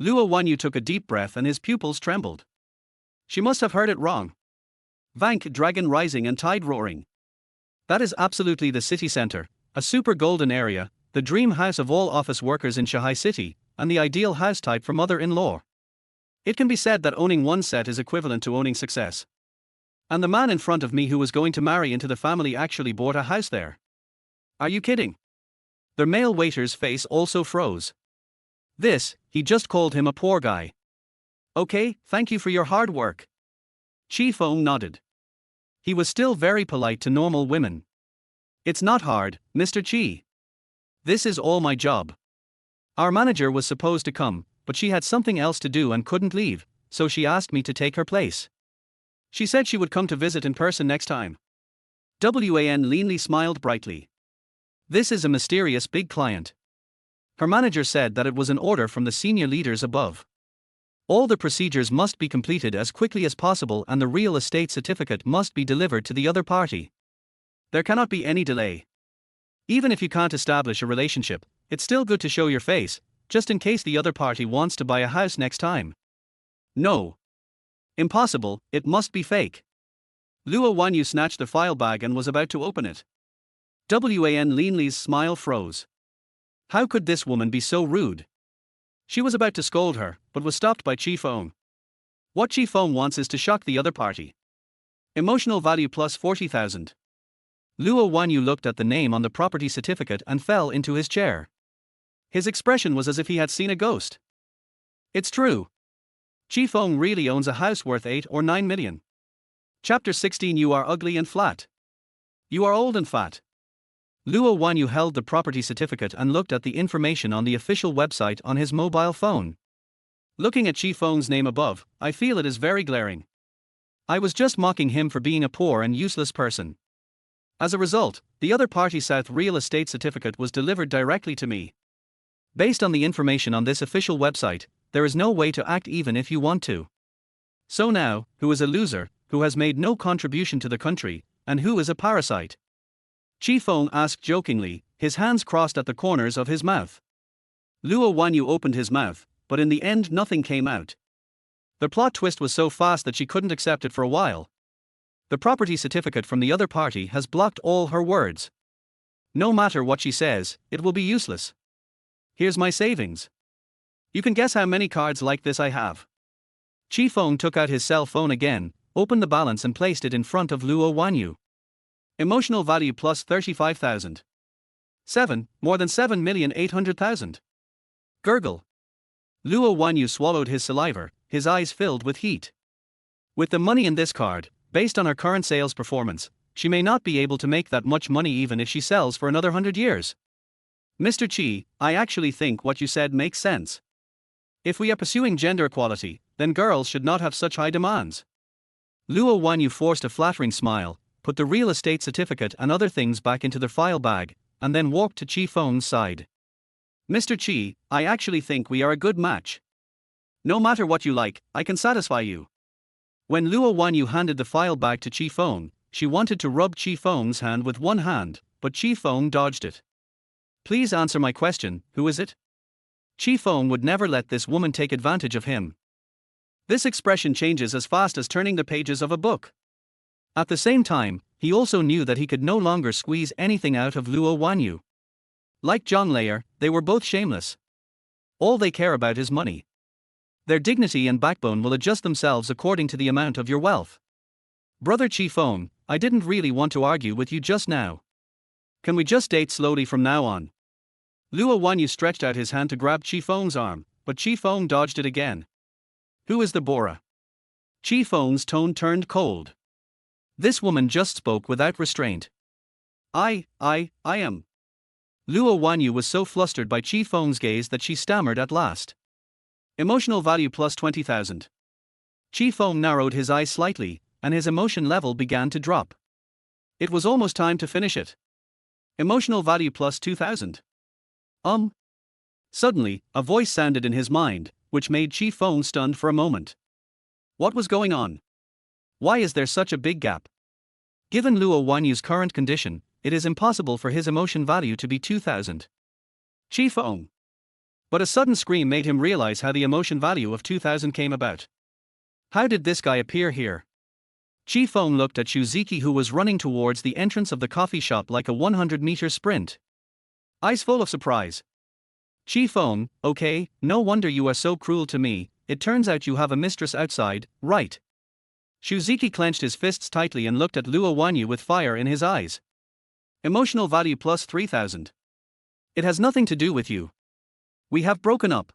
A: Luo Wanyu took a deep breath and his pupils trembled. She must have heard it wrong. Vank Dragon Rising and Tide Roaring. That is absolutely the city center, a super golden area, the dream house of all office workers in Shanghai City, and the ideal house type for mother-in-law. It can be said that owning one set is equivalent to owning success. And the man in front of me who was going to marry into the family actually bought a house there. Are you kidding? The male waiter's face also froze. He just called him a poor guy. Okay, thank you for your hard work. Qi Feng nodded. He was still very polite to normal women. It's not hard, Mr. Qi. This is all my job. Our manager was supposed to come, but she had something else to do and couldn't leave, so she asked me to take her place. She said she would come to visit in person next time. Wan leanly smiled brightly. This is a mysterious big client. Her manager said that it was an order from the senior leaders above. All the procedures must be completed as quickly as possible and the real estate certificate must be delivered to the other party. There cannot be any delay. Even if you can't establish a relationship, it's still good to show your face, just in case the other party wants to buy a house next time. No. Impossible, it must be fake. Luo Wanyu snatched the file bag and was about to open it. Wan Linli's smile froze. How could this woman be so rude? She was about to scold her, but was stopped by Qi Feng. What Qi Feng wants is to shock the other party. Emotional value plus 40,000. Luo Wanyu looked at the name on the property certificate and fell into his chair. His expression was as if he had seen a ghost. It's true. Qi Feng really owns a house worth 8 or 9 million. Chapter 16. You are ugly and flat. You are old and fat. Luo Wanyu held the property certificate and looked at the information on the official website on his mobile phone. Looking at Qi Feng's name above, I feel it is very glaring. I was just mocking him for being a poor and useless person. As a result, the other party's South real estate certificate was delivered directly to me. Based on the information on this official website, there is no way to act even if you want to. So now, who is a loser, who has made no contribution to the country, and who is a parasite? Qi Feng asked jokingly, his hands crossed at the corners of his mouth. Luo Wanyu opened his mouth, but in the end nothing came out. The plot twist was so fast that she couldn't accept it for a while. The property certificate from the other party has blocked all her words. No matter what she says, it will be useless. Here's my savings. You can guess how many cards like this I have. Qi Feng took out his cell phone again, opened the balance and placed it in front of Luo Wanyu. Emotional value plus 35,000. 7, more than 7,800,000. Gurgle. Luo Wanyu swallowed his saliva, his eyes filled with heat. With the money in this card, based on her current sales performance, she may not be able to make that much money even if she sells for another 100 years. Mr. Qi, I actually think what you said makes sense. If we are pursuing gender equality, then girls should not have such high demands. Luo Wanyu forced a flattering smile, put the real estate certificate and other things back into the file bag, and then walked to Qi Feng's side. Mr. Qi, I actually think we are a good match. No matter what you like, I can satisfy you. When Luo Wanyu handed the file back to Qi Feng, she wanted to rub Qi Feng's hand with one hand, but Qi Feng dodged it. Please answer my question, who is it? Qi Feng would never let this woman take advantage of him. This expression changes as fast as turning the pages of a book. At the same time, he also knew that he could no longer squeeze anything out of Luo Wanyu. Like John Layer, they were both shameless. All they care about is money. Their dignity and backbone will adjust themselves according to the amount of your wealth. Brother Qi Feng, I didn't really want to argue with you just now. Can we just date slowly from now on? Luo Wanyu stretched out his hand to grab Qi Feng's arm, but Qi Feng dodged it again. Who is the Bora? Qi Feng's tone turned cold. This woman just spoke without restraint. I am. Luo Wanyu was so flustered by Qi Feng's gaze that she stammered at last. Emotional value plus 20,000. Qi Feng narrowed his eyes slightly, and his emotion level began to drop. It was almost time to finish it. Emotional value plus 2,000. Suddenly, a voice sounded in his mind, which made Qi Feng stunned for a moment. What was going on? Why is there such a big gap? Given Luo Wanyu's current condition, it is impossible for his emotion value to be 2,000. Qi Feng. But a sudden scream made him realize how the emotion value of 2,000 came about. How did this guy appear here? Qi Feng looked at Ziqi, who was running towards the entrance of the coffee shop like a 100-meter sprint. Eyes full of surprise. Qi Feng, okay, no wonder you are so cruel to me, it turns out you have a mistress outside, right? Ziqi clenched his fists tightly and looked at Luo Wanyu with fire in his eyes. Emotional value plus 3,000. It has nothing to do with you. We have broken up.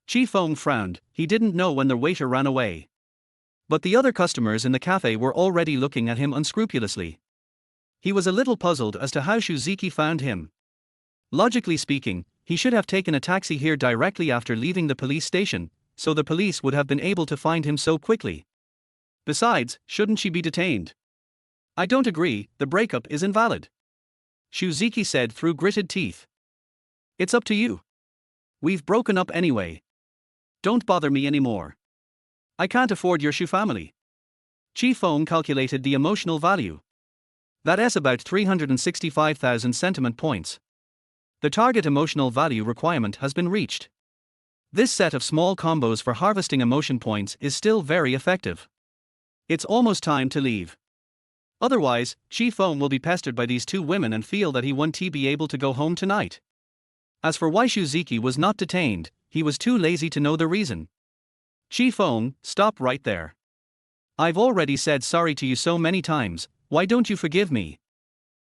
A: Qi Feng frowned, he didn't know when the waiter ran away. But the other customers in the cafe were already looking at him unscrupulously. He was a little puzzled as to how Ziqi found him. Logically speaking, he should have taken a taxi here directly after leaving the police station, so the police would have been able to find him so quickly. Besides, shouldn't she be detained? I don't agree, the breakup is invalid. Ziqi said through gritted teeth. It's up to you. We've broken up anyway. Don't bother me anymore. I can't afford your Shu family. Qi Feng calculated the emotional value. That's about 365,000 sentiment points. The target emotional value requirement has been reached. This set of small combos for harvesting emotion points is still very effective. It's almost time to leave. Otherwise, Qi Feng will be pestered by these two women and feel that he won't be able to go home tonight. As for why Ziqi was not detained, he was too lazy to know the reason. Qi Feng, stop right there. I've already said sorry to you so many times, why don't you forgive me?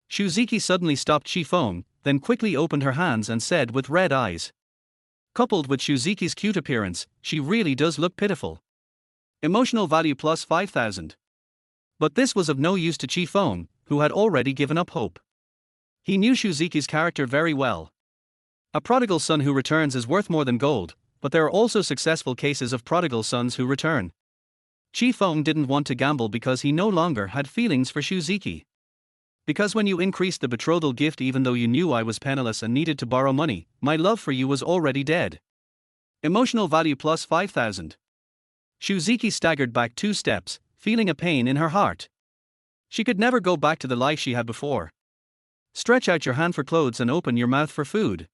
A: Ziqi suddenly stopped Qi Feng, then quickly opened her hands and said with red eyes. Coupled with Ziqi's cute appearance, she really does look pitiful. Emotional value plus 5,000. But this was of no use to Qi Feng, who had already given up hope. He knew Ziqi's character very well. A prodigal son who returns is worth more than gold, but there are also successful cases of prodigal sons who return. Qi Feng didn't want to gamble because he no longer had feelings for Ziqi. Because when you increased the betrothal gift even though you knew I was penniless and needed to borrow money, my love for you was already dead. Emotional value plus 5,000. Ziqi staggered back 2 steps, feeling a pain in her heart. She could never go back to the life she had before. Stretch out your hand for clothes and open your mouth for food.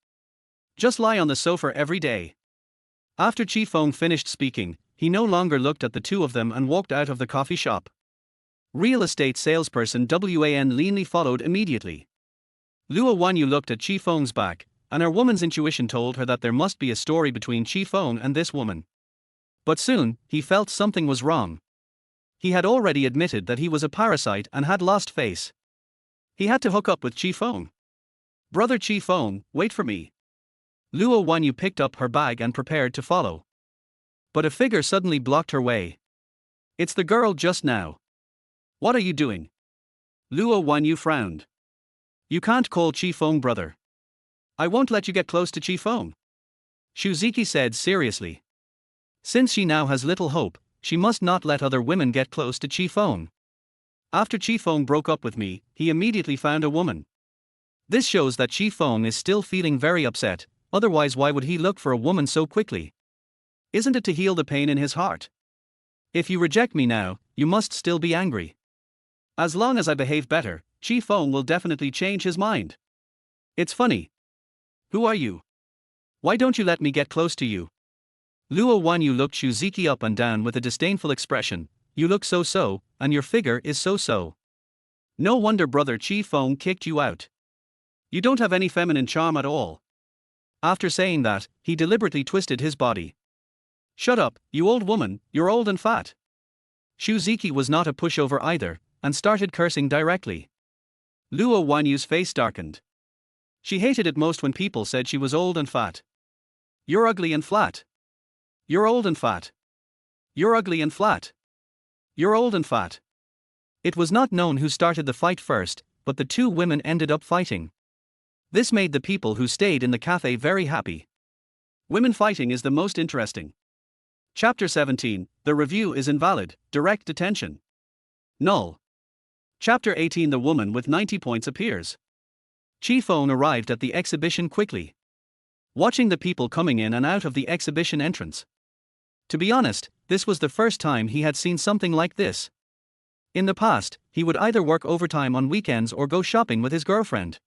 A: Just lie on the sofa every day. After Qi Feng finished speaking, he no longer looked at the two of them and walked out of the coffee shop. Real estate salesperson Wan leanly followed immediately. Luo Wanyu looked at Qi Feng's back, and her woman's intuition told her that there must be a story between Qi Feng and this woman. But soon, he felt something was wrong. He had already admitted that he was a parasite and had lost face. He had to hook up with Qi Feng. Brother Qi Feng, wait for me. Luo Wanyu picked up her bag and prepared to follow. But a figure suddenly blocked her way. It's the girl just now. What are you doing? Luo Wanyu frowned. You can't call Qi Feng brother. I won't let you get close to Qi Feng. Ziqi said seriously. Since she now has little hope, she must not let other women get close to Qi Feng. After Qi Feng broke up with me, he immediately found a woman. This shows that Qi Feng is still feeling very upset, otherwise why would he look for a woman so quickly? Isn't it to heal the pain in his heart? If you reject me now, you must still be angry. As long as I behave better, Qi Feng will definitely change his mind. It's funny. Who are you? Why don't you let me get close to you? Luo Wanyu looked Ziqi up and down with a disdainful expression. You look so-so, and your figure is so-so. No wonder brother Qi Feng kicked you out. You don't have any feminine charm at all. After saying that, he deliberately twisted his body. Shut up, you old woman, you're old and fat. Ziqi was not a pushover either, and started cursing directly. Luo Wanyu's face darkened. She hated it most when people said she was old and fat. You're ugly and flat. You're old and fat. You're ugly and flat. You're old and fat. It was not known who started the fight first, but the two women ended up fighting. This made the people who stayed in the cafe very happy. Women fighting is the most interesting. Chapter 17, The review is invalid, direct detention. Null. Chapter 18, The woman with 90 points appears. Qi Feng arrived at the exhibition quickly, watching the people coming in and out of the exhibition entrance. To be honest, this was the first time he had seen something like this. In the past, he would either work overtime on weekends or go shopping with his girlfriend.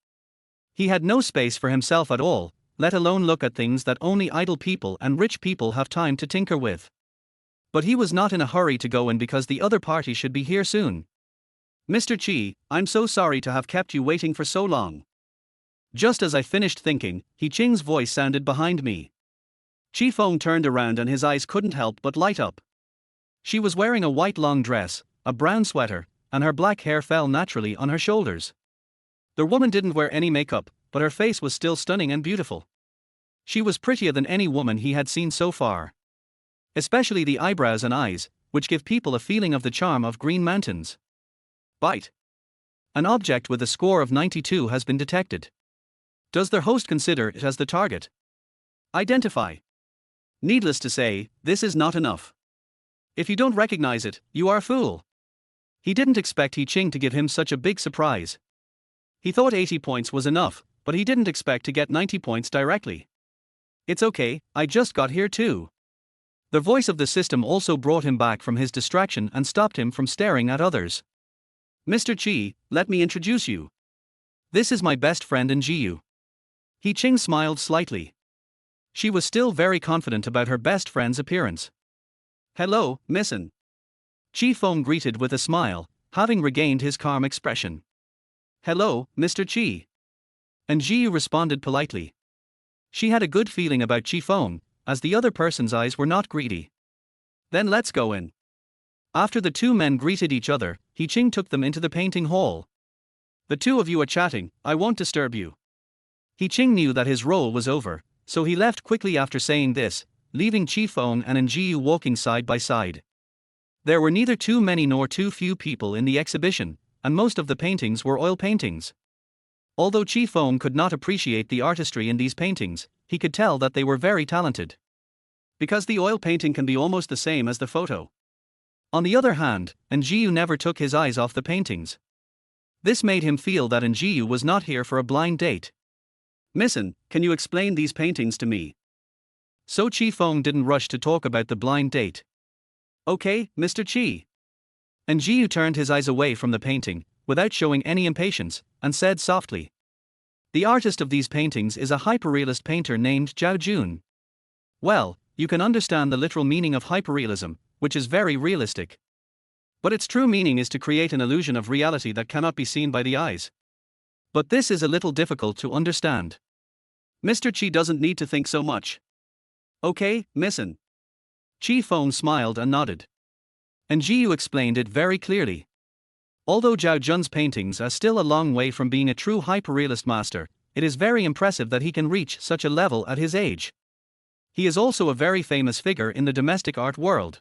A: He had no space for himself at all, let alone look at things that only idle people and rich people have time to tinker with. But he was not in a hurry to go in because the other party should be here soon. Mr. Qi, I'm so sorry to have kept you waiting for so long. Just as I finished thinking, He Qing's voice sounded behind me. Qi Feng turned around and his eyes couldn't help but light up. She was wearing a white long dress, a brown sweater, and her black hair fell naturally on her shoulders. The woman didn't wear any makeup, but her face was still stunning and beautiful. She was prettier than any woman he had seen so far. Especially the eyebrows and eyes, which give people a feeling of the charm of green mountains. Bite. An object with a score of 92 has been detected. Does their host consider it as the target? Identify. Needless to say, this is not enough. If you don't recognize it, you are a fool. He didn't expect He Qing to give him such a big surprise. He thought 80 points was enough, but he didn't expect to get 90 points directly. It's okay, I just got here too. The voice of the system also brought him back from his distraction and stopped him from staring at others. Mr. Qi, let me introduce you. This is my best friend Njiu. He Qing smiled slightly. She was still very confident about her best friend's appearance. Hello, Missin. Qi Feng greeted with a smile, having regained his calm expression. Hello, Mr. Qi. Njiu responded politely. She had a good feeling about Qi Feng, as the other person's eyes were not greedy. Then let's go in. After the two men greeted each other, He Qing took them into the painting hall. The two of you are chatting, I won't disturb you. He Qing knew that his role was over, so he left quickly after saying this, leaving Qi Feng and Njiu walking side by side. There were neither too many nor too few people in the exhibition, and most of the paintings were oil paintings. Although Qi Feng could not appreciate the artistry in these paintings, he could tell that they were very talented. Because the oil painting can be almost the same as the photo. On the other hand, Njiu never took his eyes off the paintings. This made him feel that Njiu was not here for a blind date. Missin, can you explain these paintings to me? So Qi Feng didn't rush to talk about the blind date. Okay, Mr. Qi. Njiu turned his eyes away from the painting, without showing any impatience, and said softly. The artist of these paintings is a hyperrealist painter named Zhao Jun. Well, you can understand the literal meaning of hyperrealism, which is very realistic. But its true meaning is to create an illusion of reality that cannot be seen by the eyes. But this is a little difficult to understand. Mr. Qi doesn't need to think so much. Okay, Missin. Qi Feng smiled and nodded. Njiu explained it very clearly. Although Zhao Jun's paintings are still a long way from being a true hyperrealist master, it is very impressive that he can reach such a level at his age. He is also a very famous figure in the domestic art world.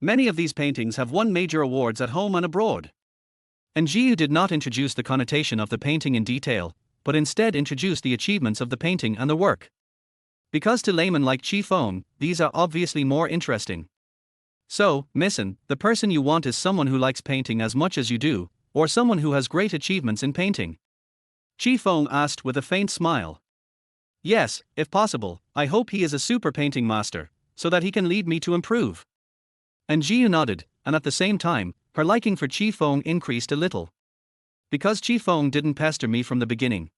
A: Many of these paintings have won major awards at home and abroad. Njiu did not introduce the connotation of the painting in detail, but instead introduced the achievements of the painting and the work. Because to laymen like Qi Feng, these are obviously more interesting. So, Missin, the person you want is someone who likes painting as much as you do, or someone who has great achievements in painting? Qi Feng asked with a faint smile. Yes, if possible, I hope he is a super painting master, so that he can lead me to improve. Njiu nodded, and at the same time, her liking for Qi Feng increased a little. Because Qi Feng didn't pester me from the beginning.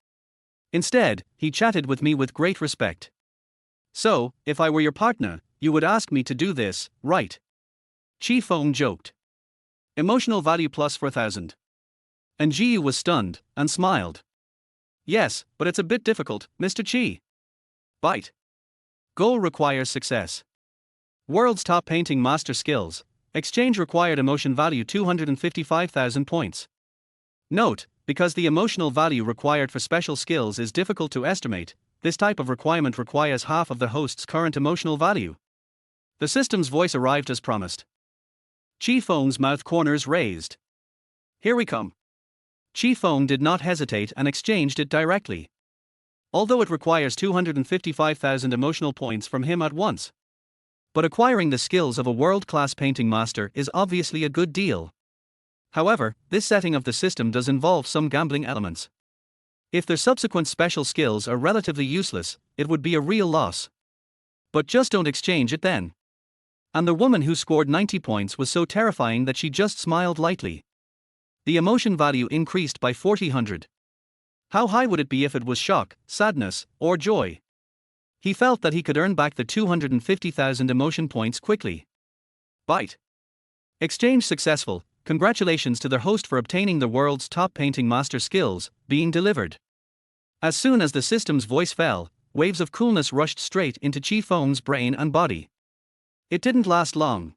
A: Instead, he chatted with me with great respect. So, if I were your partner, you would ask me to do this, right? Qi Feng joked. Emotional value plus 4,000. Njiu was stunned, and smiled. Yes, but it's a bit difficult, Mr. Qi. Bite. Goal requires success. World's top painting master skills. Exchange required emotion value 255,000 points. Note, because the emotional value required for special skills is difficult to estimate, this type of requirement requires half of the host's current emotional value. The system's voice arrived as promised. Qi Feng's mouth corners raised. Here we come. Qi Feng did not hesitate and exchanged it directly. Although it requires 255,000 emotional points from him at once. But acquiring the skills of a world-class painting master is obviously a good deal. However, this setting of the system does involve some gambling elements. If their subsequent special skills are relatively useless, it would be a real loss. But just don't exchange it then. And the woman who scored 90 points was so terrifying that she just smiled lightly. The emotion value increased by 4,000. How high would it be if it was shock, sadness, or joy? He felt that he could earn back the 250,000 emotion points quickly. Bite. Exchange successful. Congratulations to their host for obtaining the world's top painting master skills, being delivered. As soon as the system's voice fell, waves of coolness rushed straight into Qi Feng's brain and body. It didn't last long.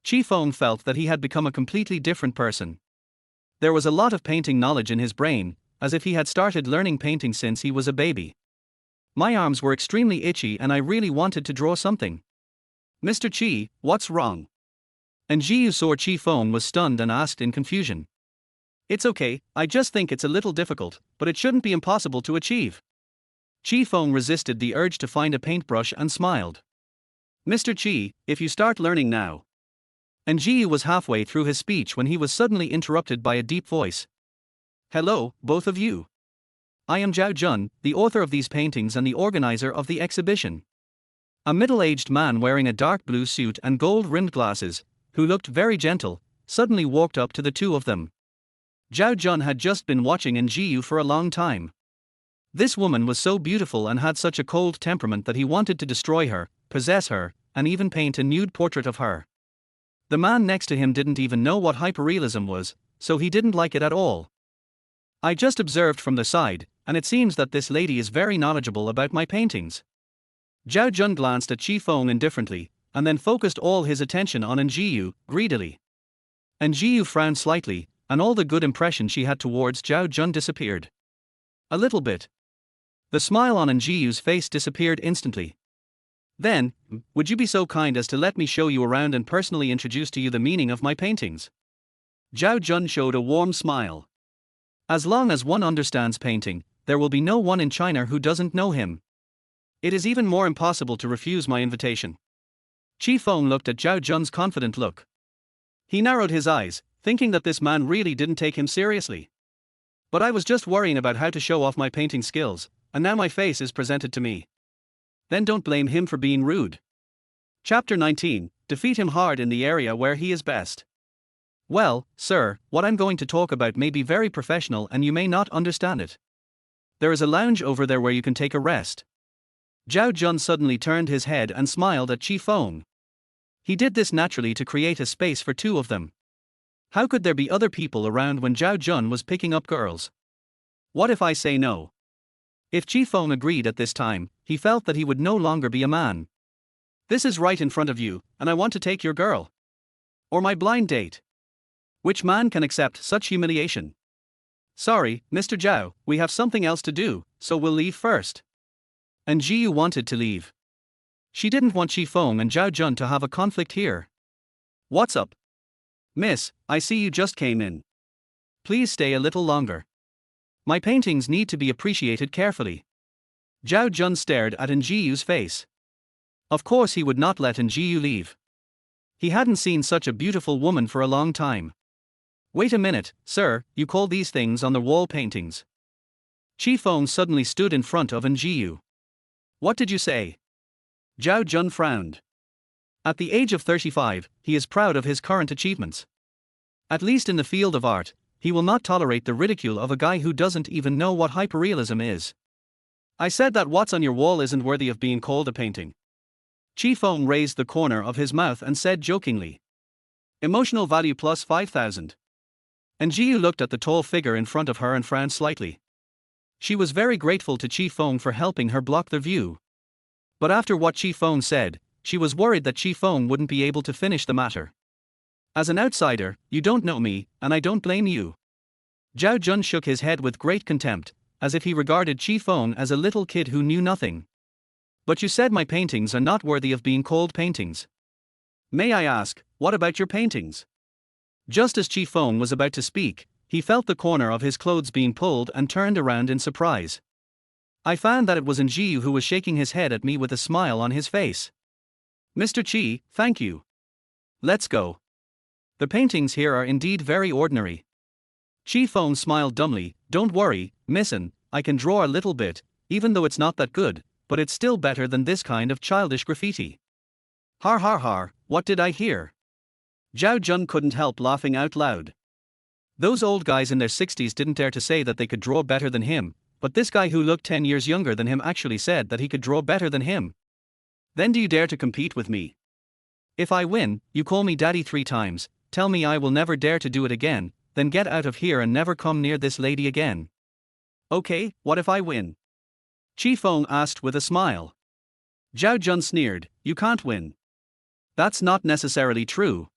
A: Qi Feng felt that he had become a completely different person. There was a lot of painting knowledge in his brain, as if he had started learning painting since he was a baby. My arms were extremely itchy and I really wanted to draw something. Mr. Qi, what's wrong? And Jiu saw Qi Feng was stunned and asked in confusion. It's okay, I just think it's a little difficult, but it shouldn't be impossible to achieve. Qi Feng resisted the urge to find a paintbrush and smiled. Mr. Qi, if you start learning now. And Jiu was halfway through his speech when he was suddenly interrupted by a deep voice. Hello, both of you. I am Zhao Jun, the author of these paintings and the organizer of the exhibition. A middle-aged man wearing a dark blue suit and gold-rimmed glasses, who looked very gentle, suddenly walked up to the two of them. Zhao Jun had just been watching Jiu for a long time. This woman was so beautiful and had such a cold temperament that he wanted to destroy her, possess her, and even paint a nude portrait of her. The man next to him didn't even know what hyperrealism was, so he didn't like it at all. I just observed from the side, and it seems that this lady is very knowledgeable about my paintings. Zhao Jun glanced at Qi Feng indifferently, and then focused all his attention on Jiu greedily. Jiu frowned slightly, and all the good impression she had towards Zhao Jun disappeared. A little bit. The smile on Jiu's face disappeared instantly. Then, would you be so kind as to let me show you around and personally introduce to you the meaning of my paintings? Zhao Jun showed a warm smile. As long as one understands painting, there will be no one in China who doesn't know him. It is even more impossible to refuse my invitation. Qi Feng looked at Zhao Jun's confident look. He narrowed his eyes, thinking that this man really didn't take him seriously. But I was just worrying about how to show off my painting skills, and now my face is presented to me. Then don't blame him for being rude. Chapter 19, Defeat him hard in the area where he is best. Well, sir, what I'm going to talk about may be very professional and you may not understand it. There is a lounge over there where you can take a rest. Zhao Jun suddenly turned his head and smiled at Qi Feng. He did this naturally to create a space for two of them. How could there be other people around when Zhao Jun was picking up girls? What if I say no? If Qi Feng agreed at this time, he felt that he would no longer be a man. This is right in front of you, and I want to take your girl. Or my blind date. Which man can accept such humiliation? Sorry, Mr. Zhao, we have something else to do, so we'll leave first. And Jiu wanted to leave. She didn't want Qi Feng and Zhao Jun to have a conflict here. What's up? Miss, I see you just came in. Please stay a little longer. My paintings need to be appreciated carefully. Zhao Jun stared at Jiu's face. Of course he would not let Jiu leave. He hadn't seen such a beautiful woman for a long time. Wait a minute, sir, you call these things on the wall paintings? Qi Feng suddenly stood in front of Jiu. What did you say? Zhao Jun frowned. At the age of 35, he is proud of his current achievements. At least in the field of art, he will not tolerate the ridicule of a guy who doesn't even know what hyperrealism is. I said that what's on your wall isn't worthy of being called a painting. Qi Feng raised the corner of his mouth and said jokingly. Emotional value plus 5,000. And Jiu looked at the tall figure in front of her and frowned slightly. She was very grateful to Qi Feng for helping her block the view. But after what Qi Feng said, she was worried that Qi Feng wouldn't be able to finish the matter. As an outsider, you don't know me, and I don't blame you. Zhao Jun shook his head with great contempt, as if he regarded Qi Feng as a little kid who knew nothing. But you said my paintings are not worthy of being called paintings. May I ask, what about your paintings? Just as Qi Feng was about to speak, he felt the corner of his clothes being pulled and turned around in surprise. I found that it was Jiu who was shaking his head at me with a smile on his face. Mr. Qi, thank you. Let's go. The paintings here are indeed very ordinary. Qi Feng smiled dumbly. Don't worry, missin, I can draw a little bit, even though it's not that good, but it's still better than this kind of childish graffiti. Har har har, what did I hear? Zhao Jun couldn't help laughing out loud. Those old guys in their 60s didn't dare to say that they could draw better than him, but this guy who looked 10 years younger than him actually said that he could draw better than him. Then do you dare to compete with me? If I win, you call me daddy 3 times, tell me I will never dare to do it again, then get out of here and never come near this lady again. Okay, what if I win? Qi Feng asked with a smile. Zhao Jun sneered, you can't win. That's not necessarily true.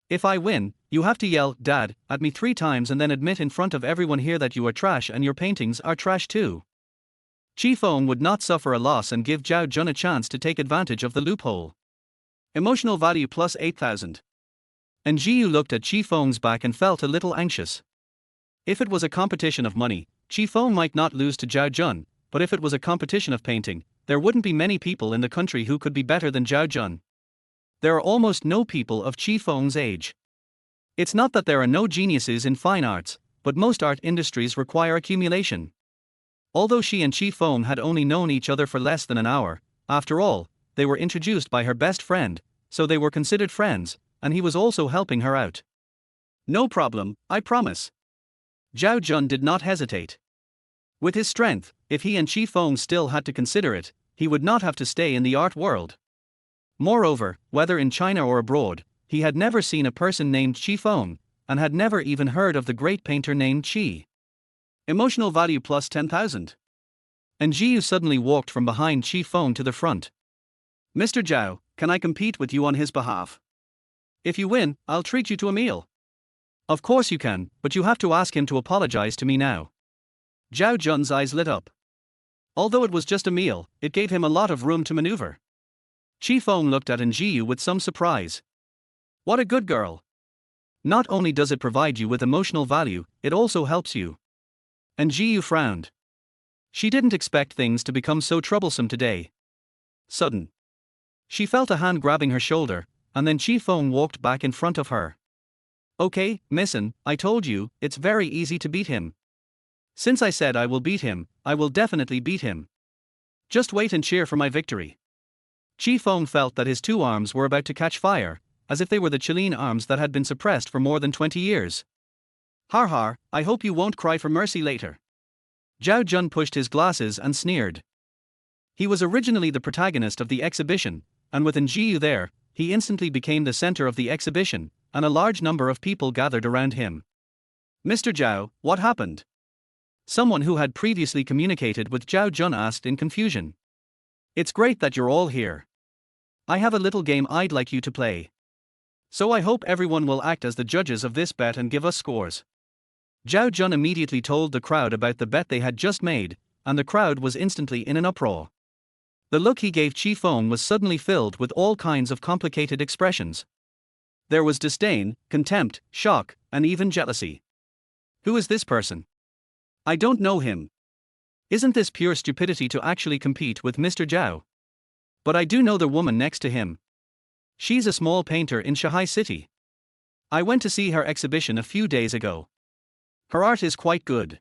A: If I win, you have to yell, Dad, at me 3 times and then admit in front of everyone here that you are trash and your paintings are trash too. Qi Feng would not suffer a loss and give Zhao Jun a chance to take advantage of the loophole. Emotional value plus 8,000. And Jiu looked at Qi Feng's back and felt a little anxious. If it was a competition of money, Qi Feng might not lose to Zhao Jun, but if it was a competition of painting, there wouldn't be many people in the country who could be better than Zhao Jun. There are almost no people of Qi Feng's age. It's not that there are no geniuses in fine arts, but most art industries require accumulation. Although she and Qi Feng had only known each other for less than an hour, after all, they were introduced by her best friend, so they were considered friends, and he was also helping her out. No problem, I promise. Zhao Jun did not hesitate. With his strength, if he and Qi Feng still had to consider it, he would not have to stay in the art world. Moreover, whether in China or abroad, he had never seen a person named Qi Feng, and had never even heard of the great painter named Qi. Emotional value plus 10,000. And Jiu suddenly walked from behind Qi Feng to the front. Mr. Zhao, can I compete with you on his behalf? If you win, I'll treat you to a meal. Of course you can, but you have to ask him to apologize to me now. Zhao Jun's eyes lit up. Although it was just a meal, it gave him a lot of room to maneuver. Qi Feng looked at Jiu with some surprise. What a good girl. Not only does it provide you with emotional value, it also helps you. And Jiu frowned. She didn't expect things to become so troublesome today. Sudden. She felt a hand grabbing her shoulder, and then Qi Feng walked back in front of her. Okay, missin, I told you, it's very easy to beat him. Since I said I will beat him, I will definitely beat him. Just wait and cheer for my victory. Qi Feng felt that his 2 arms were about to catch fire, as if they were the Chilean arms that had been suppressed for more than 20 years. Har har, I hope you won't cry for mercy later. Zhao Jun pushed his glasses and sneered. He was originally the protagonist of the exhibition, and with Jiu there, he instantly became the center of the exhibition, and a large number of people gathered around him. Mr. Zhao, what happened? Someone who had previously communicated with Zhao Jun asked in confusion. It's great that you're all here. I have a little game I'd like you to play. So I hope everyone will act as the judges of this bet and give us scores. Zhao Jun immediately told the crowd about the bet they had just made, and the crowd was instantly in an uproar. The look he gave Qi Feng was suddenly filled with all kinds of complicated expressions. There was disdain, contempt, shock, and even jealousy. Who is this person? I don't know him. Isn't this pure stupidity to actually compete with Mr. Zhao? But I do know the woman next to him. She's a small painter in Shanghai City. I went to see her exhibition a few days ago. Her art is quite good.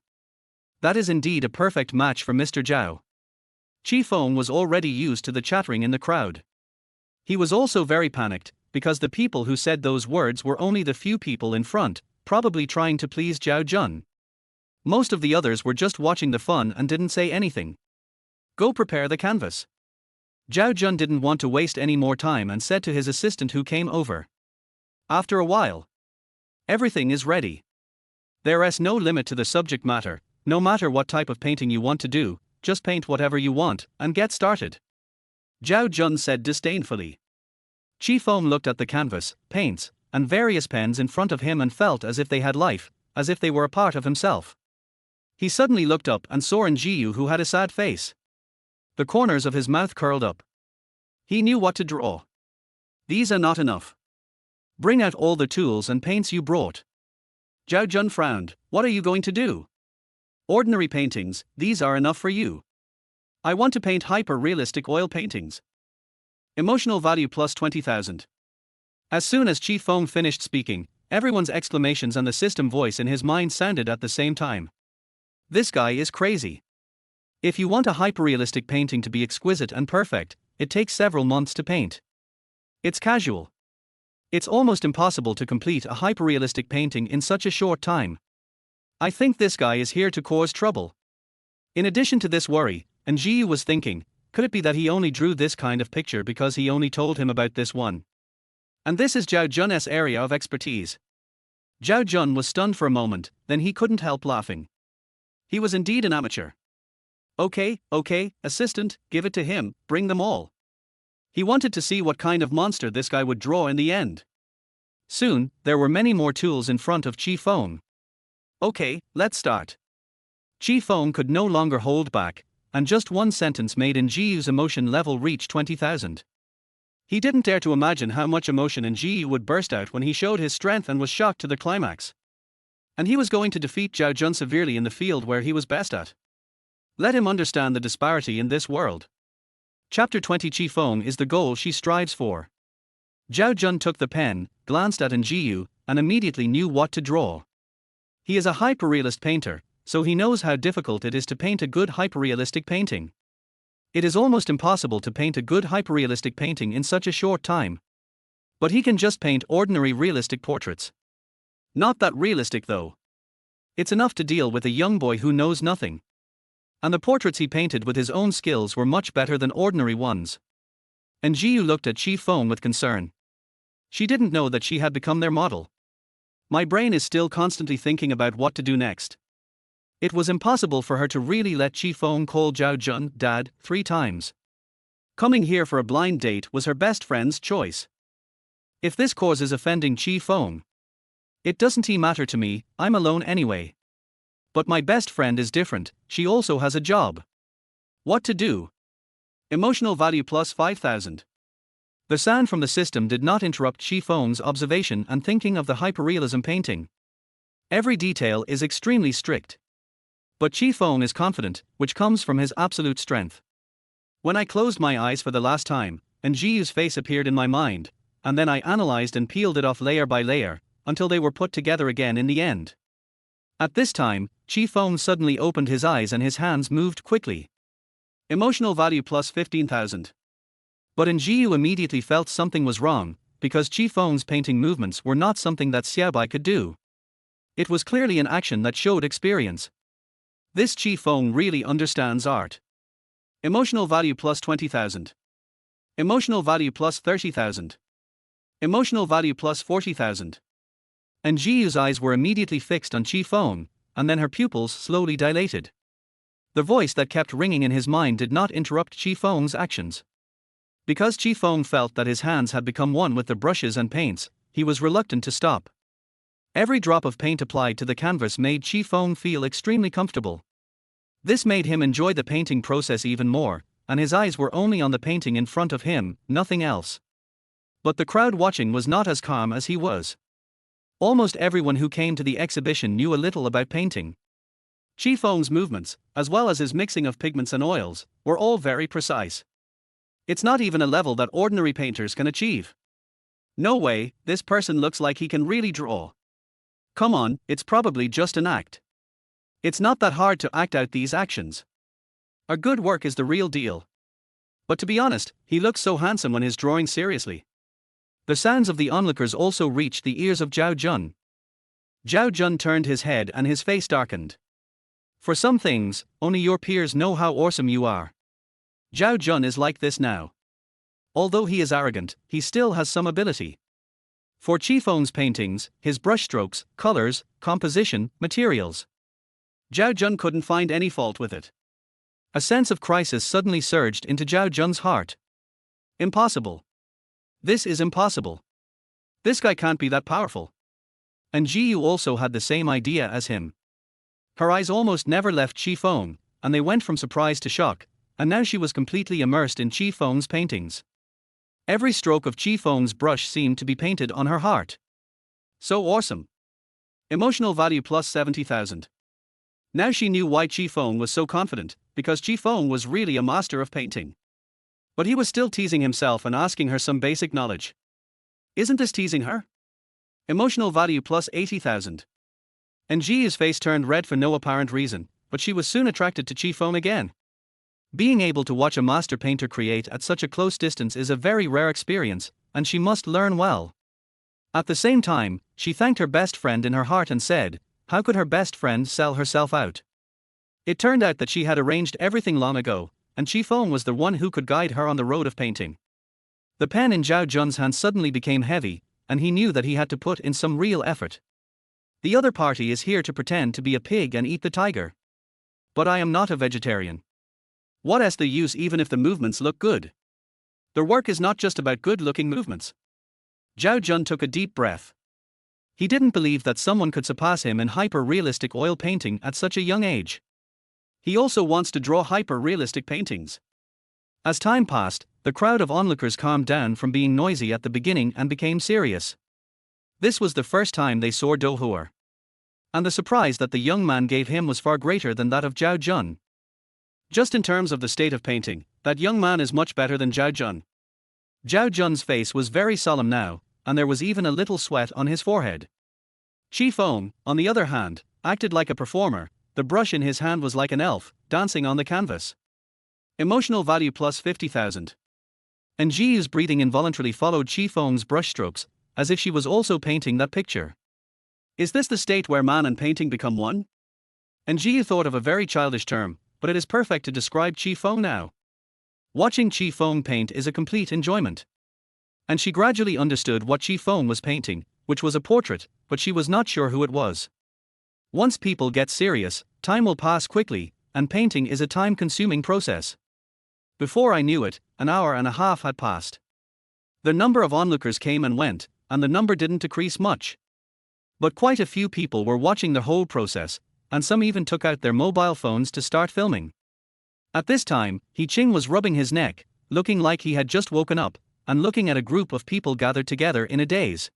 A: That is indeed a perfect match for Mr. Zhao. Qi Feng was already used to the chattering in the crowd. He was also very panicked, because the people who said those words were only the few people in front, probably trying to please Zhao Jun. Most of the others were just watching the fun and didn't say anything. Go prepare the canvas. Zhao Jun didn't want to waste any more time and said to his assistant who came over. After a while. Everything is ready. There's no limit to the subject matter, no matter what type of painting you want to do, just paint whatever you want, and get started. Zhao Jun said disdainfully. Qi Feng looked at the canvas, paints, and various pens in front of him and felt as if they had life, as if they were a part of himself. He suddenly looked up and saw Jiu who had a sad face. The corners of his mouth curled up. He knew what to draw. These are not enough. Bring out all the tools and paints you brought. Zhao Jun frowned. What are you going to do? Ordinary paintings, these are enough for you. I want to paint hyper-realistic oil paintings. Emotional value plus 20,000. As soon as Qi Feng finished speaking, everyone's exclamations and the system voice in his mind sounded at the same time. This guy is crazy. If you want a hyper-realistic painting to be exquisite and perfect, it takes several months to paint. It's casual. It's almost impossible to complete a hyper-realistic painting in such a short time. I think this guy is here to cause trouble. In addition to this worry, Jiu was thinking, could it be that he only drew this kind of picture because he only told him about this one? And this is Zhao Jun's area of expertise. Zhao Jun was stunned for a moment, then he couldn't help laughing. He was indeed an amateur. Okay, assistant, give it to him, bring them all. He wanted to see what kind of monster this guy would draw in the end. Soon, there were many more tools in front of Qi Feng. Okay, let's start. Qi Feng could no longer hold back, and just one sentence made in Jiu's emotion level reach 20,000. He didn't dare to imagine how much emotion in Jiu would burst out when he showed his strength and was shocked to the climax. And he was going to defeat Zhao Jun severely in the field where he was best at. Let him understand the disparity in this world. Chapter 20. Qi Feng is the goal she strives for. Zhao Jun took the pen, glanced at Jiu, and immediately knew what to draw. He is a hyperrealist painter, so he knows how difficult it is to paint a good hyperrealistic painting. It is almost impossible to paint a good hyperrealistic painting in such a short time. But he can just paint ordinary realistic portraits. Not that realistic though. It's enough to deal with a young boy who knows nothing. And the portraits he painted with his own skills were much better than ordinary ones. And Jiu looked at Qi Feng with concern. She didn't know that she had become their model. My brain is still constantly thinking about what to do next. It was impossible for her to really let Qi Feng call Zhao Jun dad 3 times. Coming here for a blind date was her best friend's choice. If this causes offending Qi Feng, it doesn't matter to me, I'm alone anyway. But my best friend is different, she also has a job. What to do? Emotional value plus 5,000. The sound from the system did not interrupt Qi Feng's observation and thinking of the hyperrealism painting. Every detail is extremely strict. But Qi Feng is confident, which comes from his absolute strength. When I closed my eyes for the last time, and Jiu's face appeared in my mind, and then I analyzed and peeled it off layer by layer, until they were put together again in the end. At this time, Qi Feng suddenly opened his eyes and his hands moved quickly. Emotional value plus 15,000. But Jiu immediately felt something was wrong, because Qi Feng's painting movements were not something that Xiaobai could do. It was clearly an action that showed experience. This Qi Feng really understands art. Emotional value plus 20,000. Emotional value plus 30,000. Emotional value plus 40,000. And Jiu's eyes were immediately fixed on Qi Feng, and then her pupils slowly dilated. The voice that kept ringing in his mind did not interrupt Qi Feng's actions. Because Qi Feng felt that his hands had become one with the brushes and paints, he was reluctant to stop. Every drop of paint applied to the canvas made Qi Feng feel extremely comfortable. This made him enjoy the painting process even more, and his eyes were only on the painting in front of him, nothing else. But the crowd watching was not as calm as he was. Almost everyone who came to the exhibition knew a little about painting. Qi Feng's movements, as well as his mixing of pigments and oils, were all very precise. It's not even a level that ordinary painters can achieve. No way, this person looks like he can really draw. Come on, it's probably just an act. It's not that hard to act out these actions. Our good work is the real deal. But to be honest, he looks so handsome when he's drawing seriously. The sounds of the onlookers also reached the ears of Zhao Jun. Zhao Jun turned his head and his face darkened. For some things, only your peers know how awesome you are. Zhao Jun is like this now. Although he is arrogant, he still has some ability. For Qi Feng's paintings, his brushstrokes, colors, composition, materials. Zhao Jun couldn't find any fault with it. A sense of crisis suddenly surged into Zhao Jun's heart. Impossible. This is impossible. This guy can't be that powerful. And Jiu also had the same idea as him. Her eyes almost never left Qi Feng, and they went from surprise to shock, and now she was completely immersed in Qi Feng's paintings. Every stroke of Qi Feng's brush seemed to be painted on her heart. So awesome. Emotional value plus 70,000. Now she knew why Qi Feng was so confident, because Qi Feng was really a master of painting. But he was still teasing himself and asking her some basic knowledge. Isn't this teasing her? Emotional value plus 80,000. And Ji's face turned red for no apparent reason, but she was soon attracted to Qi Feng again. Being able to watch a master painter create at such a close distance is a very rare experience, and she must learn well. At the same time, she thanked her best friend in her heart and said, how could her best friend sell herself out? It turned out that she had arranged everything long ago, and Qi Feng was the one who could guide her on the road of painting. The pen in Zhao Jun's hand suddenly became heavy, and he knew that he had to put in some real effort. The other party is here to pretend to be a pig and eat the tiger. But I am not a vegetarian. What is the use even if the movements look good? Their work is not just about good-looking movements. Zhao Jun took a deep breath. He didn't believe that someone could surpass him in hyper-realistic oil painting at such a young age. He also wants to draw hyper-realistic paintings. As time passed, the crowd of onlookers calmed down from being noisy at the beginning and became serious. This was the first time they saw Dohuer. And the surprise that the young man gave him was far greater than that of Zhao Jun. Just in terms of the state of painting, that young man is much better than Zhao Jun. Zhao Jun's face was very solemn now, and there was even a little sweat on his forehead. Qi Feng, on the other hand, acted like a performer. The brush in his hand was like an elf, dancing on the canvas. Emotional value plus 50,000. And Jiyu's breathing involuntarily followed Qi Feng's brushstrokes, as if she was also painting that picture. Is this the state where man and painting become one? And Jiyu thought of a very childish term, but it is perfect to describe Qi Feng now. Watching Qi Feng paint is a complete enjoyment. And she gradually understood what Qi Feng was painting, which was a portrait, but she was not sure who it was. Once people get serious, time will pass quickly, and painting is a time-consuming process. Before I knew it, an hour and a half had passed. The number of onlookers came and went, and the number didn't decrease much. But quite a few people were watching the whole process, and some even took out their mobile phones to start filming. At this time, He Qing was rubbing his neck, looking like he had just woken up, and looking at a group of people gathered together in a daze.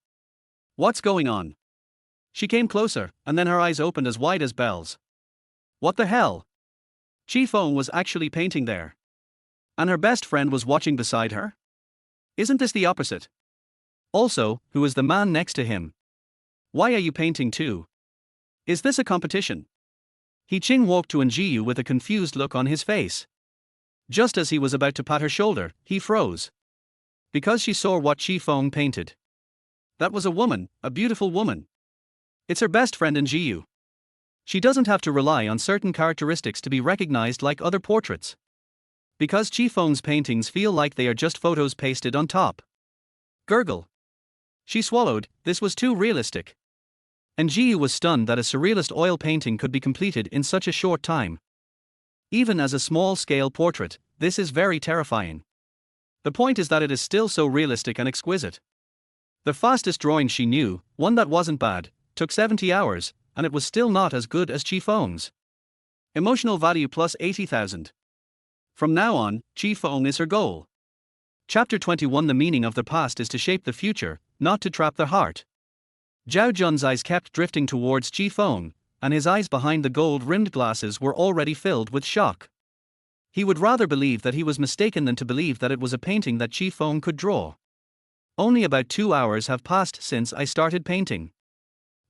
A: What's going on? She came closer, and then her eyes opened as wide as bells. What the hell? Qi Feng was actually painting there. And her best friend was watching beside her? Isn't this the opposite? Also, who is the man next to him? Why are you painting too? Is this a competition? He Qing walked to Jiyu with a confused look on his face. Just as he was about to pat her shoulder, he froze. Because she saw what Qi Feng painted. That was a woman, a beautiful woman. It's her best friend Jiyu. She doesn't have to rely on certain characteristics to be recognized like other portraits. Because Qi Feng's paintings feel like they are just photos pasted on top. Gurgle. She swallowed, this was too realistic. And Jiyu was stunned that a surrealist oil painting could be completed in such a short time. Even as a small-scale portrait, this is very terrifying. The point is that it is still so realistic and exquisite. The fastest drawing she knew, one that wasn't bad, took 70 hours, and it was still not as good as Qi Feng's. Emotional value plus 80,000. From now on, Qi Feng is her goal. Chapter 21. The meaning of the past is to shape the future, not to trap the heart. Zhao Jun's eyes kept drifting towards Qi Feng, and his eyes behind the gold-rimmed glasses were already filled with shock. He would rather believe that he was mistaken than to believe that it was a painting that Qi Feng could draw. Only about 2 hours have passed since I started painting.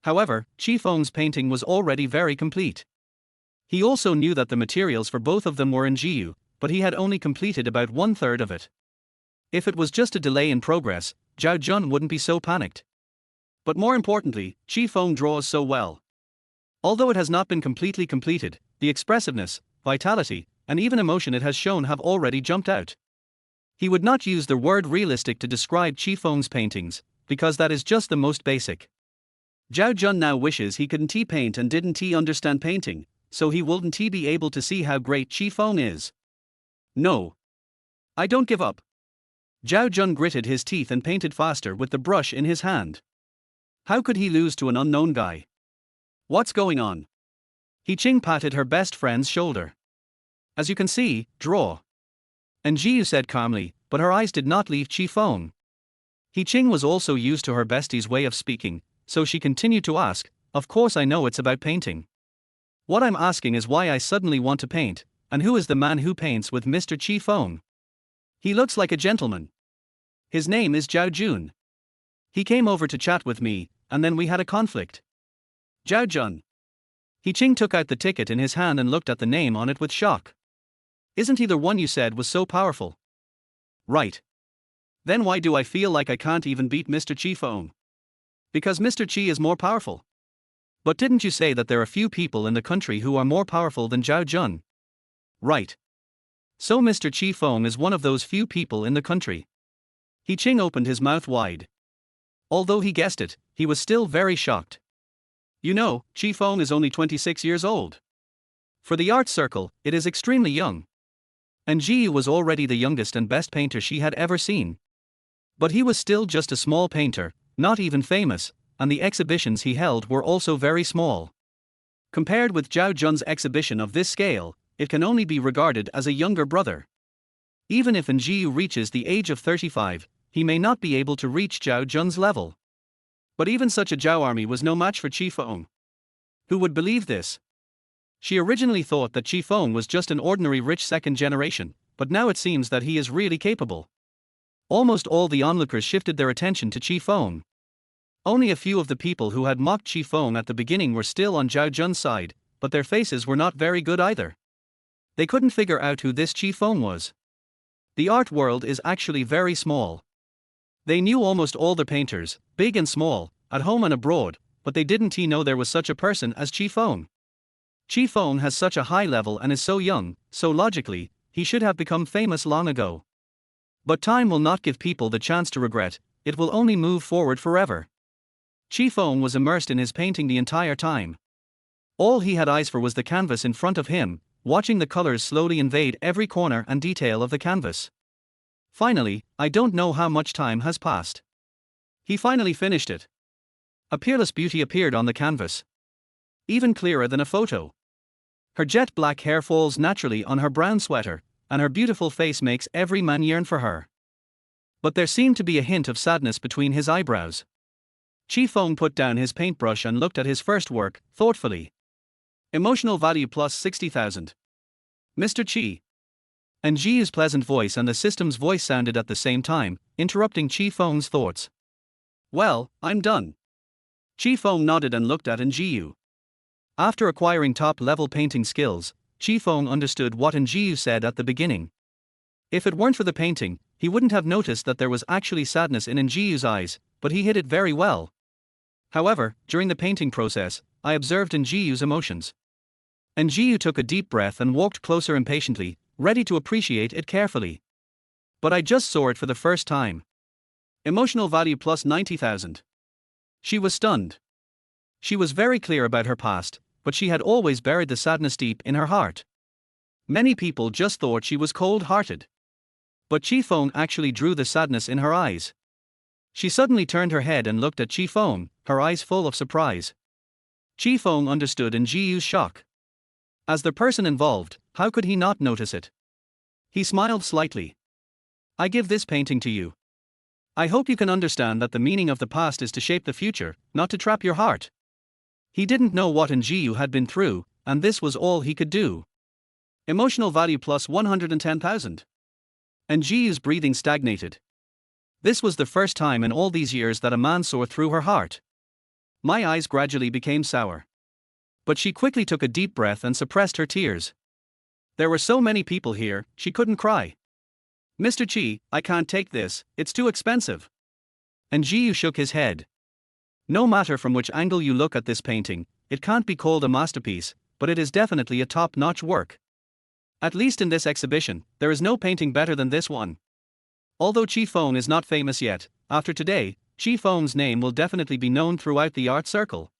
A: However, Qi Feng's painting was already very complete. He also knew that the materials for both of them were in Jiyu, but he had only completed about 1/3 of it. If it was just a delay in progress, Zhao Jun wouldn't be so panicked. But more importantly, Qi Feng draws so well. Although it has not been completely completed, the expressiveness, vitality, and even emotion it has shown have already jumped out. He would not use the word realistic to describe Qi Feng's paintings, because that is just the most basic. Zhao Jun now wishes he couldn't paint and didn't understand painting, so he wouldn't be able to see how great Qi Feng is. No. I don't give up. Zhao Jun gritted his teeth and painted faster with the brush in his hand. How could he lose to an unknown guy? What's going on? He Qing patted her best friend's shoulder. As you can see, draw. And Jiyu said calmly, but her eyes did not leave Qi Feng. He Qing was also used to her bestie's way of speaking, so she continued to ask, of course I know it's about painting. What I'm asking is why I suddenly want to paint, and who is the man who paints with Mr. Qi Feng? He looks like a gentleman. His name is Zhao Jun. He came over to chat with me, and then we had a conflict. Zhao Jun. He Qing took out the ticket in his hand and looked at the name on it with shock. Isn't he the one you said was so powerful? Right. Then why do I feel like I can't even beat Mr. Qi Feng? Because Mr. Qi is more powerful. But didn't you say that there are few people in the country who are more powerful than Zhao Jun? Right. So Mr. Qi Feng is one of those few people in the country. He Qing opened his mouth wide. Although he guessed it, he was still very shocked. You know, Qi Feng is only 26 years old. For the art circle, it is extremely young. And Ziqi was already the youngest and best painter she had ever seen. But he was still just a small painter, not even famous, and the exhibitions he held were also very small. Compared with Zhao Jun's exhibition of this scale, it can only be regarded as a younger brother. Even if Ziqi reaches the age of 35, he may not be able to reach Zhao Jun's level. But even such a Zhao army was no match for Qi Feng. Who would believe this? She originally thought that Qi Feng was just an ordinary rich second generation, but now it seems that he is really capable. Almost all the onlookers shifted their attention to Qi Feng. Only a few of the people who had mocked Qi Feng at the beginning were still on Zhao Jun's side, but their faces were not very good either. They couldn't figure out who this Qi Feng was. The art world is actually very small. They knew almost all the painters, big and small, at home and abroad, but they didn't know there was such a person as Qi Feng. Qi Feng has such a high level and is so young, so logically, he should have become famous long ago. But time will not give people the chance to regret, it will only move forward forever. Qi Feng was immersed in his painting the entire time. All he had eyes for was the canvas in front of him, watching the colors slowly invade every corner and detail of the canvas. Finally, I don't know how much time has passed. He finally finished it. A peerless beauty appeared on the canvas. Even clearer than a photo. Her jet black hair falls naturally on her brown sweater, and her beautiful face makes every man yearn for her. But there seemed to be a hint of sadness between his eyebrows. Qi Feng put down his paintbrush and looked at his first work, thoughtfully. Emotional value plus 60,000. Mr. Qi. And Jiu's pleasant voice and the system's voice sounded at the same time, interrupting Qi Feng's thoughts. Well, I'm done. Qi Feng nodded and looked at Jiu. After acquiring top-level painting skills, Qi Feng understood what Jiu said at the beginning. If it weren't for the painting, he wouldn't have noticed that there was actually sadness in Jiu's eyes, but he hid it very well. However, during the painting process, I observed Jiu's emotions. Jiu took a deep breath and walked closer impatiently, ready to appreciate it carefully. But I just saw it for the first time. Emotional value plus 90,000. She was stunned. She was very clear about her past, but she had always buried the sadness deep in her heart. Many people just thought she was cold-hearted. But Qi Feng actually drew the sadness in her eyes. She suddenly turned her head and looked at Qi Feng, her eyes full of surprise. Qi Feng understood Jiu's shock. As the person involved, how could he not notice it? He smiled slightly. I give this painting to you. I hope you can understand that the meaning of the past is to shape the future, not to trap your heart. He didn't know what Jiu had been through, and this was all he could do. Emotional value plus 110,000. Jiu's breathing stagnated. This was the first time in all these years that a man saw through her heart. My eyes gradually became sour. But she quickly took a deep breath and suppressed her tears. There were so many people here, she couldn't cry. Mr. Qi, I can't take this, it's too expensive. Jiu shook his head. No matter from which angle you look at this painting, it can't be called a masterpiece, but it is definitely a top-notch work. At least in this exhibition, there is no painting better than this one. Although Qi Feng is not famous yet, after today, Qi Feng's name will definitely be known throughout the art circle.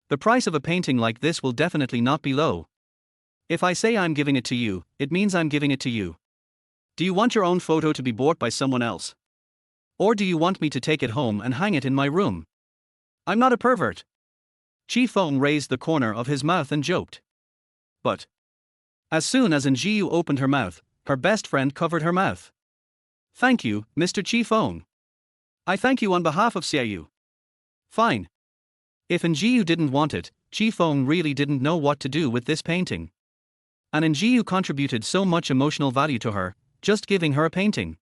A: The price of a painting like this will definitely not be low. If I say I'm giving it to you, it means I'm giving it to you. Do you want your own photo to be bought by someone else? Or do you want me to take it home and hang it in my room? I'm not a pervert. Qi Feng raised the corner of his mouth and joked. But as soon as Jiu opened her mouth, her best friend covered her mouth. Thank you, Mr. Qi Feng. I thank you on behalf of Xiaoyu. Fine. If Jiu didn't want it, Qi Feng really didn't know what to do with this painting. And Jiu contributed so much emotional value to her, just giving her a painting.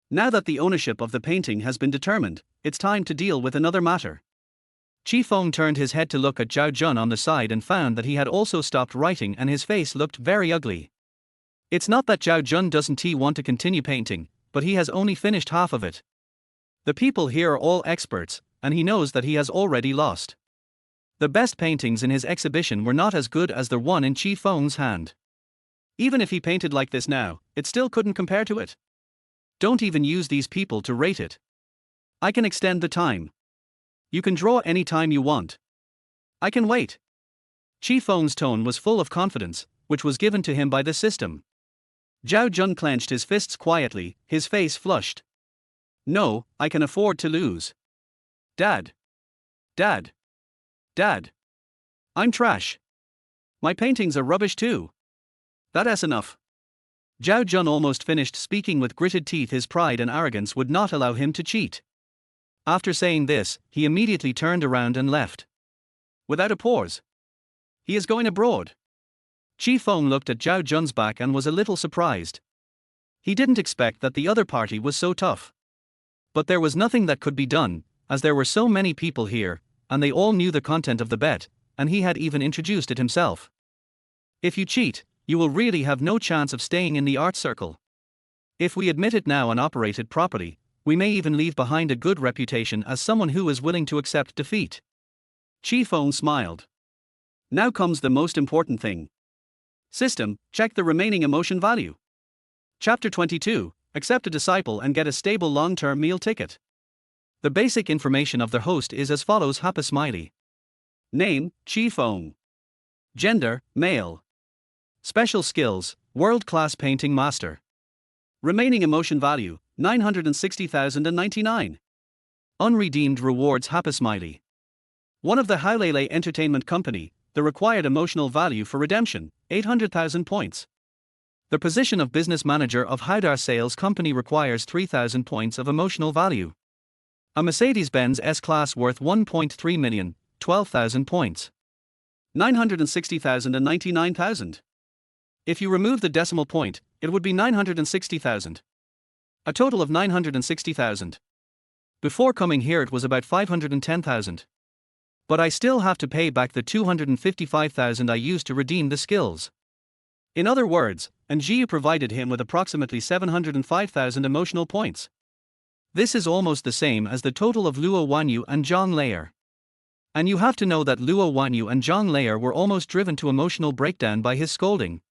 A: Now that the ownership of the painting has been determined, it's time to deal with another matter. Qi Feng turned his head to look at Zhao Jun on the side and found that he had also stopped writing and his face looked very ugly. It's not that Zhao Jun doesn't want to continue painting, but he has only finished half of it. The people here are all experts, and he knows that he has already lost. The best paintings in his exhibition were not as good as the one in Qi Feng's hand. Even if he painted like this now, it still couldn't compare to it. Don't even use these people to rate it. I can extend the time. You can draw any time you want. I can wait. Qi Feng's tone was full of confidence, which was given to him by the system. Zhao Jun clenched his fists quietly, his face flushed. No, I can afford to lose. Dad. Dad. Dad. I'm trash. My paintings are rubbish too. That's enough. Zhao Jun almost finished speaking with gritted teeth. His pride and arrogance would not allow him to cheat. After saying this, he immediately turned around and left. Without a pause. He is going abroad. Qi Feng looked at Zhao Jun's back and was a little surprised. He didn't expect that the other party was so tough. But there was nothing that could be done, as there were so many people here, and they all knew the content of the bet, and he had even introduced it himself. If you cheat, you will really have no chance of staying in the art circle. If we admit it now and operate it properly, we may even leave behind a good reputation as someone who is willing to accept defeat. Qi Feng smiled. Now comes the most important thing. System, check the remaining emotion value. Chapter 22, accept a disciple and get a stable long-term meal ticket. The basic information of the host is as follows: Happy Smiley. Name, Qi Feng. Gender, male. Special skills, world-class painting master. Remaining emotion value, 960,099. Unredeemed rewards: Happy Smiley. One of the Hailele Entertainment Company, the required emotional value for redemption, 800,000 points. The position of business manager of Haidar Sales Company requires 3,000 points of emotional value. A Mercedes-Benz S-Class worth 1.3 million, 12,000 points. 960,000 and 99,000. If you remove the decimal point, it would be 960,000. A total of 960,000. Before coming here it was about 510,000. But I still have to pay back the 255,000 I used to redeem the skills. In other words, Ziqi provided him with approximately 705,000 emotional points. This is almost the same as the total of Luo Wanyu and Zhang Layer. And you have to know that Luo Wanyu and Zhang Layer were almost driven to emotional breakdown by his scolding.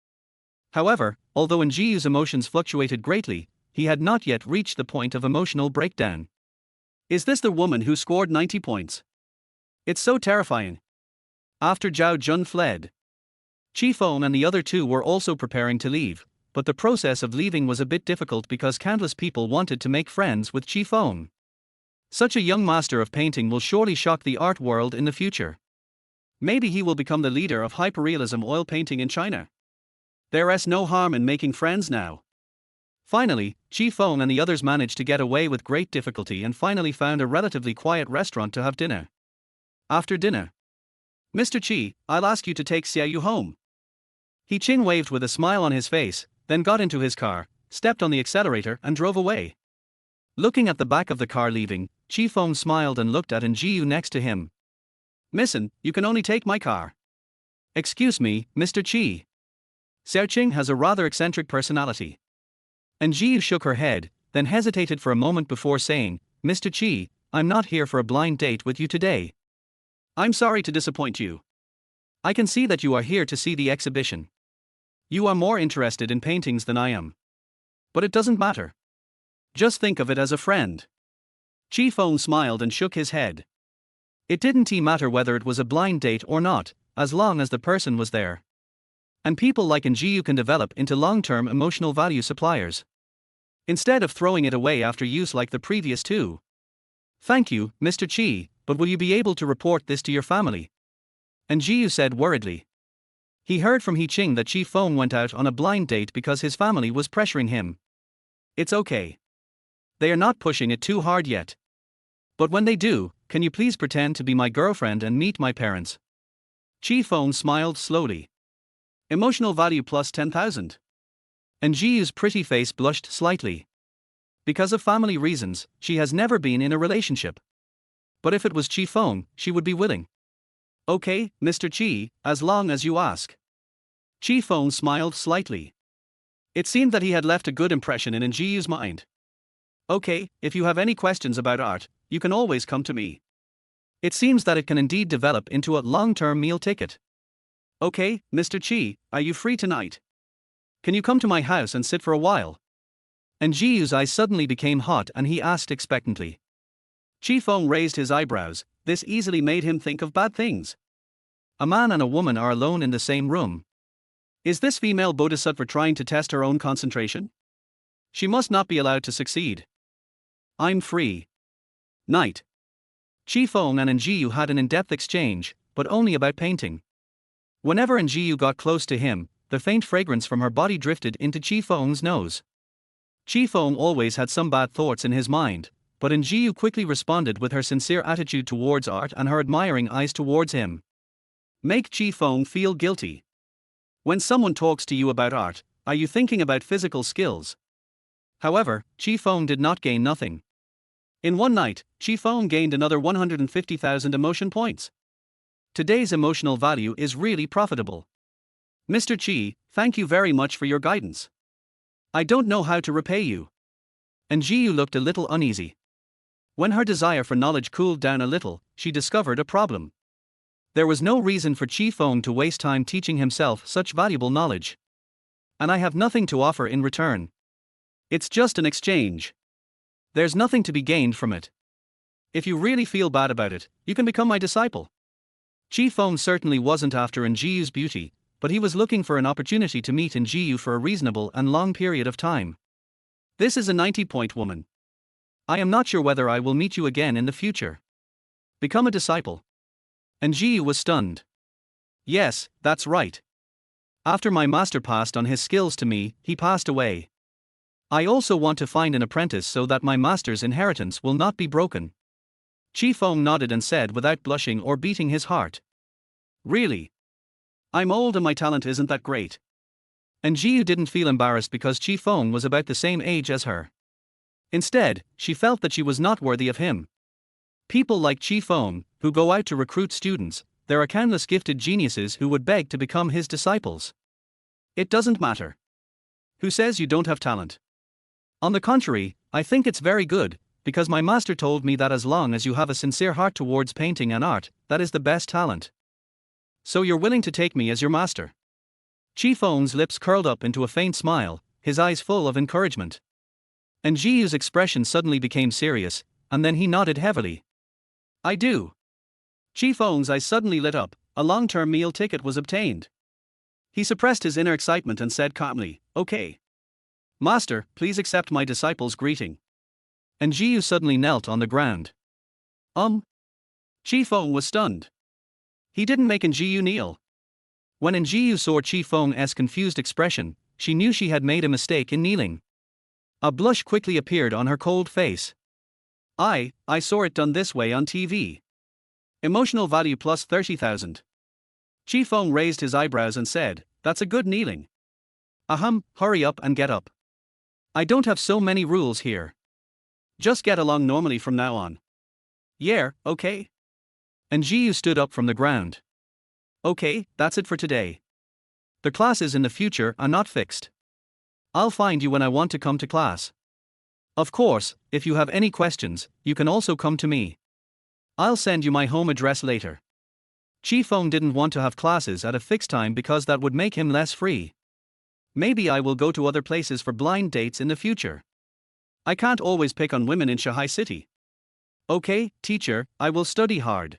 A: However, although Ziqi's emotions fluctuated greatly, he had not yet reached the point of emotional breakdown. Is this the woman who scored 90 points? It's so terrifying. After Zhao Jun fled, Qi Feng and the other two were also preparing to leave, but the process of leaving was a bit difficult because countless people wanted to make friends with Qi Feng. Such a young master of painting will surely shock the art world in the future. Maybe he will become the leader of hyperrealism oil painting in China. There's no harm in making friends now. Finally, Qi Feng and the others managed to get away with great difficulty and finally found a relatively quiet restaurant to have dinner. After dinner, Mr. Qi, I'll ask you to take Xiaoyu home. He Qing waved with a smile on his face, then got into his car, stepped on the accelerator and drove away. Looking at the back of the car leaving, Qi Feng smiled and looked at Ziqi next to him. Missin, you can only take my car. Excuse me, Mr. Qi. Xiaoqing has a rather eccentric personality. Ziqi shook her head, then hesitated for a moment before saying, Mr. Qi, I'm not here for a blind date with you today. I'm sorry to disappoint you. I can see that you are here to see the exhibition. You are more interested in paintings than I am. But it doesn't matter. Just think of it as a friend. Qi Feng smiled and shook his head. It didn't matter whether it was a blind date or not, as long as the person was there. And people like Ziqi can develop into long-term emotional value suppliers. Instead of throwing it away after use like the previous two. Thank you, Mr. Qi, but will you be able to report this to your family? Ziqi said worriedly. He heard from He Qing that Qi Feng went out on a blind date because his family was pressuring him. It's okay. They are not pushing it too hard yet. But when they do, can you please pretend to be my girlfriend and meet my parents? Qi Feng smiled slowly. Emotional value plus 10,000. Ziqi's pretty face blushed slightly. Because of family reasons, she has never been in a relationship. But if it was Qi Feng, she would be willing. Okay, Mr. Qi, as long as you ask. Qi Feng smiled slightly. It seemed that he had left a good impression in Ziqi's mind. Okay, if you have any questions about art, you can always come to me. It seems that it can indeed develop into a long-term meal ticket. Okay, Mr. Qi, are you free tonight? Can you come to my house and sit for a while? Ziqi's eyes suddenly became hot and he asked expectantly. Qi Feng raised his eyebrows. This easily made him think of bad things. A man and a woman are alone in the same room. Is this female bodhisattva trying to test her own concentration? She must not be allowed to succeed. I'm free. Night. Qi Feng and Njiu had an in-depth exchange, but only about painting. Whenever Njiu got close to him, the faint fragrance from her body drifted into Qi Feng's nose. Qi Feng always had some bad thoughts in his mind, but Njiu quickly responded with her sincere attitude towards art and her admiring eyes towards him. Make Qi Feng feel guilty. When someone talks to you about art, are you thinking about physical skills? However, Qi Feng did not gain nothing. In one night, Qi Feng gained another 150,000 emotion points. Today's emotional value is really profitable. Mr. Qi, thank you very much for your guidance. I don't know how to repay you. Njiu looked a little uneasy. When her desire for knowledge cooled down a little, she discovered a problem. There was no reason for Qi Feng to waste time teaching himself such valuable knowledge. And I have nothing to offer in return. It's just an exchange. There's nothing to be gained from it. If you really feel bad about it, you can become my disciple. Qi Feng certainly wasn't after Njiu's beauty, but he was looking for an opportunity to meet Njiu for a reasonable and long period of time. This is a 90-point woman. I am not sure whether I will meet you again in the future. Become a disciple. Njiu was stunned. Yes, that's right. After my master passed on his skills to me, he passed away. I also want to find an apprentice so that my master's inheritance will not be broken. Qi Feng nodded and said without blushing or beating his heart. Really? I'm old and my talent isn't that great. Njiu didn't feel embarrassed because Qi Feng was about the same age as her. Instead, she felt that she was not worthy of him. People like Qi Feng, who go out to recruit students, there are countless gifted geniuses who would beg to become his disciples. It doesn't matter. Who says you don't have talent? On the contrary, I think it's very good, because my master told me that as long as you have a sincere heart towards painting and art, that is the best talent. So you're willing to take me as your master? Qi Feng's lips curled up into a faint smile, his eyes full of encouragement. Njiu's expression suddenly became serious, and then he nodded heavily. I do. Qi Feng's eyes suddenly lit up, a long-term meal ticket was obtained. He suppressed his inner excitement and said calmly, okay. Master, please accept my disciple's greeting. Njiu suddenly knelt on the ground. Qi Feng was stunned. He didn't make Njiu kneel. When Njiu saw Qi Feng's confused expression, she knew she had made a mistake in kneeling. A blush quickly appeared on her cold face. I saw it done this way on TV. Emotional value plus 30,000. Qi Feng raised his eyebrows and said, that's a good kneeling. Hurry up and get up. I don't have so many rules here. Just get along normally from now on. Yeah, okay? Njiu stood up from the ground. Okay, that's it for today. The classes in the future are not fixed. I'll find you when I want to come to class. Of course, if you have any questions, you can also come to me. I'll send you my home address later. Qi Feng didn't want to have classes at a fixed time because that would make him less free. Maybe I will go to other places for blind dates in the future. I can't always pick on women in Shanghai City. Okay, teacher, I will study hard.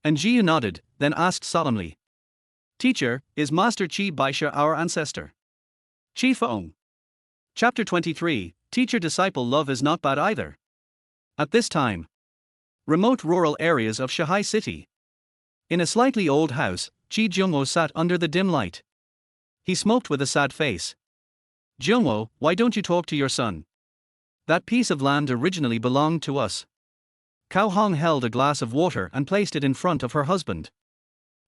A: Njiu nodded, then asked solemnly. Teacher, is Master Qi Baisha our ancestor? Qi Feng. Chapter 23, Teacher-Disciple Love is not bad either. At this time, remote rural areas of Shanghai City. In a slightly old house, Qi Jungwo sat under the dim light. He smoked with a sad face. Jungwo, why don't you talk to your son? That piece of land originally belonged to us. Cao Hong held a glass of water and placed it in front of her husband.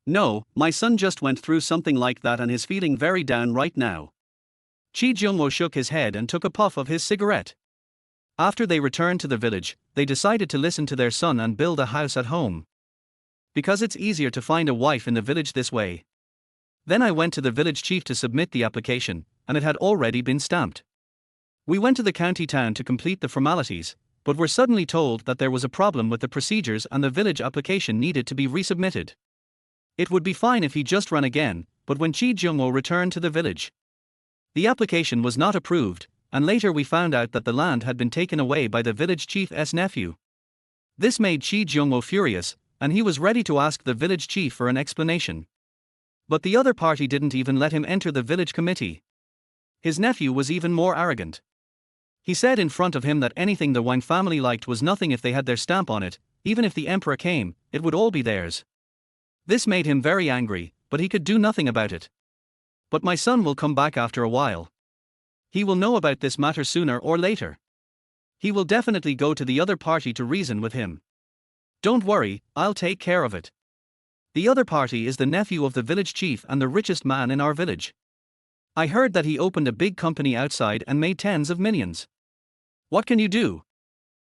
A: No, my son just went through something like that and is feeling very down right now. Qi Jungwo shook his head and took a puff of his cigarette. After they returned to the village, they decided to listen to their son and build a house at home. Because it's easier to find a wife in the village this way. Then I went to the village chief to submit the application, and it had already been stamped. We went to the county town to complete the formalities, but were suddenly told that there was a problem with the procedures and the village application needed to be resubmitted. It would be fine if he just ran again, but when Qi Jungwo returned to the village, the application was not approved, and later we found out that the land had been taken away by the village chief's nephew. This made Qi Jungwo furious, and he was ready to ask the village chief for an explanation. But the other party didn't even let him enter the village committee. His nephew was even more arrogant. He said in front of him that anything the Wang family liked was nothing if they had their stamp on it. Even if the emperor came, it would all be theirs. This made him very angry, but he could do nothing about it. But my son will come back after a while. He will know about this matter sooner or later. He will definitely go to the other party to reason with him. Don't worry, I'll take care of it. The other party is the nephew of the village chief and the richest man in our village. I heard that he opened a big company outside and made tens of millions. What can you do?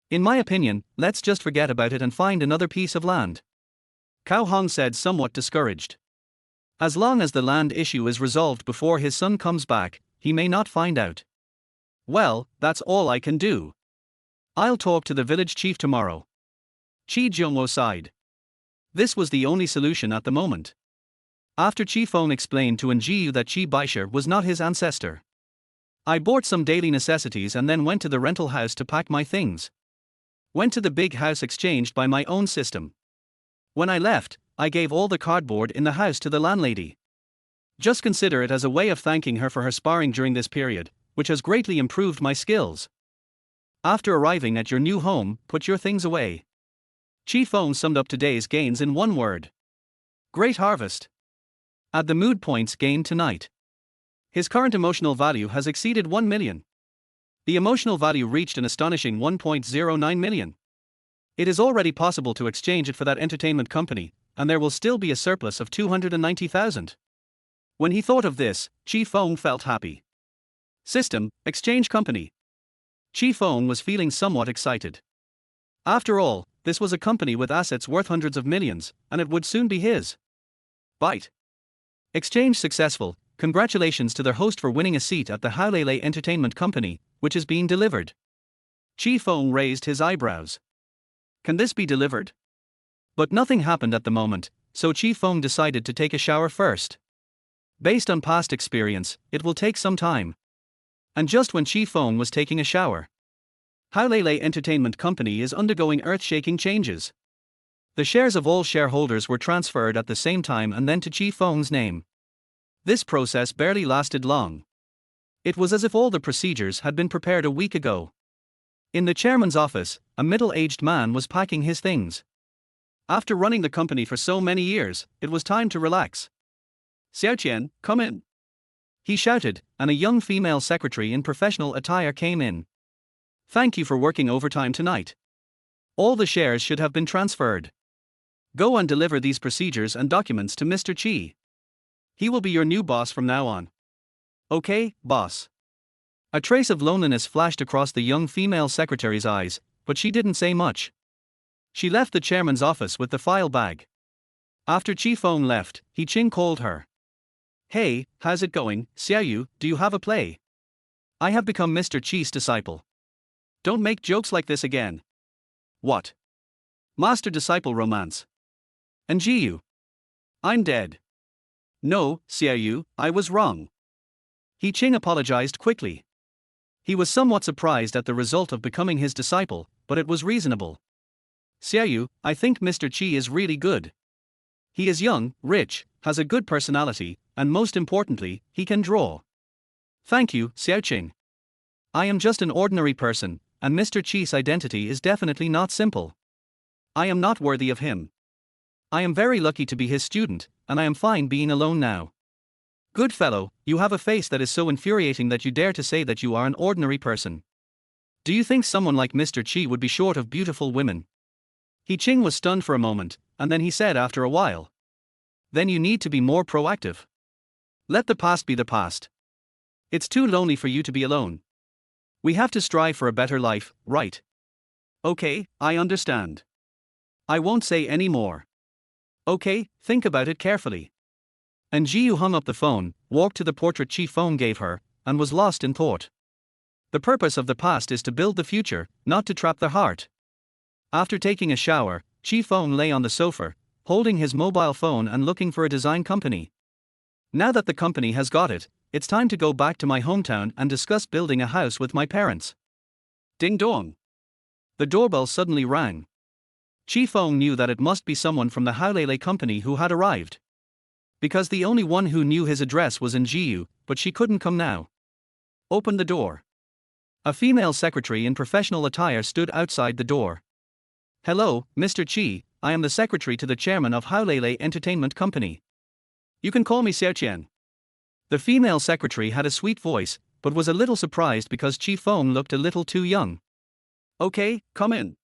A: In my opinion, let's just forget about it and find another piece of land. Cao Hong said, somewhat discouraged. As long as the land issue is resolved before his son comes back, he may not find out. Well, that's all I can do. I'll talk to the village chief tomorrow. Qi Feng sighed. This was the only solution at the moment. After Qi Feng explained to Njiu that Qi Baisha was not his ancestor. I bought some daily necessities and then went to the rental house to pack my things. Went to the big house exchanged by my own system. When I left, I gave all the cardboard in the house to the landlady. Just consider it as a way of thanking her for her sparring during this period, which has greatly improved my skills. After arriving at your new home, put your things away. Qi Feng summed up today's gains in one word. Great harvest. Add the mood points gained tonight. His current emotional value has exceeded 1 million. The emotional value reached an astonishing 1.09 million. It is already possible to exchange it for that entertainment company, and there will still be a surplus of 290,000. When he thought of this, Qi Feng felt happy. System, exchange company. Qi Feng was feeling somewhat excited. After all, this was a company with assets worth hundreds of millions, and it would soon be his. Byte. Exchange successful. Congratulations to their host for winning a seat at the Haolele Entertainment Company, which is being delivered. Qi Feng raised his eyebrows. Can this be delivered? But nothing happened at the moment, so Qi Feng decided to take a shower first. Based on past experience, it will take some time. And just when Qi Feng was taking a shower, Haolele Entertainment Company is undergoing earth-shaking changes. The shares of all shareholders were transferred at the same time and then to Qi Feng's name. This process barely lasted long. It was as if all the procedures had been prepared a week ago. In the chairman's office, a middle-aged man was packing his things. After running the company for so many years, it was time to relax. Xiaoqian, come in. He shouted, and a young female secretary in professional attire came in. Thank you for working overtime tonight. All the shares should have been transferred. Go and deliver these procedures and documents to Mr. Qi. He will be your new boss from now on. Okay, boss. A trace of loneliness flashed across the young female secretary's eyes, but she didn't say much. She left the chairman's office with the file bag. After Qi Feng left, He Qing called her. Hey, how's it going, Xiaoyu, do you have a play? I have become Mr. Qi's disciple. Don't make jokes like this again. What? Master-disciple romance. And Jiu. I'm dead. No, Xiaoyu, I was wrong. He Qing apologized quickly. He was somewhat surprised at the result of becoming his disciple, but it was reasonable. Xiaoyu, I think Mr. Qi is really good. He is young, rich, has a good personality, and most importantly, he can draw. Thank you, Xiaoqing. I am just an ordinary person, and Mr. Qi's identity is definitely not simple. I am not worthy of him. I am very lucky to be his student, and I am fine being alone now. Good fellow, you have a face that is so infuriating that you dare to say that you are an ordinary person. Do you think someone like Mr. Qi would be short of beautiful women? He Qing was stunned for a moment, and then he said after a while. Then you need to be more proactive. Let the past be the past. It's too lonely for you to be alone. We have to strive for a better life, right? Okay, I understand. I won't say any more. Okay, think about it carefully. And Jiu hung up the phone, walked to the portrait Qi Feng gave her, and was lost in thought. The purpose of the past is to build the future, not to trap the heart. After taking a shower, Qi Feng lay on the sofa, holding his mobile phone and looking for a design company. Now that the company has got it, it's time to go back to my hometown and discuss building a house with my parents. Ding dong. The doorbell suddenly rang. Qi Feng knew that it must be someone from the Haolele company who had arrived. Because the only one who knew his address was in Jiu, but she couldn't come now. Open the door. A female secretary in professional attire stood outside the door. Hello, Mr. Qi, I am the secretary to the chairman of Haolele Entertainment Company. You can call me Xiaoqian. The female secretary had a sweet voice, but was a little surprised because Qi Feng looked a little too young. Okay, come in.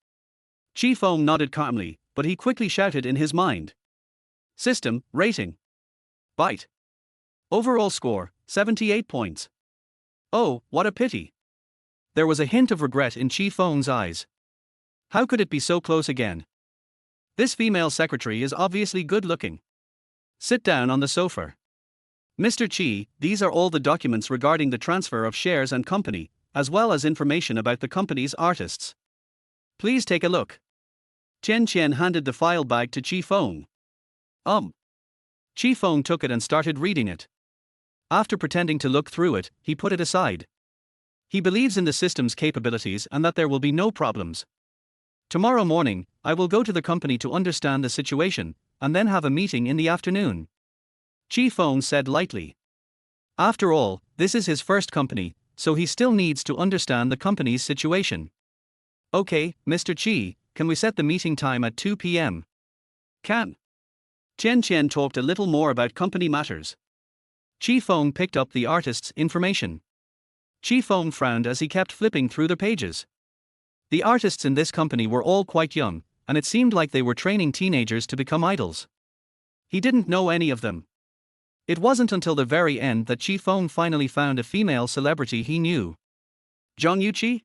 A: Qi Feng nodded calmly, but he quickly shouted in his mind. System, rating. Byte. Overall score, 78 points. Oh, what a pity. There was a hint of regret in Qi Feng's eyes. How could it be so close again? This female secretary is obviously good looking. Sit down on the sofa. Mr. Qi, these are all the documents regarding the transfer of shares and company, as well as information about the company's artists. Please take a look. Chen Qian handed the file bag to Qi Feng. Qi Feng took it and started reading it. After pretending to look through it, he put it aside. He believes in the system's capabilities and that there will be no problems. Tomorrow morning, I will go to the company to understand the situation, and then have a meeting in the afternoon. Qi Feng said lightly. After all, this is his first company, so he still needs to understand the company's situation. Okay, Mr. Qi, can we set the meeting time at 2 p.m.? Can. Chen Qian talked a little more about company matters. Qi Feng picked up the artist's information. Qi Feng frowned as he kept flipping through the pages. The artists in this company were all quite young, and it seemed like they were training teenagers to become idols. He didn't know any of them. It wasn't until the very end that Qi Feng finally found a female celebrity he knew. Zhang Yuqi?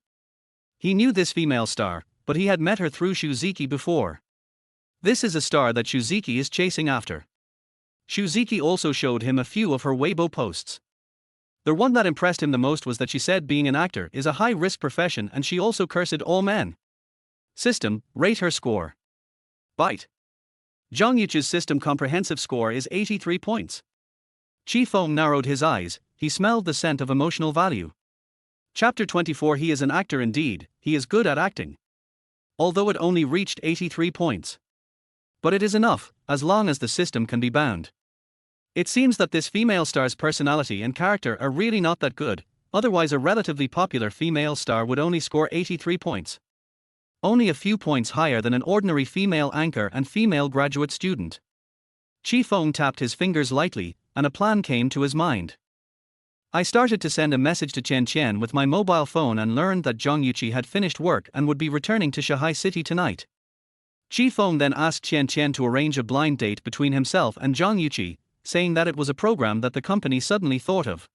A: He knew this female star, but he had met her through Ziqi before. This is a star that Ziqi is chasing after. Ziqi also showed him a few of her Weibo posts. The one that impressed him the most was that she said being an actor is a high-risk profession, and she also cursed all men. System, rate her score. Byte. Zhang Yuqi's system comprehensive score is 83 points. Qi Feng narrowed his eyes, he smelled the scent of emotional value. Chapter 24. He is an actor indeed, he is good at acting. Although it only reached 83 points. But it is enough, as long as the system can be bound. It seems that this female star's personality and character are really not that good, otherwise a relatively popular female star would only score 83 points. Only a few points higher than an ordinary female anchor and female graduate student. Qi Feng tapped his fingers lightly, and a plan came to his mind. I started to send a message to Chen Qian with my mobile phone and learned that Zhang Yuqi had finished work and would be returning to Shanghai City tonight. Qi Feng then asked Chen Qian to arrange a blind date between himself and Zhang Yuqi, saying that it was a program that the company suddenly thought of.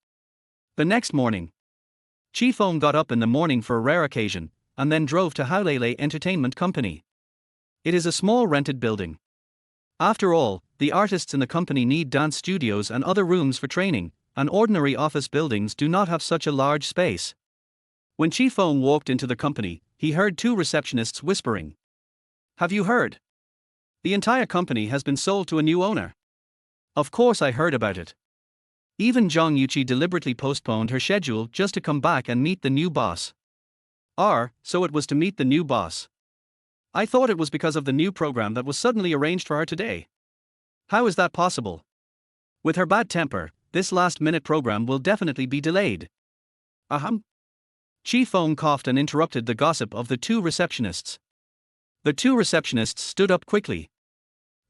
A: The next morning, Qi Feng got up in the morning for a rare occasion, and then drove to Haolele Entertainment Company. It is a small rented building. After all, the artists in the company need dance studios and other rooms for training, and ordinary office buildings do not have such a large space. When Qi Feng walked into the company, he heard two receptionists whispering. Have you heard? The entire company has been sold to a new owner. Of course I heard about it. Even Zhang Yuqi deliberately postponed her schedule just to come back and meet the new boss. So it was to meet the new boss. I thought it was because of the new program that was suddenly arranged for her today. How is that possible? With her bad temper, this last-minute program will definitely be delayed. Qi Feng coughed and interrupted the gossip of the two receptionists. The two receptionists stood up quickly.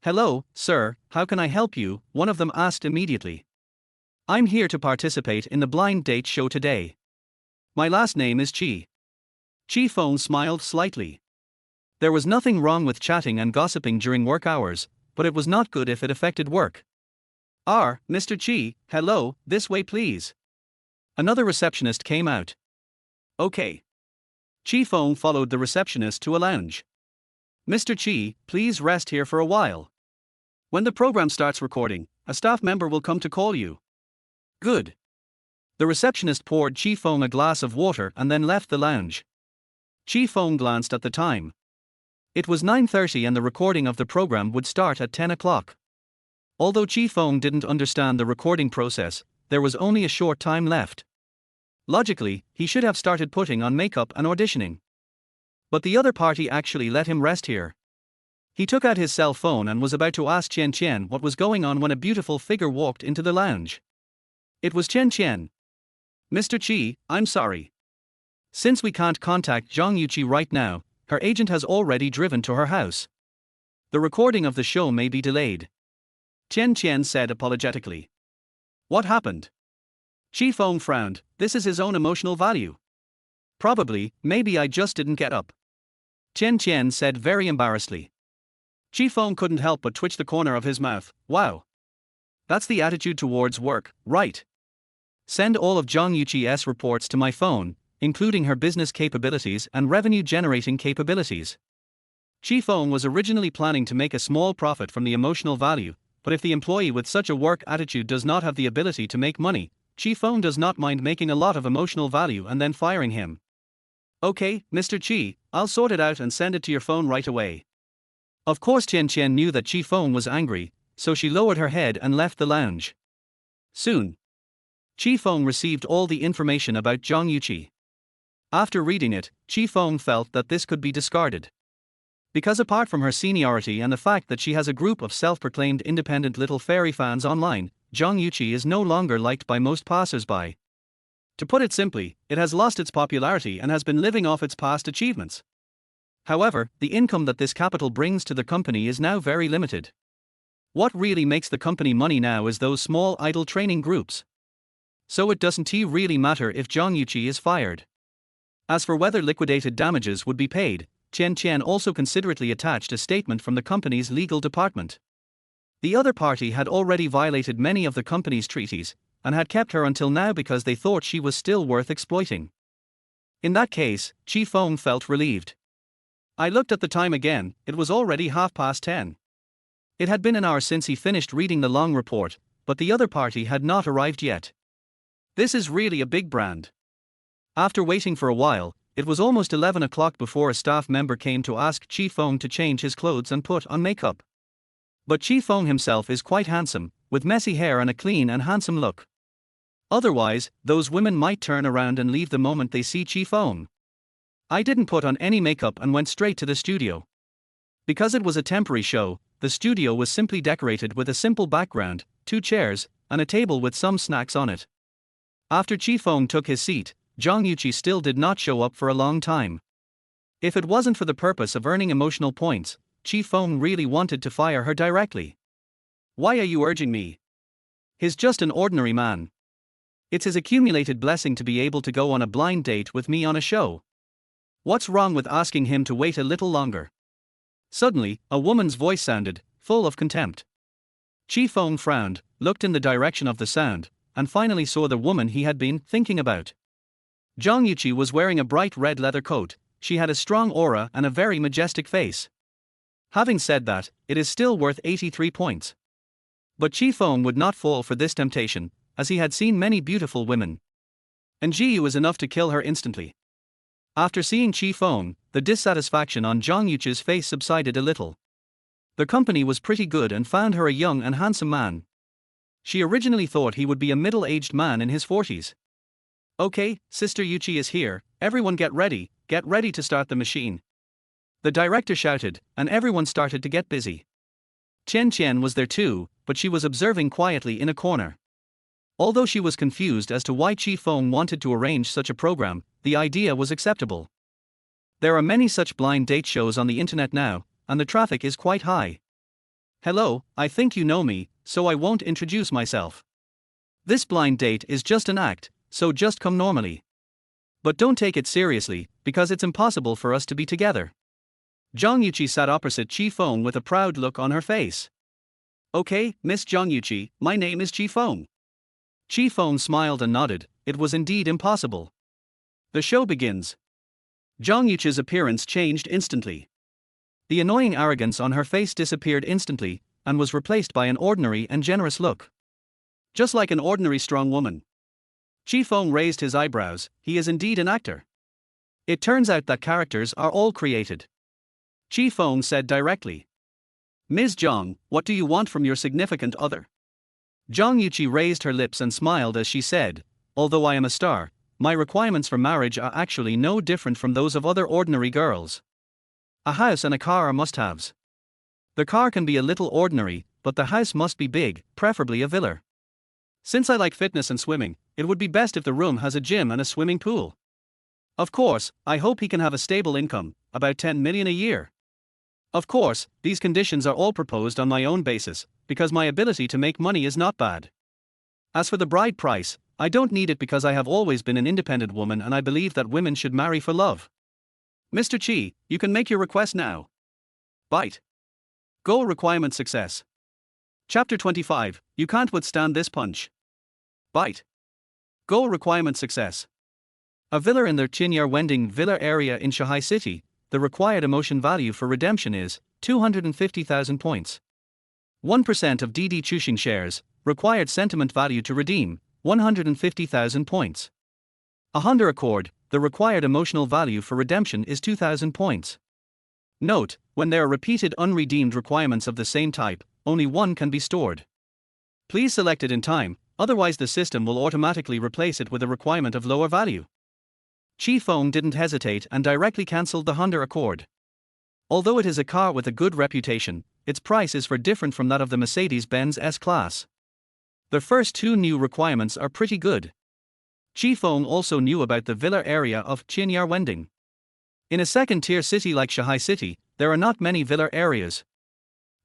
A: Hello, sir, how can I help you? One of them asked immediately. I'm here to participate in the blind date show today. My last name is Qi. Qi Feng smiled slightly. There was nothing wrong with chatting and gossiping during work hours, but it was not good if it affected work. Mr. Qi, hello, this way please. Another receptionist came out. Okay. Qi Feng followed the receptionist to a lounge. Mr. Qi, please rest here for a while. When the program starts recording, a staff member will come to call you. Good. The receptionist poured Qi Feng a glass of water and then left the lounge. Qi Feng glanced at the time. It was 9:30 and the recording of the program would start at 10 o'clock. Although Qi Feng didn't understand the recording process, there was only a short time left. Logically, he should have started putting on makeup and auditioning. But the other party actually let him rest here. He took out his cell phone and was about to ask Chen Chen what was going on when a beautiful figure walked into the lounge. It was Chen Chen. "Mr. Qi, I'm sorry. Since we can't contact Zhang Yuqi right now, her agent has already driven to her house. The recording of the show may be delayed," Chen Chen said apologetically. "What happened?" Qi Feng frowned. "This is his own emotional value. Probably, maybe I just didn't get up," Chen Chen said very embarrassedly. Qi Feng couldn't help but twitch the corner of his mouth. "Wow. That's the attitude towards work, right? Send all of Zhang Yuqi's reports to my phone, including her business capabilities and revenue-generating capabilities." Qi Feng was originally planning to make a small profit from the emotional value, but if the employee with such a work attitude does not have the ability to make money, Qi Feng does not mind making a lot of emotional value and then firing him. "Okay, Mr. Qi, I'll sort it out and send it to your phone right away." Of course Chen Chen knew that Qi Feng was angry, so she lowered her head and left the lounge. Soon, Qi Feng received all the information about Zhang Yuqi. After reading it, Qi Feng felt that this could be discarded. Because apart from her seniority and the fact that she has a group of self-proclaimed independent little fairy fans online, Zhang Yuqi is no longer liked by most passers-by. To put it simply, it has lost its popularity and has been living off its past achievements. However, the income that this capital brings to the company is now very limited. What really makes the company money now is those small idle training groups. So it doesn't really matter if Zhang Yuqi is fired. As for whether liquidated damages would be paid, Chen Chen also considerately attached a statement from the company's legal department. The other party had already violated many of the company's treaties, and had kept her until now because they thought she was still worth exploiting. In that case, Qi Feng felt relieved. I looked at the time again, it was already 10:30. It had been an hour since he finished reading the long report, but the other party had not arrived yet. This is really a big brand. After waiting for a while, it was almost 11 o'clock before a staff member came to ask Qi Feng to change his clothes and put on makeup. But Qi Feng himself is quite handsome, with messy hair and a clean and handsome look. Otherwise, those women might turn around and leave the moment they see Qi Feng. I didn't put on any makeup and went straight to the studio. Because it was a temporary show, the studio was simply decorated with a simple background, 2 chairs, and a table with some snacks on it. After Qi Feng took his seat, Zhang Yuqi still did not show up for a long time. If it wasn't for the purpose of earning emotional points, Qi Feng really wanted to fire her directly. "Why are you urging me? He's just an ordinary man. It's his accumulated blessing to be able to go on a blind date with me on a show. What's wrong with asking him to wait a little longer?" Suddenly, a woman's voice sounded, full of contempt. Qi Feng frowned, looked in the direction of the sound, and finally saw the woman he had been thinking about. Zhang Yuqi was wearing a bright red leather coat. She had a strong aura and a very majestic face. Having said that, it is still worth 83 points. But Qi Feng would not fall for this temptation, as he had seen many beautiful women. And Ji was enough to kill her instantly. After seeing Qi Feng, the dissatisfaction on Zhang Yuqi's face subsided a little. The company was pretty good and found her a young and handsome man. She originally thought he would be a middle-aged man in his 40s. "Okay, Sister Yuqi is here, everyone get ready to start the machine," the director shouted, and everyone started to get busy. Chen Chen was there too, but she was observing quietly in a corner. Although she was confused as to why Qi Feng wanted to arrange such a program, the idea was acceptable. There are many such blind date shows on the internet now, and the traffic is quite high. "Hello, I think you know me, so I won't introduce myself. This blind date is just an act, so just come normally. But don't take it seriously, because it's impossible for us to be together." Zhang Yuqi sat opposite Qi Feng with a proud look on her face. "Okay, Miss Zhang Yuqi, my name is Qi Feng." Qi Feng smiled and nodded. It was indeed impossible. The show begins. Zhang Yuqi's appearance changed instantly. The annoying arrogance on her face disappeared instantly, and was replaced by an ordinary and generous look. Just like an ordinary strong woman. Qi Feng raised his eyebrows. He is indeed an actor. It turns out that characters are all created. Qi Feng said directly. "Ms. Zhang, what do you want from your significant other?" Zhang Yuqi raised her lips and smiled as she said, "Although I am a star, my requirements for marriage are actually no different from those of other ordinary girls. A house and a car are must-haves. The car can be a little ordinary, but the house must be big, preferably a villa. Since I like fitness and swimming, it would be best if the room has a gym and a swimming pool. Of course, I hope he can have a stable income, about 10 million a year. Of course, these conditions are all proposed on my own basis, because my ability to make money is not bad. As for the bride price, I don't need it because I have always been an independent woman and I believe that women should marry for love. Mr. Qi, you can make your request now. Bite. Goal requirement success. Chapter 25, you can't withstand this punch. Bite. Goal requirement success. A villa in the Qi villa area in Shanghai City, the required emotion value for redemption is 250,000 points. 1% of DD Chuxing shares, required sentiment value to redeem, 150,000 points. A Honda Accord, the required emotional value for redemption is 2,000 points. Note, when there are repeated unredeemed requirements of the same type, only one can be stored. Please select it in time, otherwise the system will automatically replace it with a requirement of lower value. Qi Feng didn't hesitate and directly cancelled the Honda Accord. Although it is a car with a good reputation, its price is far different from that of the Mercedes-Benz S-Class. The first two new requirements are pretty good. Qi Feng also knew about the villa area of Qi. In a second-tier city like Shanghai City, there are not many villa areas.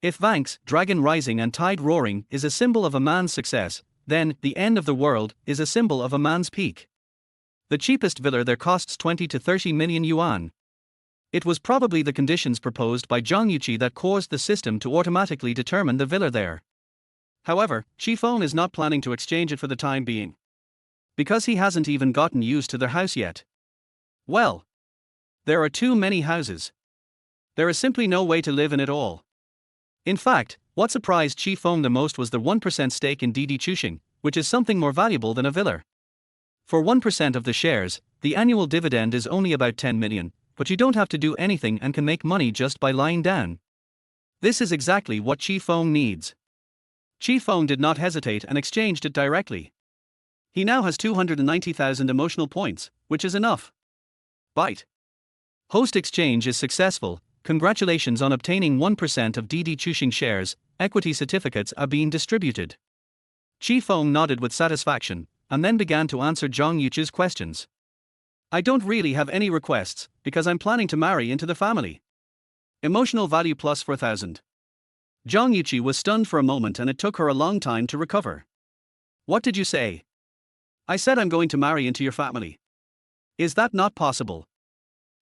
A: If Vanks, Dragon Rising and Tide Roaring is a symbol of a man's success, then the end of the world is a symbol of a man's peak. The cheapest villa there costs 20 to 30 million yuan. It was probably the conditions proposed by Zhang Yuqi that caused the system to automatically determine the villa there. However, Qi Feng is not planning to exchange it for the time being. Because he hasn't even gotten used to their house yet. Well, there are too many houses. There is simply no way to live in it all. In fact, what surprised Qi Feng the most was the 1% stake in DD Chuxing, which is something more valuable than a villa. For 1% of the shares, the annual dividend is only about 10 million, but you don't have to do anything and can make money just by lying down. This is exactly what Qi Feng needs. Qi Feng did not hesitate and exchanged it directly. He now has 290,000 emotional points, which is enough. Bite. Host exchange is successful. Congratulations on obtaining 1% of DD Chuxing shares. Equity certificates are being distributed. Qi Feng nodded with satisfaction, and then began to answer Zhang Yuqi's questions. I don't really have any requests, because I'm planning to marry into the family. Emotional value plus 4,000. Zhang Yuqi was stunned for a moment and it took her a long time to recover. What did you say? I said I'm going to marry into your family. Is that not possible?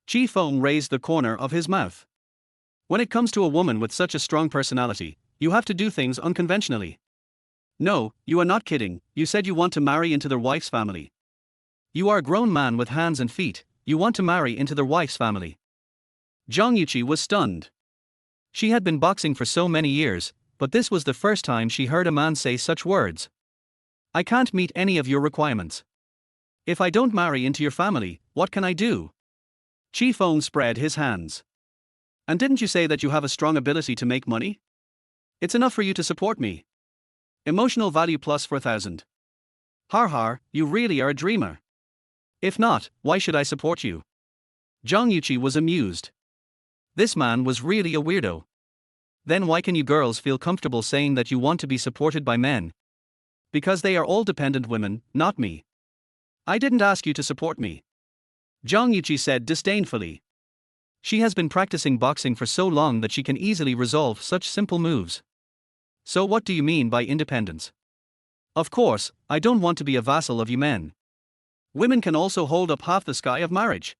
A: Qi Feng raised the corner of his mouth. When it comes to a woman with such a strong personality, you have to do things unconventionally. No, you are not kidding, you said you want to marry into their wife's family. You are a grown man with hands and feet, you want to marry into their wife's family. Zhang Yuqi was stunned. She had been boxing for so many years, but this was the first time she heard a man say such words. I can't meet any of your requirements. If I don't marry into your family, what can I do? Qi Feng spread his hands. And didn't you say that you have a strong ability to make money? It's enough for you to support me. Emotional value plus 4,000. Har har, you really are a dreamer. If not, why should I support you? Zhang Yuqi was amused. This man was really a weirdo. Then why can you girls feel comfortable saying that you want to be supported by men? Because they are all dependent women, not me. I didn't ask you to support me. Zhang Yuqi said disdainfully. She has been practicing boxing for so long that she can easily resolve such simple moves. So what do you mean by independence? Of course, I don't want to be a vassal of you men. Women can also hold up half the sky of marriage.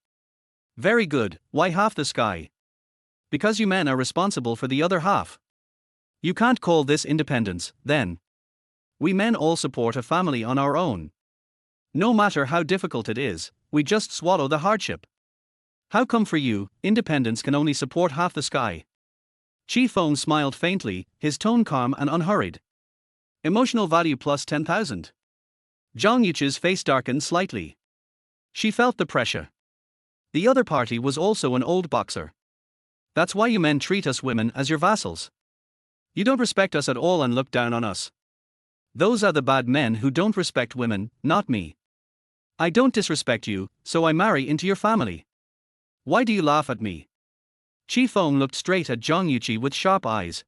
A: Very good, why half the sky? Because you men are responsible for the other half. You can't call this independence, then. We men all support a family on our own. No matter how difficult it is, we just swallow the hardship. How come for you, independence can only support half the sky? Qi Feng smiled faintly, his tone calm and unhurried. Emotional value plus 10,000. Zhang Yuqi's face darkened slightly. She felt the pressure. The other party was also an old boxer. That's why you men treat us women as your vassals. You don't respect us at all and look down on us. Those are the bad men who don't respect women, not me. I don't disrespect you, so I marry into your family. Why do you laugh at me? Qi Feng looked straight at Zhang Yuqi with sharp eyes.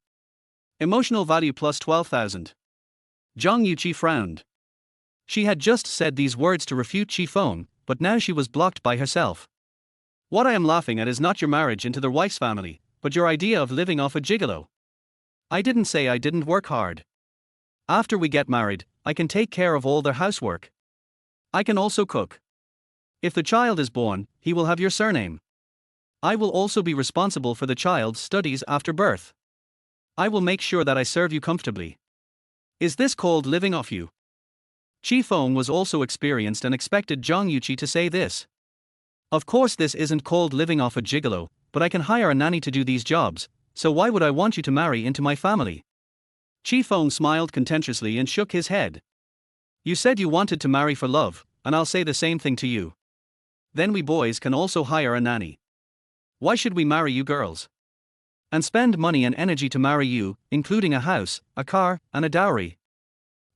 A: Emotional value plus 12,000. Zhang Yuqi frowned. She had just said these words to refute Qi Feng, but now she was blocked by herself. What I am laughing at is not your marriage into the wife's family, but your idea of living off a gigolo. I didn't say I didn't work hard. After we get married, I can take care of all their housework. I can also cook. If the child is born, he will have your surname. I will also be responsible for the child's studies after birth. I will make sure that I serve you comfortably. Is this called living off you? Qi Feng was also experienced and expected Zhang Yuqi to say this. Of course this isn't called living off a gigolo, but I can hire a nanny to do these jobs, so why would I want you to marry into my family? Qi Feng smiled contemptuously and shook his head. You said you wanted to marry for love, and I'll say the same thing to you. Then we boys can also hire a nanny. Why should we marry you girls? And spend money and energy to marry you, including a house, a car, and a dowry.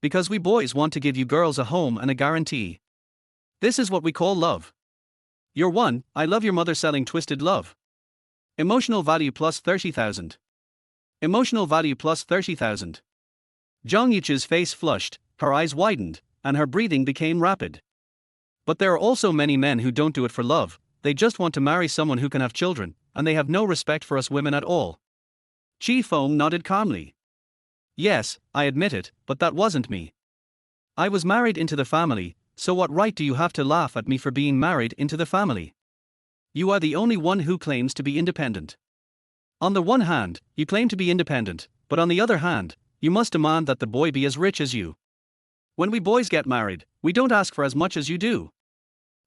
A: Because we boys want to give you girls a home and a guarantee. This is what we call love. You're one, I love your mother selling twisted love. Emotional value plus 30,000. Emotional value plus 30,000. Zhang Yuqi's face flushed, her eyes widened, and her breathing became rapid. But there are also many men who don't do it for love, they just want to marry someone who can have children, and they have no respect for us women at all. Qi Feng nodded calmly. Yes, I admit it, but that wasn't me. I was married into the family, so what right do you have to laugh at me for being married into the family? You are the only one who claims to be independent. On the one hand, you claim to be independent, but on the other hand, you must demand that the boy be as rich as you. When we boys get married, we don't ask for as much as you do.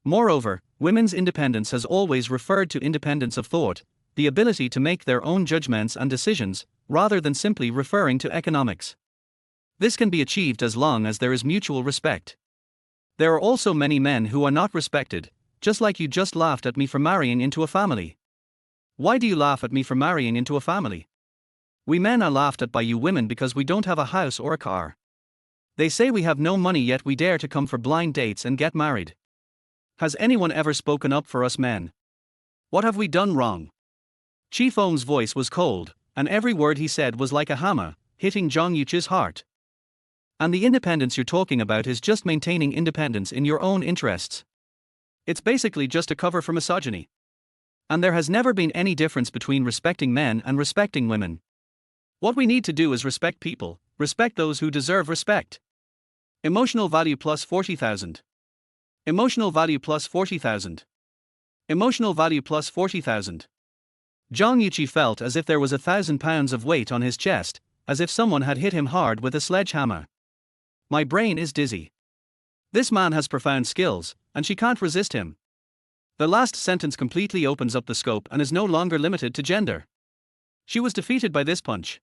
A: Moreover, women's independence has always referred to independence of thought, the ability to make their own judgments and decisions, rather than simply referring to economics. This can be achieved as long as there is mutual respect. There are also many men who are not respected, just like you just laughed at me for marrying into a family. Why do you laugh at me for marrying into a family? We men are laughed at by you women because we don't have a house or a car. They say we have no money yet we dare to come for blind dates and get married. Has anyone ever spoken up for us men? What have we done wrong? Qi Feng's voice was cold, and every word he said was like a hammer, hitting Zhang Yuqi's heart. And the independence you're talking about is just maintaining independence in your own interests. It's basically just a cover for misogyny. And there has never been any difference between respecting men and respecting women. What we need to do is respect people, respect those who deserve respect. Emotional value plus 40,000. Emotional value plus 40,000. Emotional value plus 40,000. Zhang Yuqi felt as if there was 1,000 pounds of weight on his chest, as if someone had hit him hard with a sledgehammer. My brain is dizzy. This man has profound skills, and she can't resist him. The last sentence completely opens up the scope and is no longer limited to gender. She was defeated by this punch.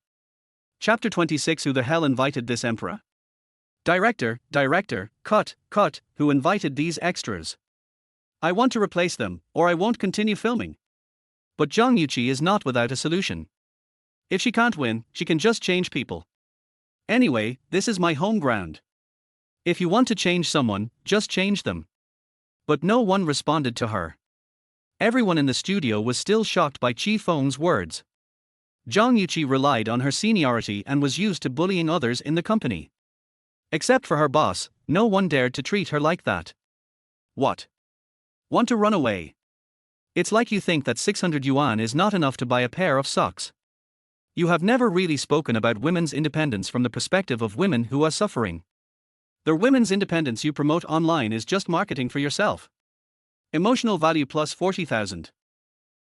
A: Chapter 26. Who the hell invited this emperor? Director, cut, who invited these extras? I want to replace them, or I won't continue filming. But Zhang Yuqi is not without a solution. If she can't win, she can just change people. Anyway, this is my home ground. If you want to change someone, just change them. But no one responded to her. Everyone in the studio was still shocked by Qi Feng's words. Zhang Yuqi relied on her seniority and was used to bullying others in the company. Except for her boss, no one dared to treat her like that. What? Want to run away? It's like you think that 600 yuan is not enough to buy a pair of socks. You have never really spoken about women's independence from the perspective of women who are suffering. The women's independence you promote online is just marketing for yourself. Emotional value plus 40,000.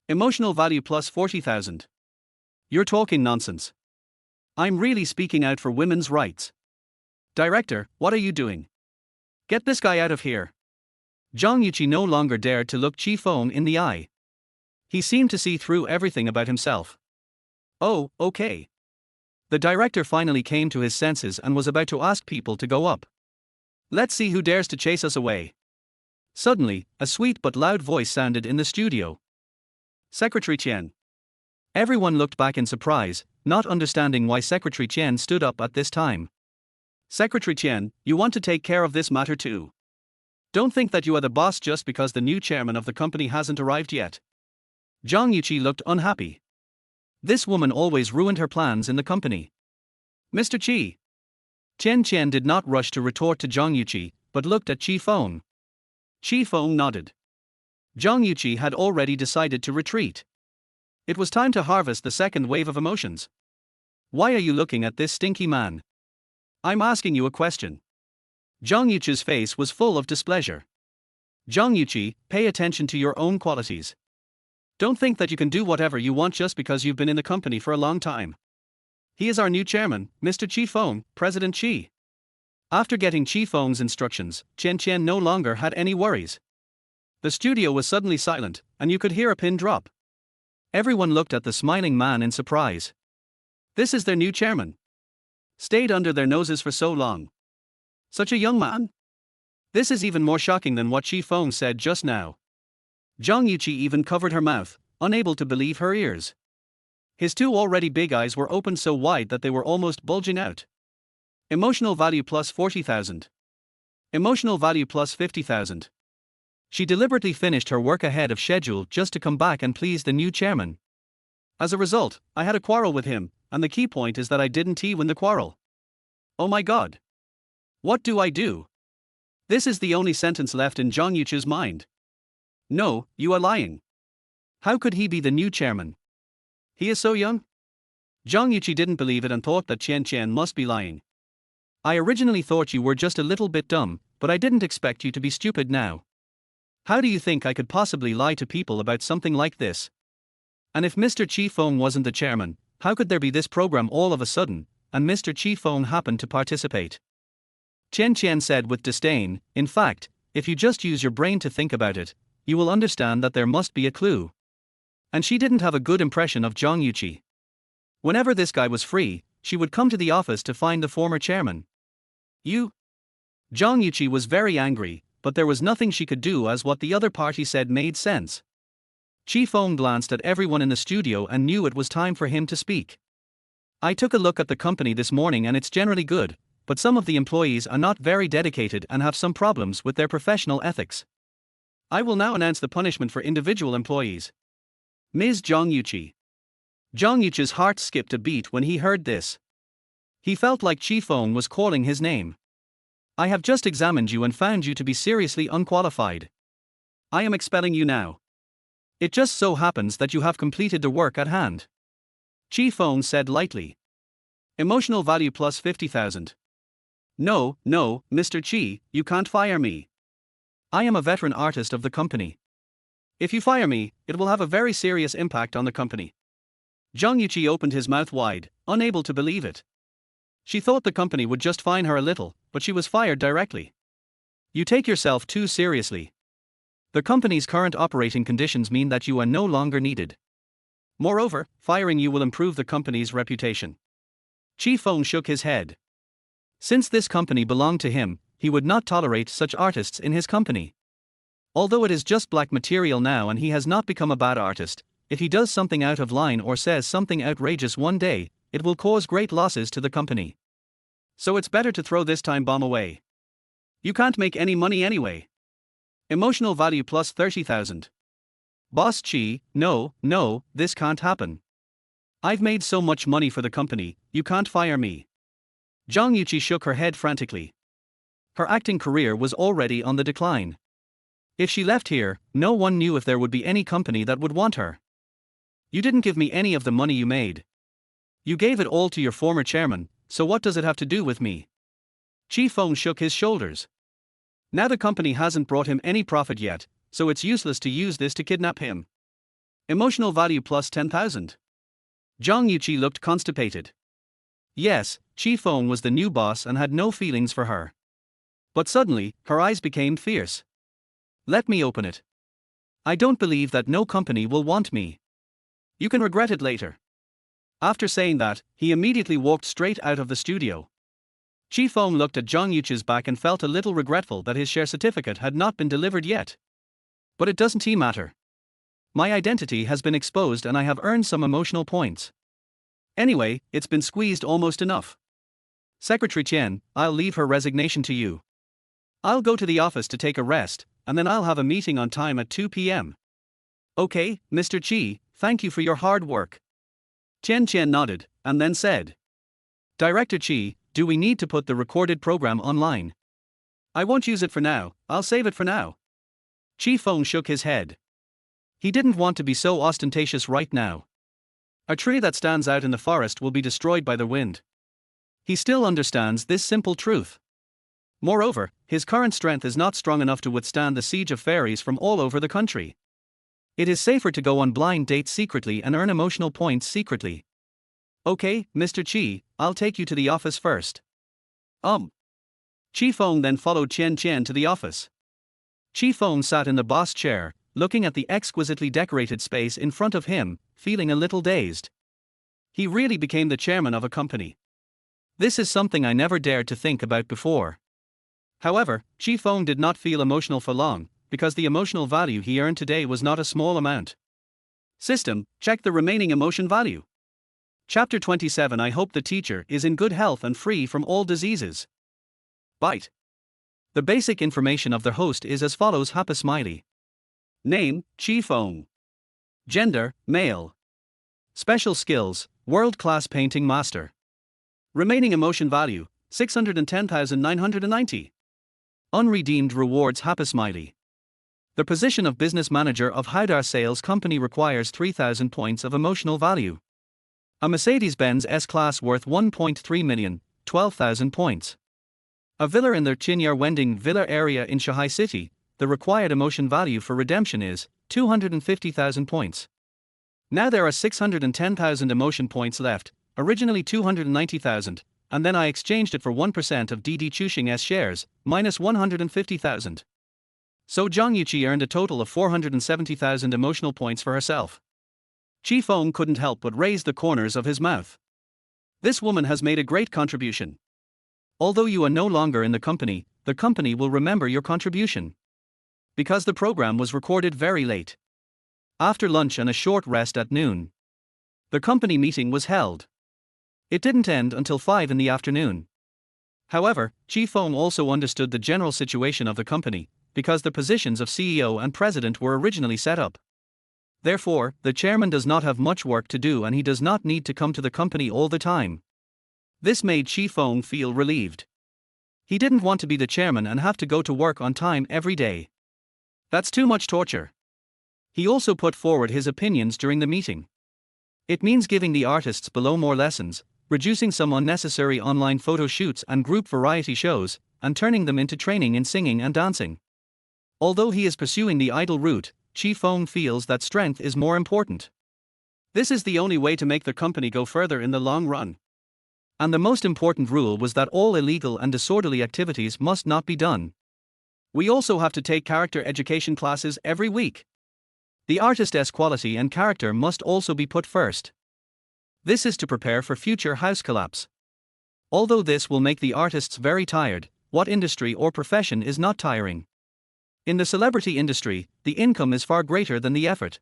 A: Emotional value plus 40,000. You're talking nonsense. I'm really speaking out for women's rights. Director, what are you doing? Get this guy out of here. Zhang Yuqi no longer dared to look Qi Feng in the eye. He seemed to see through everything about himself. Oh, okay. The director finally came to his senses and was about to ask people to go up. Let's see who dares to chase us away. Suddenly, a sweet but loud voice sounded in the studio. Secretary Qian. Everyone looked back in surprise, not understanding why Secretary Qian stood up at this time. Secretary Qian, you want to take care of this matter too. Don't think that you are the boss just because the new chairman of the company hasn't arrived yet. Zhang Yuqi looked unhappy. This woman always ruined her plans in the company. Mr. Qi. Chen Qian did not rush to retort to Zhang Yuqi, but looked at Qi Feng. Qi Feng nodded. Zhang Yuqi had already decided to retreat. It was time to harvest the second wave of emotions. Why are you looking at this stinky man? I'm asking you a question. Zhang Yuqi's face was full of displeasure. Zhang Yuqi, pay attention to your own qualities. Don't think that you can do whatever you want just because you've been in the company for a long time. He is our new chairman, Mr. Qi Feng, President Qi. After getting Qi Feng's instructions, Chen Qian no longer had any worries. The studio was suddenly silent, and you could hear a pin drop. Everyone looked at the smiling man in surprise. This is their new chairman. Stayed under their noses for so long. Such a young man? This is even more shocking than what Qi Feng said just now. Zhang Yuqi even covered her mouth, unable to believe her ears. His two already big eyes were opened so wide that they were almost bulging out. Emotional value plus 40,000. Emotional value plus 50,000. She deliberately finished her work ahead of schedule just to come back and please the new chairman. As a result, I had a quarrel with him, and the key point is that I didn't win the quarrel. Oh my god. What do I do? This is the only sentence left in Zhang Yuqi's mind. No, you are lying. How could he be the new chairman? He is so young? Zhang Yuqi didn't believe it and thought that Chen Qian must be lying. I originally thought you were just a little bit dumb, but I didn't expect you to be stupid now. How do you think I could possibly lie to people about something like this? And if Mr. Qi Feng wasn't the chairman, how could there be this program all of a sudden, and Mr. Qi Feng happened to participate? Chen Qian said with disdain, in fact, if you just use your brain to think about it, you will understand that there must be a clue. And she didn't have a good impression of Zhang Yuqi. Whenever this guy was free, she would come to the office to find the former chairman. You? Zhang Yuqi was very angry, but there was nothing she could do as what the other party said made sense. Qi Feng glanced at everyone in the studio and knew it was time for him to speak. I took a look at the company this morning and it's generally good, but some of the employees are not very dedicated and have some problems with their professional ethics. I will now announce the punishment for individual employees. Ms. Zhang Yuqi. Zhang Yuqi's heart skipped a beat when he heard this. He felt like Qi Feng was calling his name. I have just examined you and found you to be seriously unqualified. I am expelling you now. It just so happens that you have completed the work at hand. Qi Feng said lightly. Emotional value plus 50,000. No, Mr. Qi, you can't fire me. I am a veteran artist of the company. If you fire me, it will have a very serious impact on the company. Zhang Yuqi opened his mouth wide, unable to believe it. She thought the company would just fine her a little, but she was fired directly. You take yourself too seriously. The company's current operating conditions mean that you are no longer needed. Moreover, firing you will improve the company's reputation. Qi Feng shook his head. Since this company belonged to him, he would not tolerate such artists in his company. Although it is just black material now and he has not become a bad artist, if he does something out of line or says something outrageous one day, it will cause great losses to the company. So it's better to throw this time bomb away. You can't make any money anyway. Emotional value plus 30,000. Boss Qi, no, this can't happen. I've made so much money for the company, you can't fire me. Zhang Yuqi shook her head frantically. Her acting career was already on the decline. If she left here, no one knew if there would be any company that would want her. You didn't give me any of the money you made. You gave it all to your former chairman, so what does it have to do with me? Qi Feng shook his shoulders. Now the company hasn't brought him any profit yet, so it's useless to use this to kidnap him. Emotional value plus 10,000. Zhang Yuqi looked constipated. Yes, Qi Feng was the new boss and had no feelings for her. But suddenly, her eyes became fierce. Let me open it. I don't believe that no company will want me. You can regret it later. After saying that, he immediately walked straight out of the studio. Qi Feng looked at Zhang Yuqi's back and felt a little regretful that his share certificate had not been delivered yet. But it doesn't matter. My identity has been exposed and I have earned some emotional points. Anyway, it's been squeezed almost enough. Secretary Chen, I'll leave her resignation to you. I'll go to the office to take a rest, and then I'll have a meeting on time at 2 p.m. Okay, Mr. Qi, thank you for your hard work. Chen nodded, and then said, Director Qi, do we need to put the recorded program online? I won't use it for now, I'll save it for now. Qi Feng shook his head. He didn't want to be so ostentatious right now. A tree that stands out in the forest will be destroyed by the wind. He still understands this simple truth. Moreover, his current strength is not strong enough to withstand the siege of fairies from all over the country. It is safer to go on blind dates secretly and earn emotional points secretly. Okay, Mr. Qi, I'll take you to the office first. Qi Feng then followed Chen to the office. Qi Feng sat in the boss chair, looking at the exquisitely decorated space in front of him, feeling a little dazed. He really became the chairman of a company. This is something I never dared to think about before. However, Qi Feng did not feel emotional for long, because the emotional value he earned today was not a small amount. System, check the remaining emotion value. Chapter 27. I hope the teacher is in good health and free from all diseases. Bite. The basic information of the host is as follows: Happy Smiley. Name, Qi Feng. Gender, male. Special skills, world-class painting master. Remaining emotion value, 610,990. Unredeemed rewards: Happy Smiley. The position of business manager of Haidar Sales Company requires 3,000 points of emotional value. A Mercedes-Benz S-Class worth 1.3 million, 12,000 points. A villa in the Chinyar Wending Villa area in Shanghai City, the required emotion value for redemption is 250,000 points. Now there are 610,000 emotion points left, originally 290,000, and then I exchanged it for 1% of DD Chuxing S shares, minus 150,000. So Zhang Yuqi earned a total of 470,000 emotional points for herself. Qi Feng couldn't help but raise the corners of his mouth. This woman has made a great contribution. Although you are no longer in the company will remember your contribution. Because the program was recorded very late. After lunch and a short rest at noon, the company meeting was held. It didn't end until 5 in the afternoon. However, Qi Feng also understood the general situation of the company, because the positions of CEO and president were originally set up. Therefore, the chairman does not have much work to do and he does not need to come to the company all the time. This made Qi Feng feel relieved. He didn't want to be the chairman and have to go to work on time every day. That's too much torture. He also put forward his opinions during the meeting. It means giving the artists below more lessons, reducing some unnecessary online photo shoots and group variety shows, and turning them into training in singing and dancing. Although he is pursuing the idol route, Qi Feng feels that strength is more important. This is the only way to make the company go further in the long run. And the most important rule was that all illegal and disorderly activities must not be done. We also have to take character education classes every week. The artist's quality and character must also be put first. This is to prepare for future house collapse. Although this will make the artists very tired, what industry or profession is not tiring? In the celebrity industry, the income is far greater than the effort.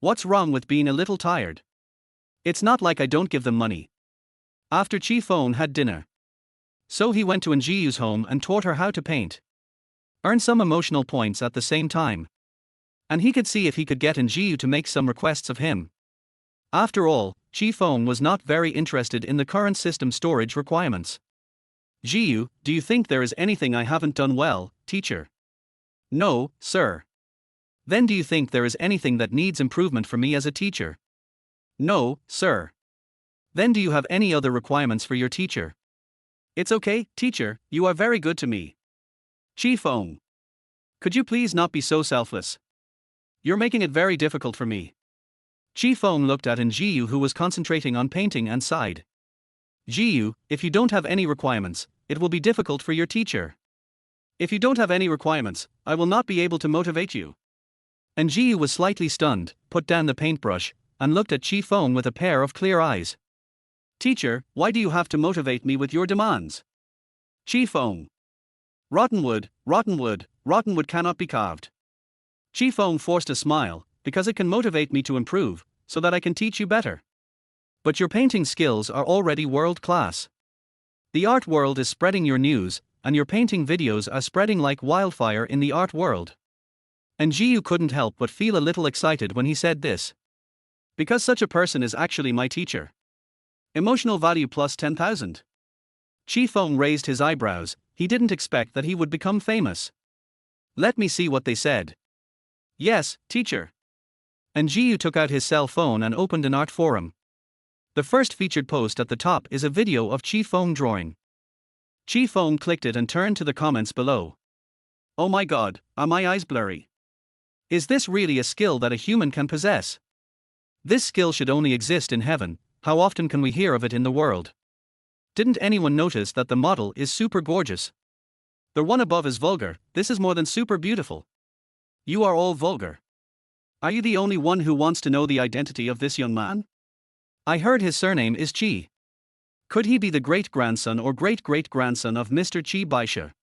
A: What's wrong with being a little tired? It's not like I don't give them money. After Qi Feng had dinner, so he went to Njiyu's home and taught her how to paint. Earn some emotional points at the same time. And he could see if he could get Njiyu to make some requests of him. After all, Qi Feng was not very interested in the current system storage requirements. Jiyu, do you think there is anything I haven't done well, teacher? No, sir. Then do you think there is anything that needs improvement for me as a teacher? No, sir. Then do you have any other requirements for your teacher? It's okay, teacher, you are very good to me. Qi Feng. Could you please not be so selfless? You're making it very difficult for me. Qi Feng looked at Njiyu, who was concentrating on painting, and sighed. Jiyu, if you don't have any requirements, it will be difficult for your teacher. If you don't have any requirements, I will not be able to motivate you. Njiyu was slightly stunned, put down the paintbrush, and looked at Qi Feng with a pair of clear eyes. Teacher, why do you have to motivate me with your demands? Qi Feng. Rotten wood cannot be carved. Qi Feng forced a smile, because it can motivate me to improve, so that I can teach you better. But your painting skills are already world class. The art world is spreading your news, and your painting videos are spreading like wildfire in the art world. And Jiu couldn't help but feel a little excited when he said this. Because such a person is actually my teacher. Emotional value plus 10,000. Qi Feng raised his eyebrows, he didn't expect that he would become famous. Let me see what they said. Yes, teacher. And Jiu took out his cell phone and opened an art forum. The first featured post at the top is a video of Qi Feng drawing. Qi Feng clicked it and turned to the comments below. Oh my god, are my eyes blurry? Is this really a skill that a human can possess? This skill should only exist in heaven, how often can we hear of it in the world? Didn't anyone notice that the model is super gorgeous? The one above is vulgar, this is more than super beautiful. You are all vulgar. Are you the only one who wants to know the identity of this young man? I heard his surname is Qi. Could he be the great-grandson or great-great-grandson of Mr. Qi Baisha?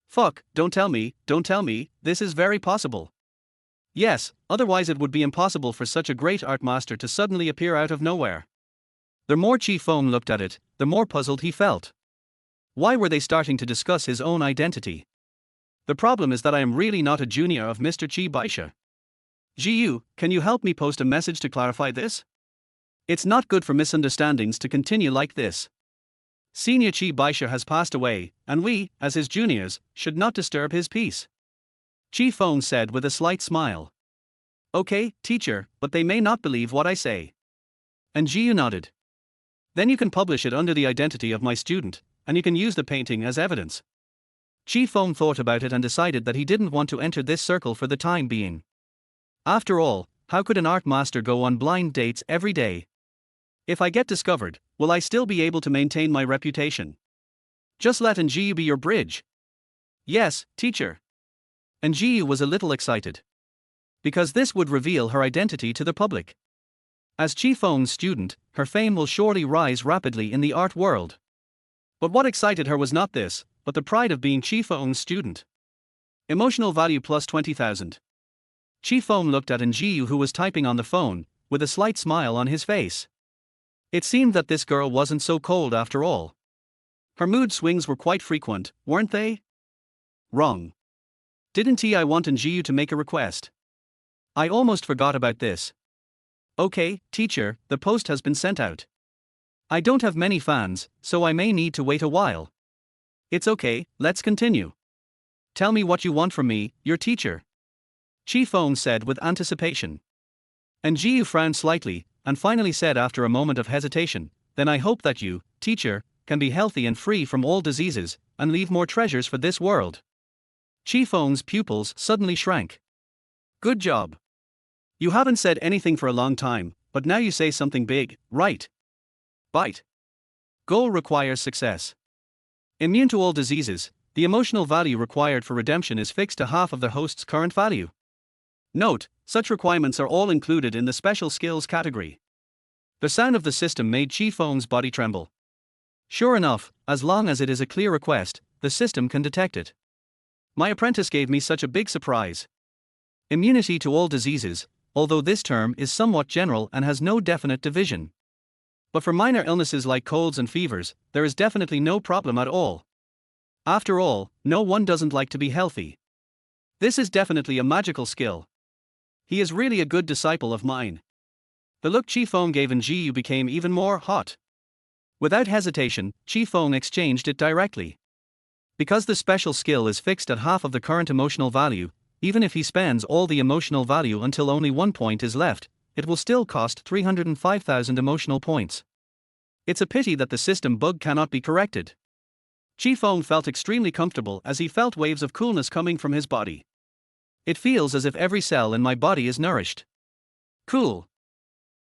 A: Fuck, don't tell me, this is very possible. Yes, otherwise it would be impossible for such a great art master to suddenly appear out of nowhere. The more Qi Feng looked at it, the more puzzled he felt. Why were they starting to discuss his own identity? The problem is that I am really not a junior of Mr. Qi Baisha. Jiu, can you help me post a message to clarify this? It's not good for misunderstandings to continue like this. Senior Qi Baisha has passed away, and we, as his juniors, should not disturb his peace. Qi Feng said with a slight smile. Okay, teacher, but they may not believe what I say. And Jiu nodded. Then you can publish it under the identity of my student, and you can use the painting as evidence. Qi Feng thought about it and decided that he didn't want to enter this circle for the time being. After all, how could an art master go on blind dates every day? If I get discovered, will I still be able to maintain my reputation? Just let Jiu be your bridge. Yes, teacher. And Jiu was a little excited. Because this would reveal her identity to the public. As Qi Feng's student, her fame will surely rise rapidly in the art world. But what excited her was not this, but the pride of being Qi Feng's student. Emotional value plus 20,000. Qi Feng looked at Jiu, who was typing on the phone, with a slight smile on his face. It seemed that this girl wasn't so cold after all. Her mood swings were quite frequent, weren't they? Wrong. Didn't I want Jiu to make a request? I almost forgot about this. Okay, teacher, the post has been sent out. I don't have many fans, so I may need to wait a while. It's okay, let's continue. Tell me what you want from me, your teacher. Qi Feng said with anticipation. And Jiu frowned slightly, and finally said after a moment of hesitation, then I hope that you, teacher, can be healthy and free from all diseases, and leave more treasures for this world. Qi Feng's pupils suddenly shrank. Good job. You haven't said anything for a long time, but now you say something big, right? Bite. Goal requires success. Immune to all diseases, the emotional value required for redemption is fixed to half of the host's current value. Note, such requirements are all included in the special skills category. The sound of the system made Qi Feng's body tremble. Sure enough, as long as it is a clear request, the system can detect it. My apprentice gave me such a big surprise. Immunity to all diseases, although this term is somewhat general and has no definite division. But for minor illnesses like colds and fevers, there is definitely no problem at all. After all, no one doesn't like to be healthy. This is definitely a magical skill. He is really a good disciple of mine. The look Qi Feng gave Jiu became even more hot. Without hesitation, Qi Feng exchanged it directly. Because the special skill is fixed at half of the current emotional value, even if he spends all the emotional value until only 1 point is left, it will still cost 305,000 emotional points. It's a pity that the system bug cannot be corrected. Qi Feng felt extremely comfortable as he felt waves of coolness coming from his body. It feels as if every cell in my body is nourished. Cool.